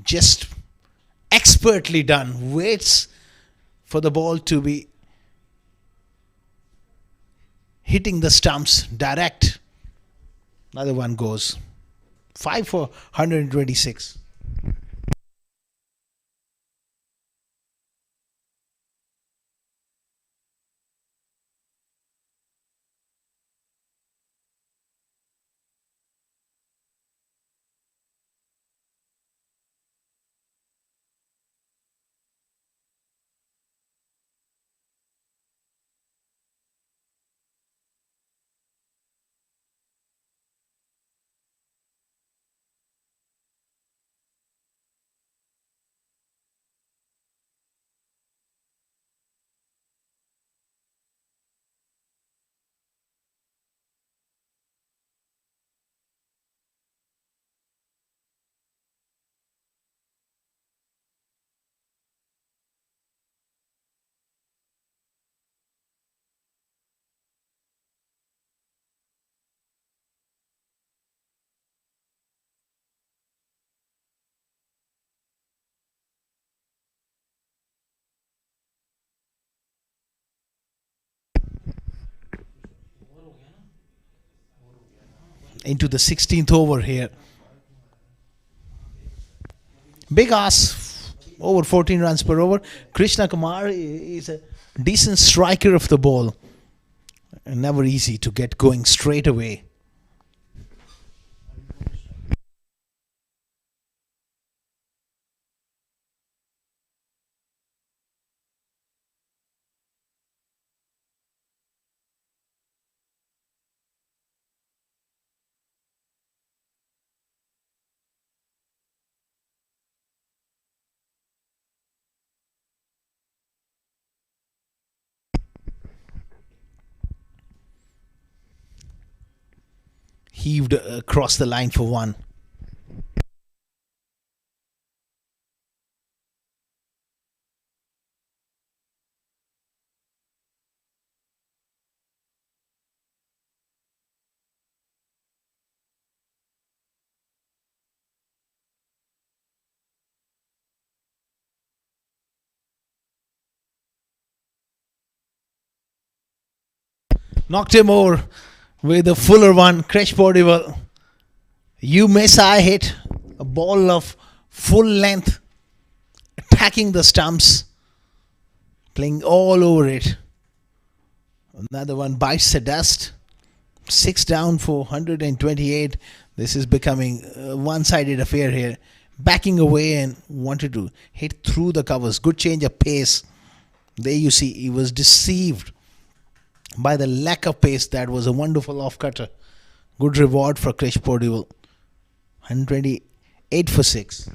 just expertly done. Waits for the ball to be hitting the stumps direct. Another one goes. 5 for 126. Into the 16th over here. Big ask, over 14 runs per over. Krishna Kumar is a decent striker of the ball. And never easy to get going straight away. Heaved across the line for one. Knocked him over with a fuller one. Krish Portival. You miss, I hit. A ball of full length. Attacking the stumps. Playing all over it. Another one bites the dust. 6 down for 128. This is becoming a one-sided affair here. Backing away and wanted to hit through the covers. Good change of pace. There you see he was deceived by the lack of pace. That was a wonderful off-cutter. Good reward for Krish Portival. 128 for 6.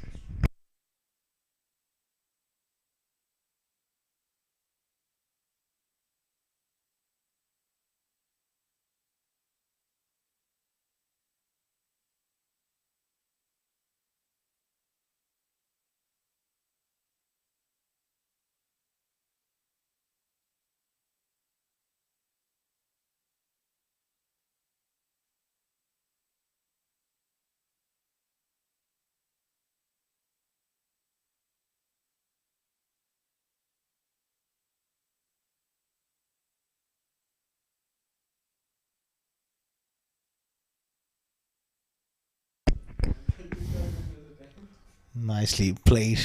Nicely played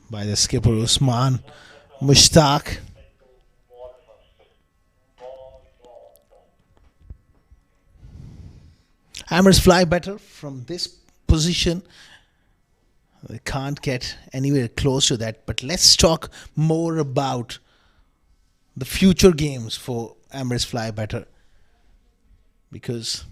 by the skipper Usman Mushtaq. Hammers fly better from this position. They can't get anywhere close to that. But let's talk more about the future games for Emirates Fly Better, because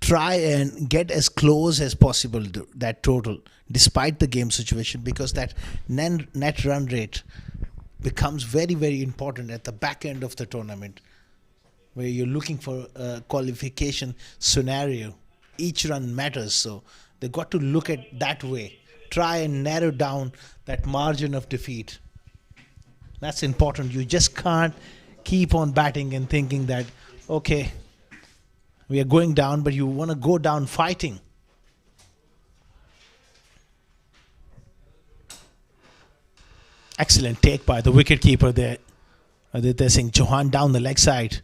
try and get as close as possible to that total despite the game situation, because that net run rate becomes very, very important at the back end of the tournament, where you're looking for a qualification scenario. Each run matters, so they got to look at that way, try and narrow down that margin of defeat. That's important. You just can't keep on batting and thinking that, okay, we are going down, but you want to go down fighting. Excellent take by the wicketkeeper there. Aditya Singh Chauhan down the leg side.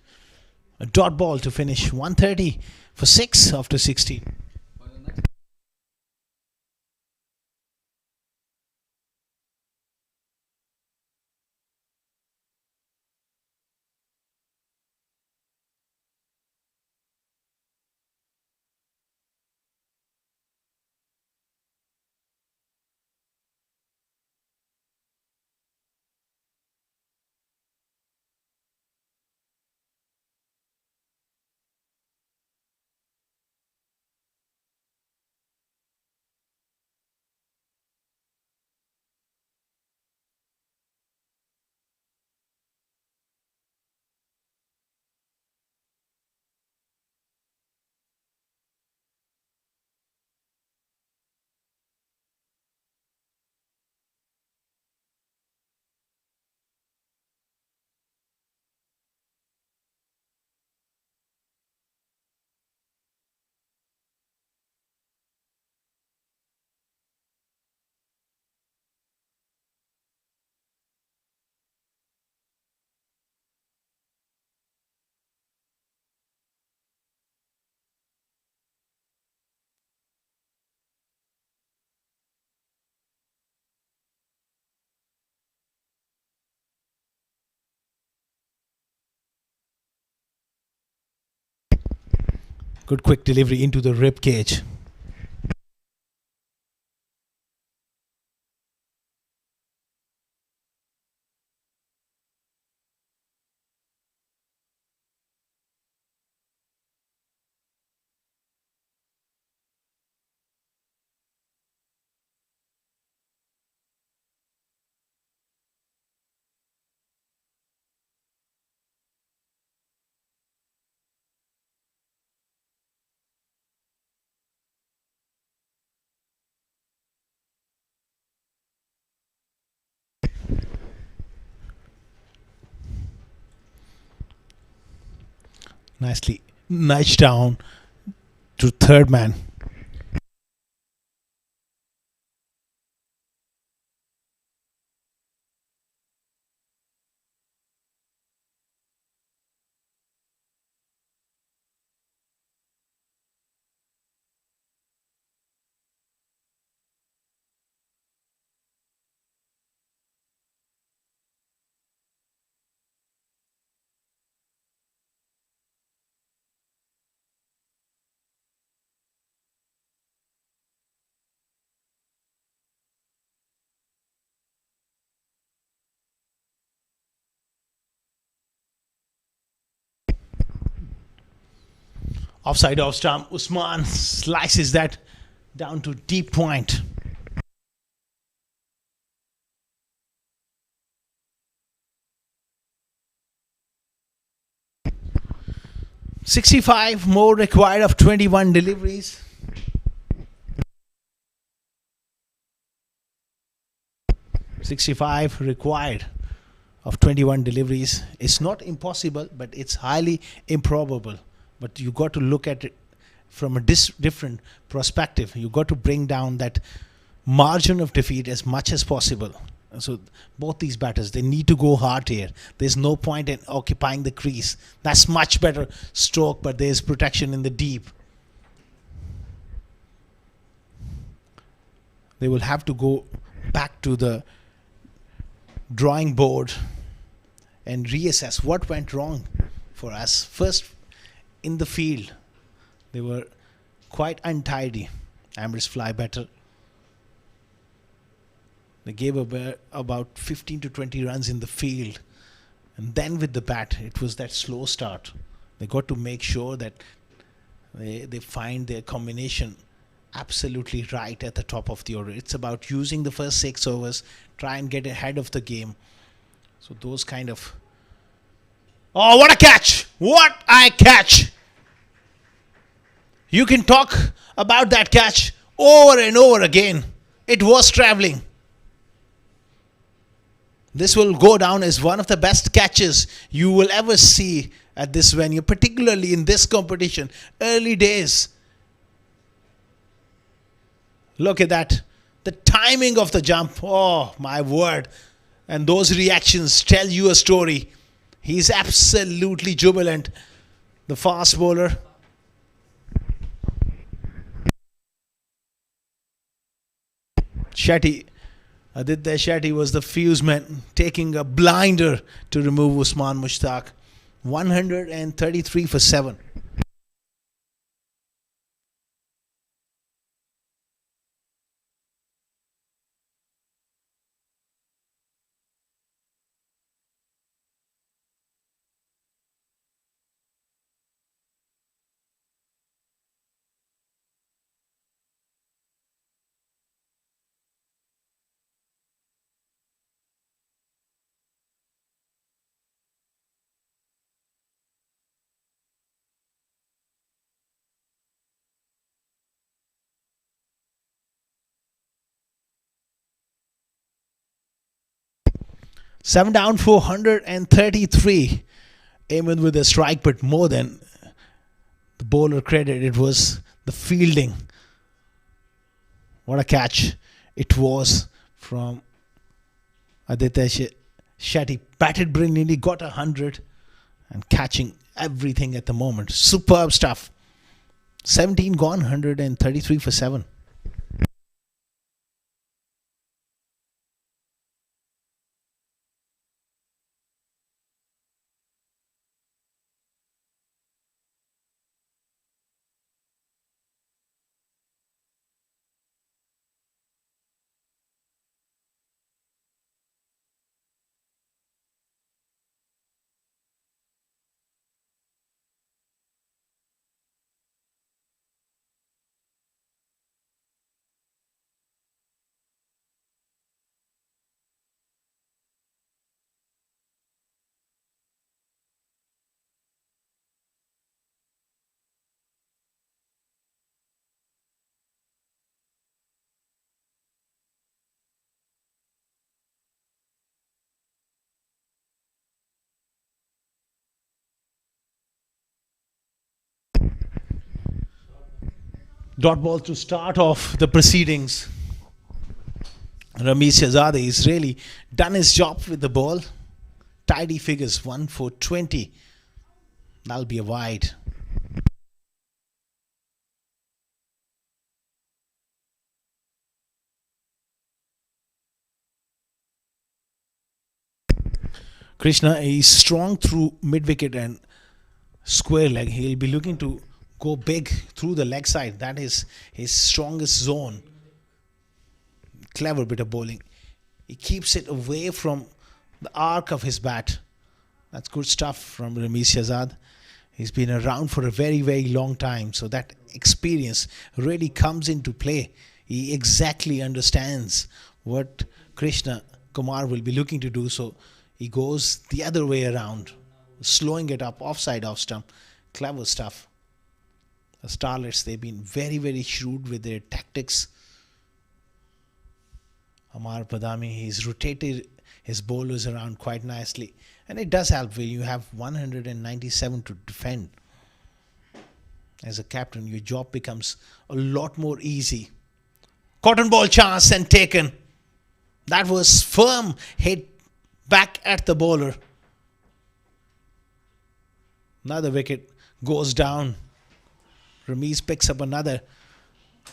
A dot ball to finish 130 for 6 after 16. Good quick delivery into the rib cage. Nicely nudged down to third man. Offside off stump. Usman slices that down to deep point. "65 more required of 21 deliveries." "65 required of 21 deliveries." It's not impossible, but it's highly improbable. But you got to look at it from a different perspective. You got to bring down that margin of defeat as much as possible. So both these batters, they need to go hard here. There's no point in occupying the crease. That's much better stroke, but there's protection in the deep. they will have to go back to the drawing board and reassess what went wrong for us. First, in the field, they were quite untidy. Emirates fly better. They gave about 15 to 20 runs in the field. And then with the bat, it was that slow start. They got to make sure that they find their combination absolutely right at the top of the order. It's about using the first 6 overs, try and get ahead of the game. So those kind of... Oh, what a catch! What a catch! You can talk about that catch over and over again. It was traveling. This will go down as one of the best catches you will ever see at this venue, particularly in this competition. Early days. Look at that. The timing of the jump. Oh, my word. And those reactions tell you a story. He's absolutely jubilant. The fast bowler. Shetty. Aditya Shetty was the fuse man, taking a blinder to remove Usman Mushtaq. 133 for 7. Seven down, 433. Aiming with a strike, but more than the bowler credit, it was the fielding. What a catch it was from Aditya Shetty. Batted brilliantly, got 100 and catching everything at the moment. Superb stuff. 17 gone, 133 for 7. Dot ball to start off the proceedings. Ramesh Shahzad has really done his job with the ball. Tidy figures, 1 for 20. That'll be a wide. Krishna is strong through mid-wicket and square leg. He'll be looking to go big through the leg side. That is his strongest zone. Clever bit of bowling. He keeps it away from the arc of his bat. That's good stuff from Ramesh Shahzad. He's been around for a very, very long time. So that experience really comes into play. He exactly understands what Krishna Kumar will be looking to do. So he goes the other way around, slowing it up, offside, off stump. Clever stuff. The Starlets, they've been very, very shrewd with their tactics. Amar Padami, he's rotated his bowlers around quite nicely. And it does help when you have 197 to defend. As a captain, your job becomes a lot more easy. Cotton ball chance and taken. That was firm hit back at the bowler. Another wicket goes down. Ramesh picks up another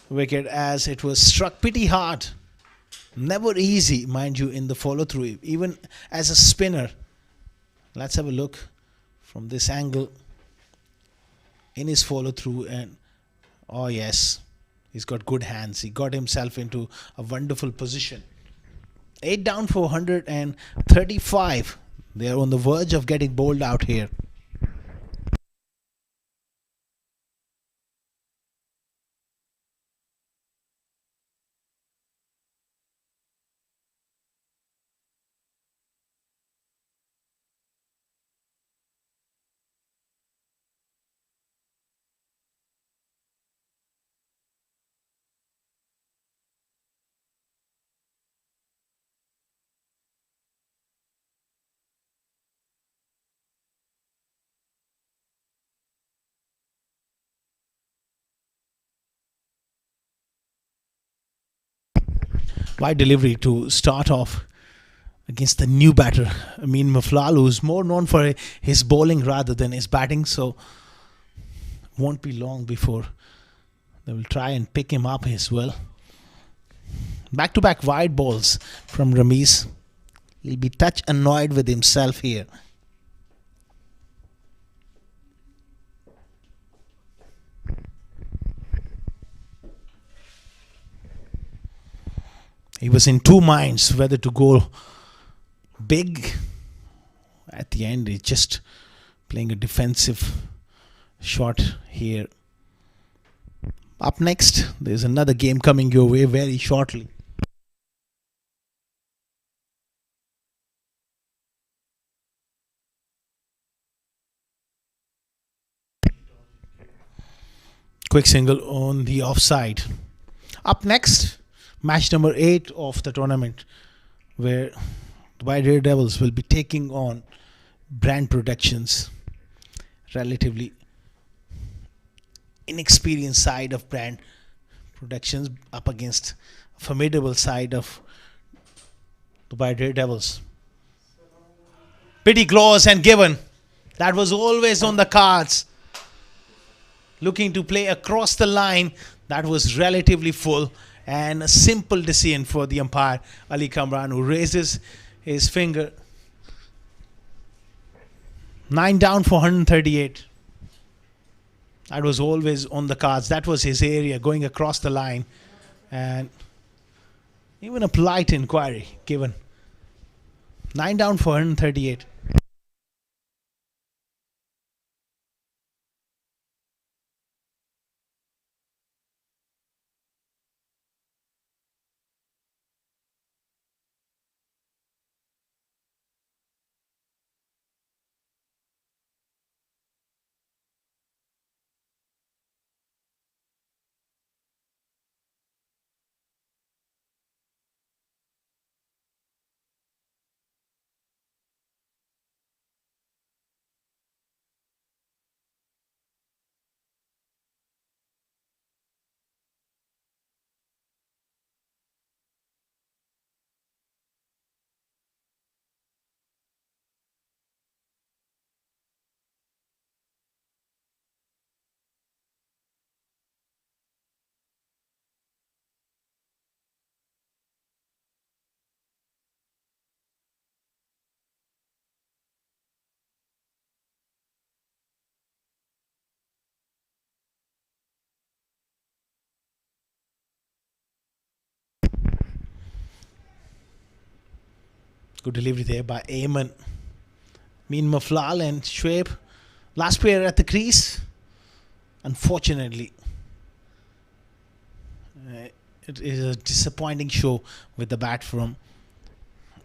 wicket as it was struck pretty hard. Never easy, mind you, in the follow through, even as a spinner. Let's have a look from this angle in his follow through, and oh yes, he's got good hands. He got himself into a wonderful position. 8 down for 135. They are on the verge of getting bowled out here. Wide delivery to start off against the new batter, Amin Maflal, who's more known for his bowling rather than his batting, so won't be long before they will try and pick him up as well. Back-to-back wide balls from Ramiz. He'll be touch annoyed with himself here. He was in two minds whether to go big. At the end, he's just playing a defensive shot here. Up next, there's another game coming your way very shortly. Quick single on the offside. Up next, match number 8 of the tournament, where Dubai Daredevils will be taking on Brand Productions, relatively inexperienced side of Brand Productions up against a formidable side of Dubai Daredevils. Pretty close and given. That was always on the cards. Looking to play across the line, that was relatively full. And a simple decision for the umpire, Ali Kamran, who raises his finger. 9 down for 138. That was always on the cards. That was his area, going across the line. And even a polite inquiry given. 9 down for 138. Good delivery there by Ayman. Mean Maflal and Shoaib. Last player at the crease. Unfortunately, it is a disappointing show with the bat from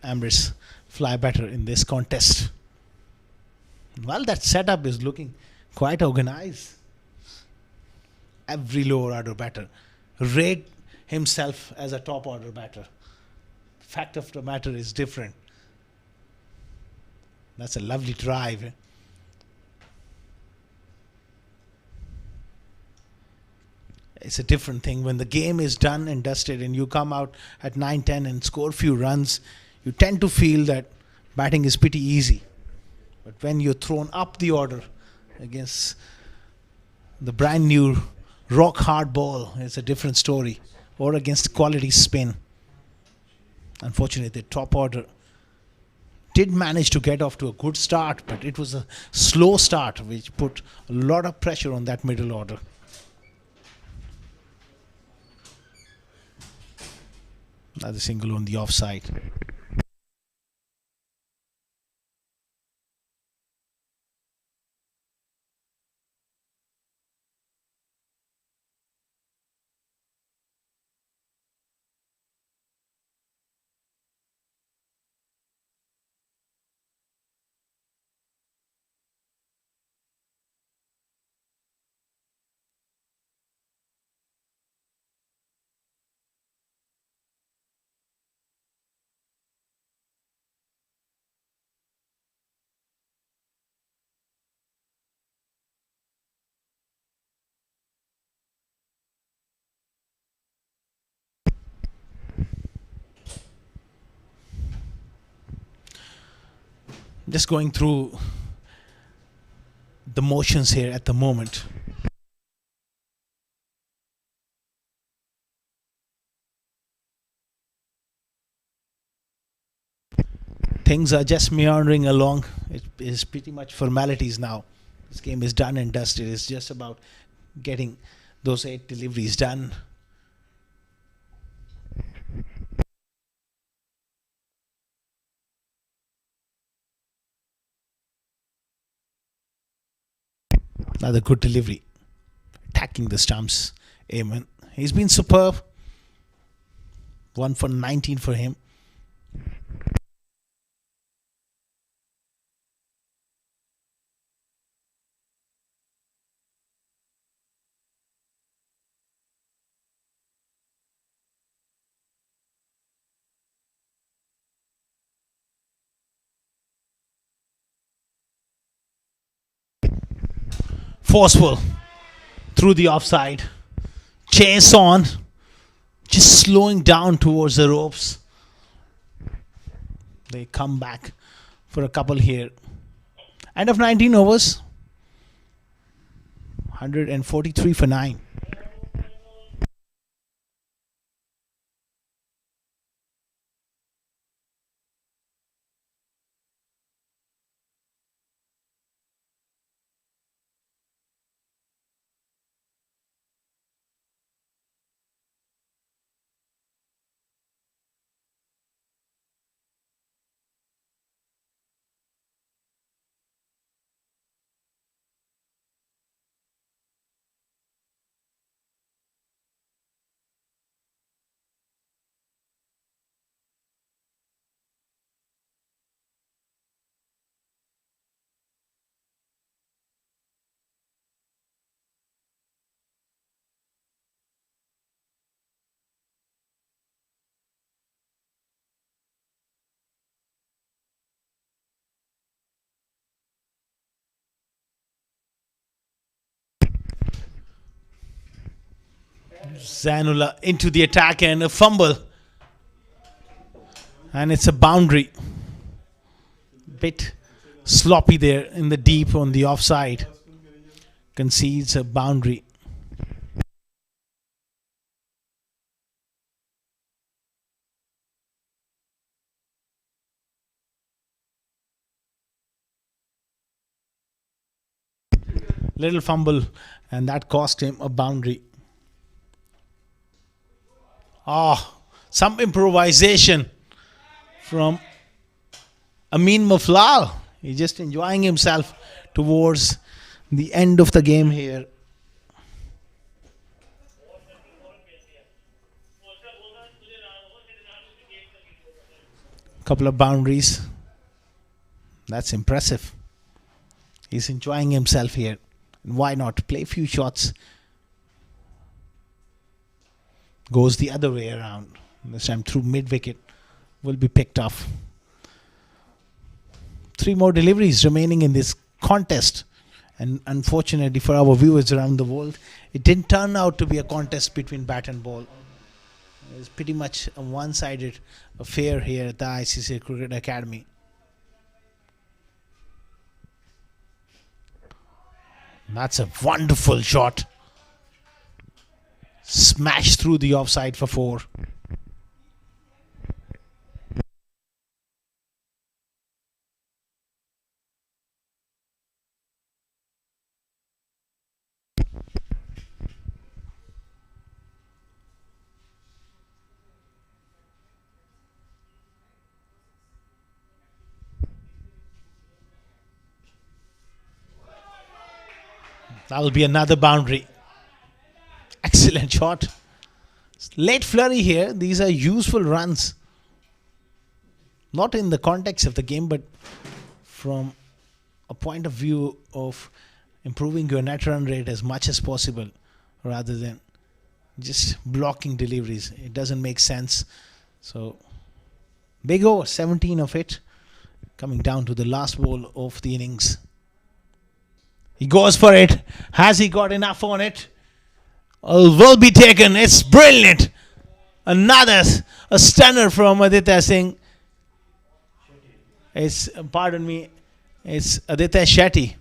Emirates fly batter in this contest. Well, that setup is looking quite organized. Every lower order batter rate himself as a top order batter. Fact of the matter is different. That's a lovely drive. It's a different thing when the game is done and dusted and you come out at 9-10 and score a few runs. You tend to feel that batting is pretty easy. But when you're thrown up the order against the brand new rock hard ball is a different story, or against quality spin. Unfortunately, the top order did manage to get off to a good start, but it was a slow start which put a lot of pressure on that middle order. Another single on the offside. Just going through the motions here at the moment. Things are just meandering along. It is pretty much formalities now. This game is done and dusted. It's just about getting those 8 deliveries done. Another good delivery. Attacking the stumps. Amen. He's been superb. 1 for 19 for him. Forceful through the offside. Chase on. Just slowing down towards the ropes. They come back for a couple here. End of 19 overs. 143 for 9. Zanula into the attack and a fumble. And it's a boundary. Bit sloppy there in the deep on the offside. Concedes a boundary. Little fumble, and that cost him a boundary. Some improvisation from Amin Muflal. He's just enjoying himself towards the end of the game here. Couple of boundaries. That's impressive. He's enjoying himself here. Why not play a few shots? Goes the other way around. This time through mid-wicket will be picked off. 3 more deliveries remaining in this contest. And unfortunately for our viewers around the world, it didn't turn out to be a contest between bat and ball. It's pretty much a one-sided affair here at the ICCA Cricket Academy. That's a wonderful shot. smashed through the offside for 4. That will be another boundary. Excellent shot. Late flurry here. These are useful runs. Not in the context of the game, but from a point of view of improving your net run rate as much as possible rather than just blocking deliveries. It doesn't make sense. So, big over, 17 of it. Coming down to the last ball of the innings. He goes for it. Has he got enough on it? Will be taken. It's brilliant. Another a stunner from Aditya Singh. It's Aditya Shetty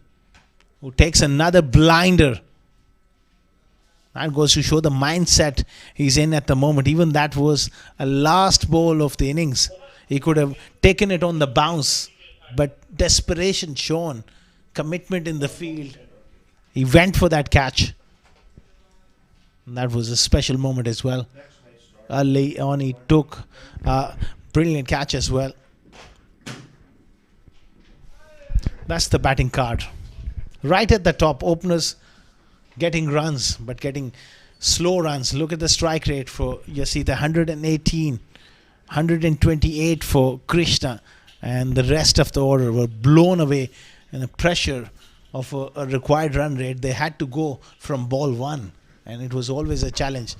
who takes another blinder. That goes to show the mindset he's in at the moment. Even that was a last ball of the innings. He could have taken it on the bounce, but desperation shown, commitment in the field. He went for that catch. And that was a special moment as well. Early on, he took a brilliant catch as well. That's the batting card. Right at the top, openers getting runs, but getting slow runs. Look at the strike rate for Yasita, 118, 128 for Krishna, and the rest of the order were blown away in the pressure of a required run rate. They had to go from ball 1, and it was always a challenge.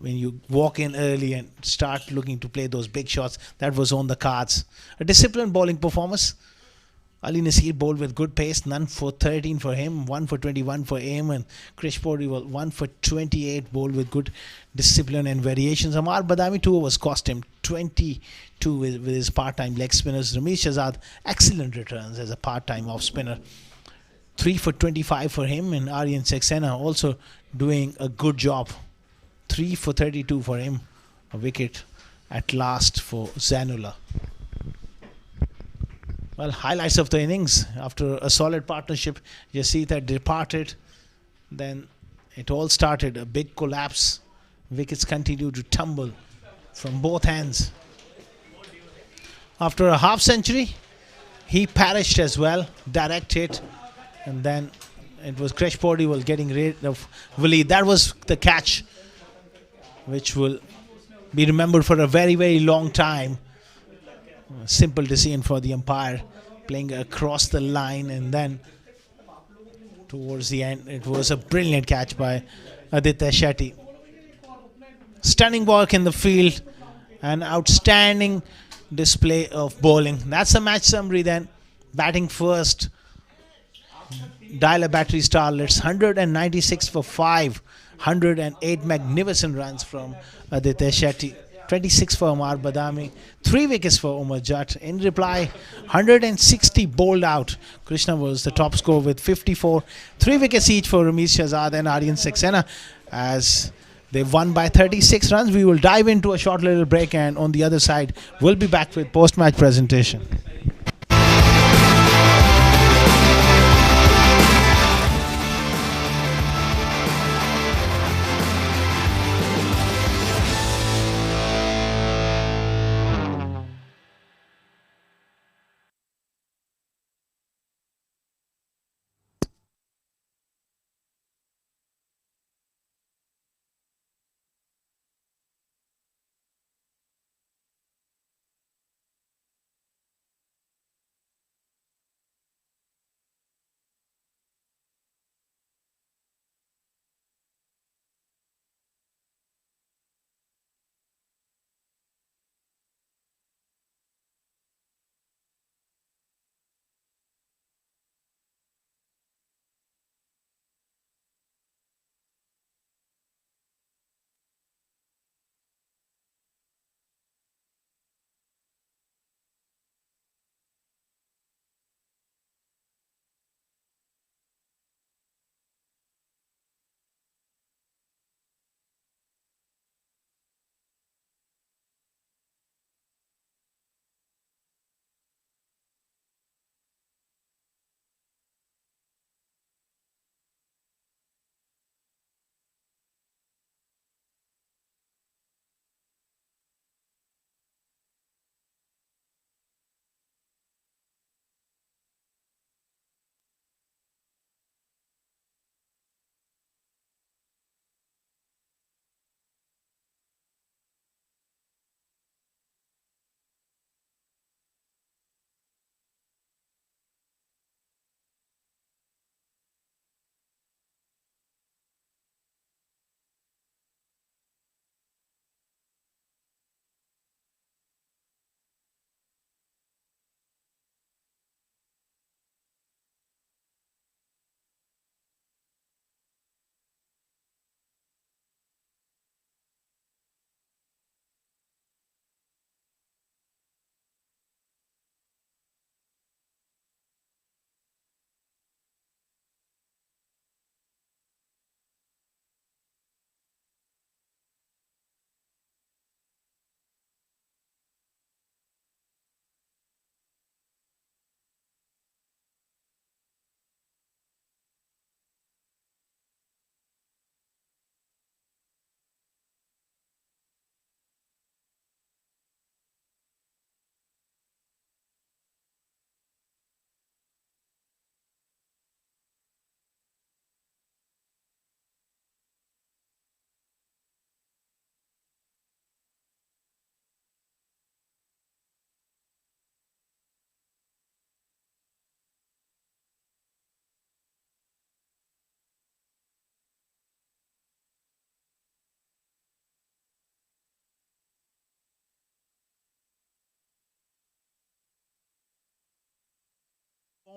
When you walk in early and start looking to play those big shots, that was on the cards. A disciplined bowling performance. Ali Nasir bowled with good pace, none for 13 for him, 1 for 21 for him, and Krish Poriwal 1 for 28, bowled with good discipline and variations. Amar Badami 2 overs cost him 22 with his part-time leg spinners. Ramesh Shahzad, excellent returns as a part-time off-spinner. 3 for 25 for him, and Aryan Saxena also doing a good job. 3 for 32 for him, a wicket at last for Zanula. Well, highlights of the innings. After a solid partnership, Yasita departed. Then it all started. A big collapse. Wickets continued to tumble from both hands. After a half century, he perished as well. Direct hit. And then it was Krish Poriwal getting rid of Willie. That was the catch, which will be remembered for a very, very long time. Simple decision for the umpire, playing across the line, and then towards the end it was a brilliant catch by Aditya Shetty. Stunning work in the field, an outstanding display of bowling. That's a match summary then. Batting first, Dial-up battery Starlets, 196 for 5, 108 magnificent runs from Aditya Shetty. 26 for Amar Badami, 3 wickets for Umar Jatt. In reply, 160 bowled out. Krishna was the top scorer with 54. 3 wickets each for Ramesh Shahzad and Aryan Saxena as they won by 36 runs. We will dive into a short little break, and on the other side, we'll be back with post-match presentation.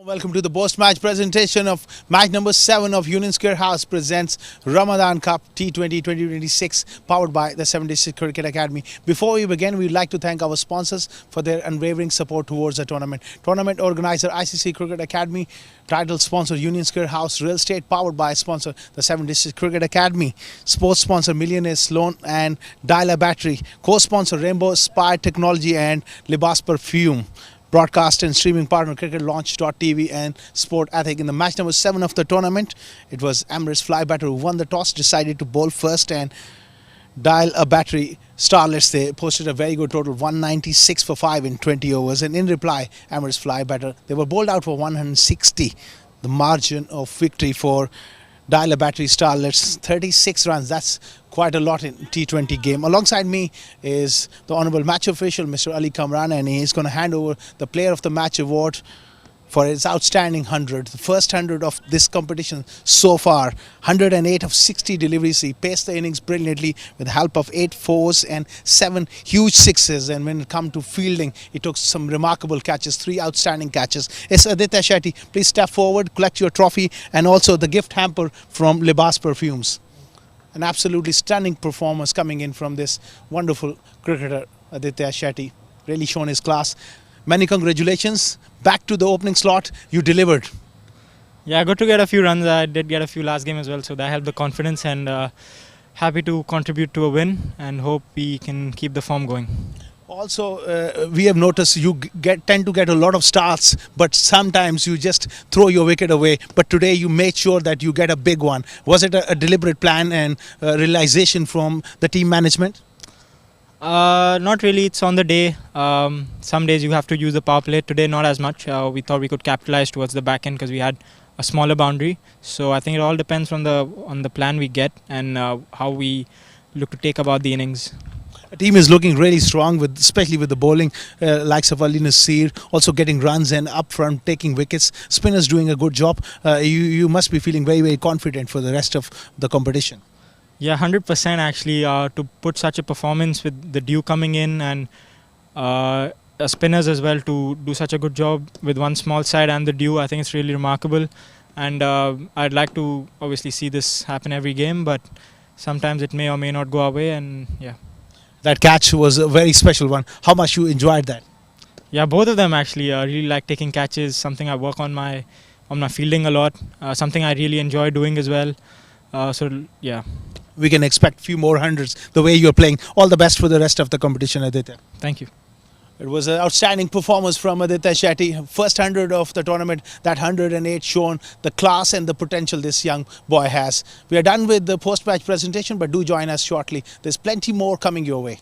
Welcome to the post-match presentation of match number 7 of Union Square House presents Ramadan Cup T20 2026 powered by the 76 Cricket Academy. Before we begin, we'd like to thank our sponsors for their unwavering support towards the tournament. Tournament organizer ICCA Cricket Academy, title sponsor Union Square House Real Estate, powered by sponsor the 76 Cricket Academy, sports sponsor Millionaire Sloan and Dialer Battery, co-sponsor Rainbow Spire Technology and Libas Perfume. Broadcast and streaming partner cricketlaunch.tv and Sport Ethic. In the match number 7 of the tournament, it was Emirates fly batter who won the toss, decided to bowl first and dial a battery. Starlets, they posted a very good total, 196 for 5 in 20 overs, and in reply, Emirates fly batter, they were bowled out for 160. The margin of victory for dial a battery Starlets, 36 runs. That's quite a lot in T20 game. Alongside me is the honourable match official, Mr. Ali Kamran, and he's going to hand over the Player of the Match award for his outstanding 100, the first 100 of this competition so far. 108 of 60 deliveries. He paced the innings brilliantly with the help of 8 fours and 7 huge sixes. And when it comes to fielding, he took some remarkable catches, 3 outstanding catches. Yes, Aditya Shetty, please step forward, collect your trophy and also the gift hamper from Libas Perfumes. An absolutely stunning performance coming in from this wonderful cricketer, Aditya Shetty. Really shown his class. Many congratulations. Back to the opening slot. You delivered. Yeah, good to get a few runs. I did get a few last game as well, so that helped the confidence, and happy to contribute to a win and hope we can keep the form going. Also, we have noticed you tend to get a lot of starts, but sometimes you just throw your wicket away. But today you made sure that you get a big one. Was it a deliberate plan and realization from the team management? Not really. It's on the day. Some days you have to use the power play. Today, not as much. We thought we could capitalize towards the back end because we had a smaller boundary. So I think it all depends on the plan we get and how we look to take about the innings. The team is looking really strong, especially with the bowling, likes of Ali Nasir, also getting runs and up front taking wickets. Spinners doing a good job. You must be feeling very, very confident for the rest of the competition. Yeah, 100% actually. To put such a performance with the dew coming in and spinners as well to do such a good job with one small side and the dew, I think it's really remarkable. And I'd like to obviously see this happen every game, but sometimes it may or may not go our way, and yeah. That catch was a very special one. How much you enjoyed that? Yeah, both of them actually. I really like taking catches, something I work on my fielding a lot, something I really enjoy doing as well. So yeah. We can expect a few more hundreds the way you're playing. All the best for the rest of the competition, Aditya. Thank you. It was an outstanding performance from Aditya Shetty. First 100 of the tournament, that 108 shown the class and the potential this young boy has. We are done with the post-match presentation, but do join us shortly. There's plenty more coming your way.